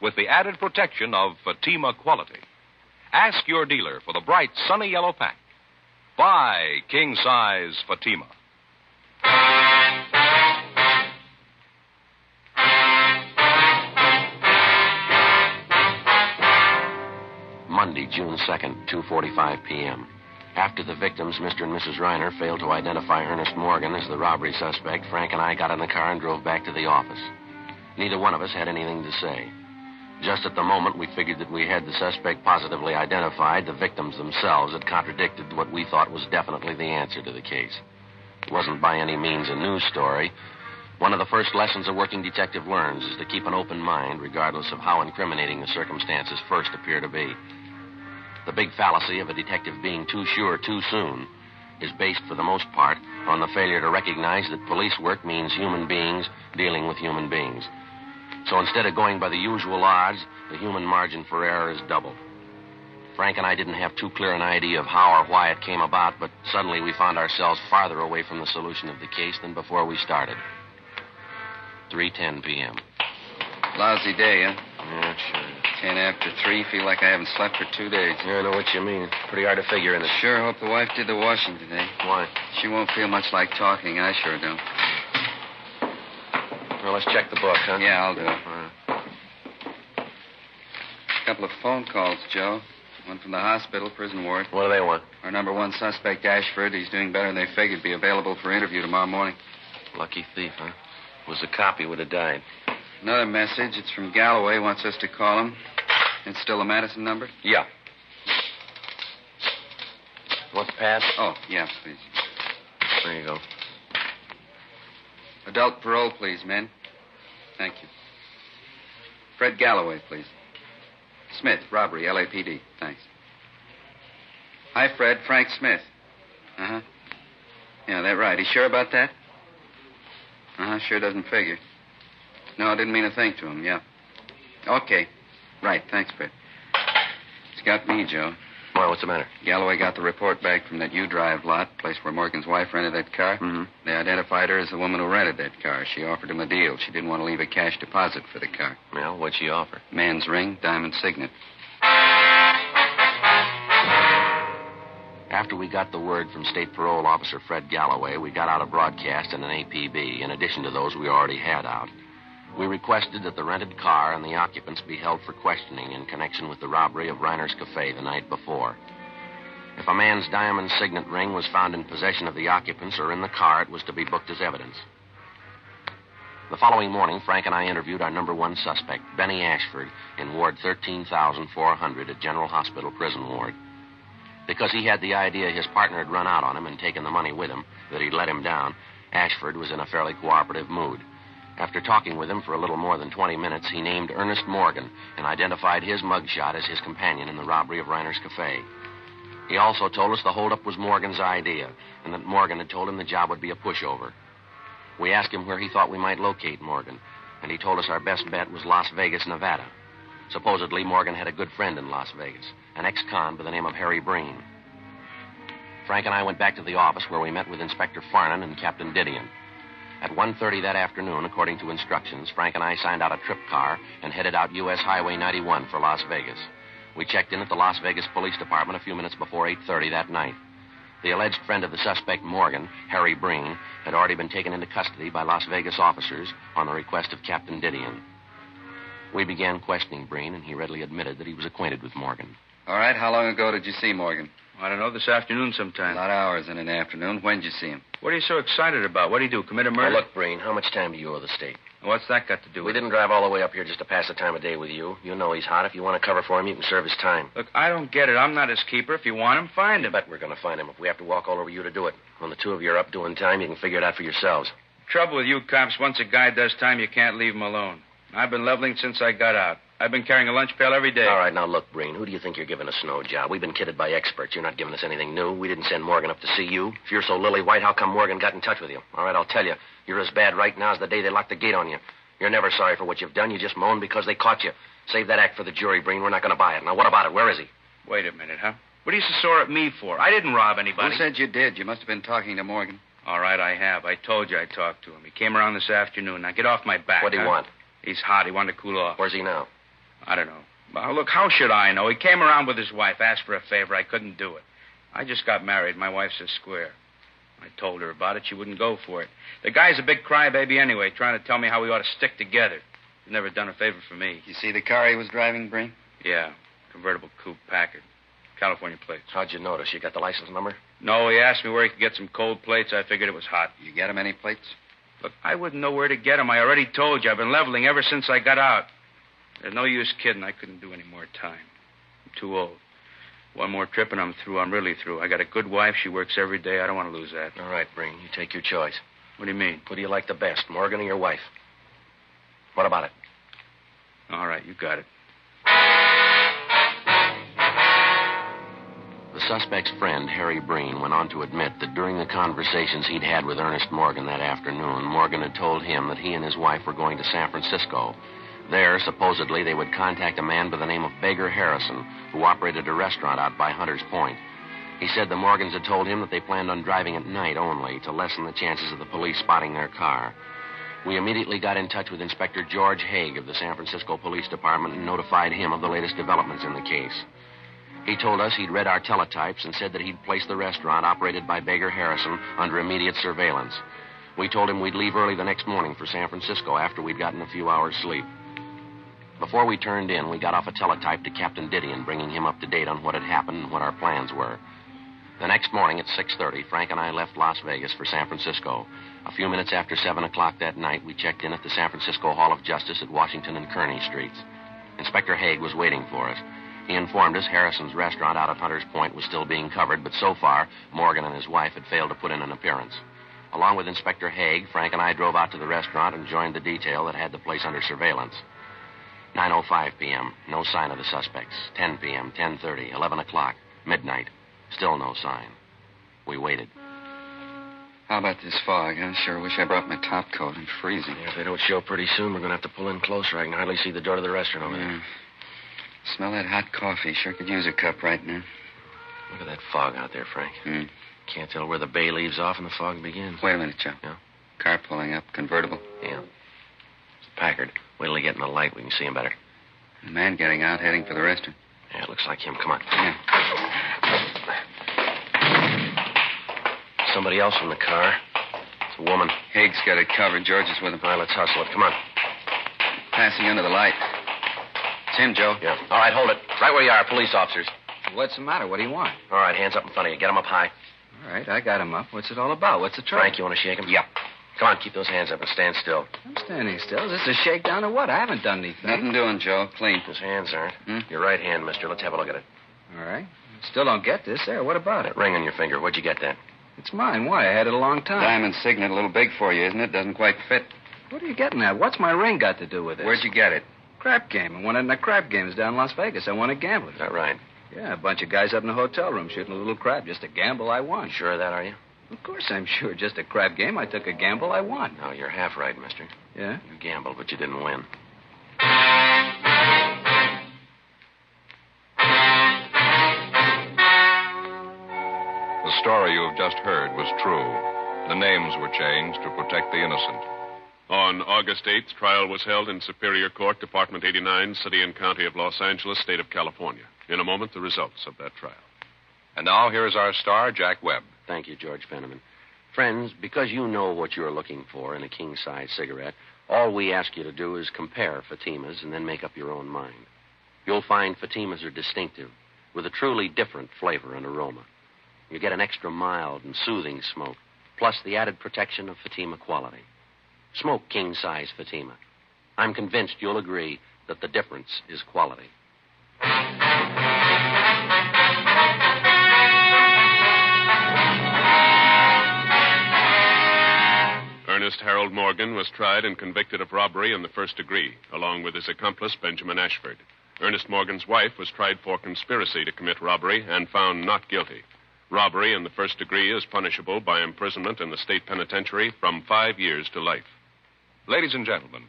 with the added protection of Fatima quality. Ask your dealer for the bright, sunny yellow pack. Buy king-size Fatima. Monday, June 2nd, 2:45 p.m. After the victims, Mr. and Mrs. Reiner, failed to identify Ernest Morgan as the robbery suspect, Frank and I got in the car and drove back to the office. Neither one of us had anything to say. Just at the moment we figured that we had the suspect positively identified, the victims themselves had contradicted what we thought was definitely the answer to the case. It wasn't by any means a news story. One of the first lessons a working detective learns is to keep an open mind, regardless of how incriminating the circumstances first appear to be. The big fallacy of a detective being too sure too soon is based, for the most part, on the failure to recognize that police work means human beings dealing with human beings. So instead of going by the usual odds, the human margin for error is doubled. Frank and I didn't have too clear an idea of how or why it came about, but suddenly we found ourselves farther away from the solution of the case than before we started. 3:10 p.m. Lousy day, huh? Yeah, sure. 10 after 3. Feel like I haven't slept for 2 days. Yeah, I know what you mean. Pretty hard to figure, isn't it? Sure hope the wife did the washing today. Why? She won't feel much like talking. I sure don't. Well, let's check the book, huh? Yeah, I'll do it. A couple of phone calls, Joe. One from the hospital, prison ward. What do they want? Our number one suspect, Ashford. He's doing better than they figured. Be available for interview tomorrow morning. Lucky thief, huh? Was a copy, would have died. Another message. It's from Galloway. Wants us to call him. It's still the Madison number? Yeah. Want the pad? Oh, yeah, please. There you go. Adult parole, please, men. Thank you. Fred Galloway, please. Smith, robbery, LAPD. Thanks. Hi, Fred. Frank Smith. Uh-huh. Yeah, that right. He sure about that? Uh-huh, sure doesn't figure. No, I didn't mean a thing to him, yeah. Okay. Right, thanks, Fred. It's got me, Joe. Why, what's the matter? Galloway got the report back from that U-Drive lot, place where Morgan's wife rented that car. Mm-hmm. They identified her as the woman who rented that car. She offered him a deal. She didn't want to leave a cash deposit for the car. Well, what'd she offer? Man's ring, diamond signet. After we got the word from State Parole Officer Fred Galloway, we got out a broadcast and an APB, in addition to those we already had out. We requested that the rented car and the occupants be held for questioning in connection with the robbery of Reiner's Cafe the night before. If a man's diamond signet ring was found in possession of the occupants or in the car, it was to be booked as evidence. The following morning, Frank and I interviewed our number one suspect, Benny Ashford, in Ward 13,400 at General Hospital Prison Ward. Because he had the idea his partner had run out on him and taken the money with him, that he'd let him down, Ashford was in a fairly cooperative mood. After talking with him for a little more than 20 minutes, he named Ernest Morgan and identified his mugshot as his companion in the robbery of Reiner's Cafe. He also told us the holdup was Morgan's idea and that Morgan had told him the job would be a pushover. We asked him where he thought we might locate Morgan, and he told us our best bet was Las Vegas, Nevada. Supposedly, Morgan had a good friend in Las Vegas, an ex-con by the name of Harry Breen. Frank and I went back to the office where we met with Inspector Farnan and Captain Didion. At 1:30 that afternoon, according to instructions, Frank and I signed out a trip car and headed out U.S. Highway 91 for Las Vegas. We checked in at the Las Vegas Police Department a few minutes before 8:30 that night. The alleged friend of the suspect, Morgan, Harry Breen, had already been taken into custody by Las Vegas officers on the request of Captain Didion. We began questioning Breen, and he readily admitted that he was acquainted with Morgan. All right, how long ago did you see Morgan? I don't know, this afternoon sometime. A lot of hours in an afternoon. When did you see him? What are you so excited about? What do you do, commit a murder? Now, look, Breen, how much time do you owe the state? What's that got to do with We it? didn't drive all the way up here just to pass the time of day with you. You know he's hot. If you want to cover for him, you can serve his time. Look, I don't get it. I'm not his keeper. If you want him, find him. Bet we're going to find him if we have to walk all over you to do it. When the two of you are up doing time, you can figure it out for yourselves. Trouble with you cops, once a guy does time, you can't leave him alone. I've been leveling since I got out. I've been carrying a lunch pail every day. All right, now look, Breen, who do you think you're giving a snow job? We've been kidded by experts. You're not giving us anything new. We didn't send Morgan up to see you. If you're so lily-white, how come Morgan got in touch with you? All right, I'll tell you. You're as bad right now as the day they locked the gate on you. You're never sorry for what you've done. You just moan because they caught you. Save that act for the jury, Breen. We're not going to buy it. Now, what about it? Where is he? Wait a minute, huh? What are you so sore at me for? I didn't rob anybody. Who said you did? You must have been talking to Morgan. All right, I have. I told you I talked to him. He came around this afternoon. Now, get off my back. What do you want? He's hot. He wanted to cool off. Where's he now? I don't know. Well, look, how should I know? He came around with his wife, asked for a favor. I couldn't do it. I just got married. My wife's a square. I told her about it. She wouldn't go for it. The guy's a big crybaby anyway, trying to tell me how we ought to stick together. He's never done a favor for me. You see the car he was driving, Breen? Yeah. Convertible coupe Packard. California plates. How'd you notice? You got the license number? No, he asked me where he could get some cold plates. I figured it was hot. You get him any plates? Look, I wouldn't know where to get them. I already told you. I've been leveling ever since I got out. There's no use kidding. I couldn't do any more time. I'm too old. One more trip and I'm through. I'm really through. I got a good wife. She works every day. I don't want to lose that. All right, Breen. You take your choice. What do you mean? Who do you like the best, Morgan or your wife? What about it? All right, you got it. The suspect's friend, Harry Breen, went on to admit that during the conversations he'd had with Ernest Morgan that afternoon, Morgan had told him that he and his wife were going to San Francisco. There, supposedly, they would contact a man by the name of Baker Harrison, who operated a restaurant out by Hunter's Point. He said the Morgans had told him that they planned on driving at night only to lessen the chances of the police spotting their car. We immediately got in touch with Inspector George Haig of the San Francisco Police Department and notified him of the latest developments in the case. He told us he'd read our teletypes and said that he'd placed the restaurant operated by Baker Harrison under immediate surveillance. We told him we'd leave early the next morning for San Francisco after we'd gotten a few hours' sleep. Before we turned in, we got off a teletype to Captain Didion, bringing him up to date on what had happened and what our plans were. The next morning at 6:30, Frank and I left Las Vegas for San Francisco. A few minutes after 7 o'clock that night, we checked in at the San Francisco Hall of Justice at Washington and Kearny Streets. Inspector Haig was waiting for us. He informed us Harrison's restaurant out at Hunter's Point was still being covered, but so far, Morgan and his wife had failed to put in an appearance. Along with Inspector Haig, Frank and I drove out to the restaurant and joined the detail that had the place under surveillance. 9:05 p.m., no sign of the suspects. 10 p.m., 10:30, 11 o'clock, midnight, still no sign. We waited. How about this fog? I sure wish I brought my top coat. I'm freezing. Yeah, if they don't show pretty soon, we're going to have to pull in closer. I can hardly see the door to the restaurant over there. Smell that hot coffee. Sure could use a cup right now. Look at that fog out there, Frank. Can't tell where the bay leaves off and the fog begins. Wait a minute, Joe. Yeah? Car pulling up. Convertible. Yeah. It's Packard. Wait till they get in the light. We can see him better. A man getting out, heading for the restaurant. Yeah, it looks like him. Come on. Yeah. Somebody else in the car. It's a woman. Haig's got it covered. George is with him. All right, let's hustle it. Come on. Passing under the light. It's him, Joe. Yeah. All right, hold it. Right where you are, police officers. What's the matter? What do you want? All right, hands up in front of you. Get them up high. All right, I got him up. What's it all about? What's the trouble? Frank, you want to shake him? Yeah. Come on, keep those hands up and stand still. I'm standing still. Is this a shakedown or what? I haven't done anything. Nothing doing, Joe. Clean. His hands aren't. Your right hand, mister. Let's have a look at it. All right. Still don't get this. There, what about it? That ring on your finger. Where'd you get that? It's mine. Why? I had it a long time. Diamond signet, a little big for you, isn't it? Doesn't quite fit. What are you getting at? What's my ring got to do with it? Where'd you get it? Crap game. I won it in the crap games down in Las Vegas. I won at gambling. Is that right? Yeah, a bunch of guys up in the hotel room shooting a little crap. Just a gamble I won. You sure of that, are you? Of course I'm sure. Just a crap game. I took a gamble I won. No, you're half right, mister. Yeah? You gambled, but you didn't win. The story you have just heard was true. The names were changed to protect the innocent. On August 8th, trial was held in Superior Court, Department 89, City and County of Los Angeles, State of California. In a moment, the results of that trial. And now, here is our star, Jack Webb. Thank you, George Fenneman. Friends, because you know what you're looking for in a king-size cigarette, all we ask you to do is compare Fatimas and then make up your own mind. You'll find Fatimas are distinctive, with a truly different flavor and aroma. You get an extra mild and soothing smoke, plus the added protection of Fatima quality. Smoke king-size Fatima. I'm convinced you'll agree that the difference is quality. Ernest Harold Morgan was tried and convicted of robbery in the first degree, along with his accomplice, Benjamin Ashford. Ernest Morgan's wife was tried for conspiracy to commit robbery and found not guilty. Robbery in the first degree is punishable by imprisonment in the state penitentiary from 5 years to life. Ladies and gentlemen,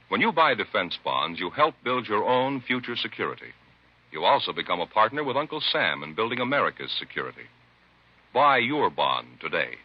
when you buy defense bonds, you help build your own future security. You also become a partner with Uncle Sam in building America's security. Buy your bond today.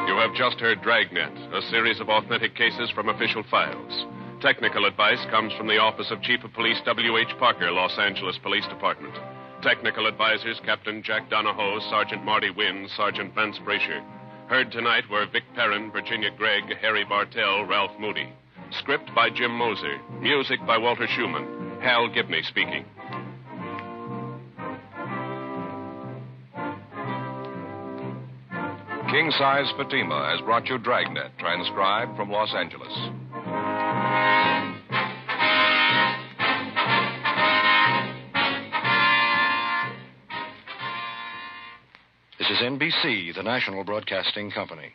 You have just heard Dragnet, a series of authentic cases from official files. Technical advice comes from the Office of Chief of Police W.H. Parker, Los Angeles Police Department. Technical advisors Captain Jack Donahoe, Sergeant Marty Wynn, Sergeant Vance Brasher. Heard tonight were Vic Perrin, Virginia Gregg, Harry Bartell, Ralph Moody. Script by Jim Moser. Music by Walter Schumann. Hal Gibney speaking. King Size Fatima has brought you Dragnet, transcribed from Los Angeles. This is NBC, the national broadcasting company.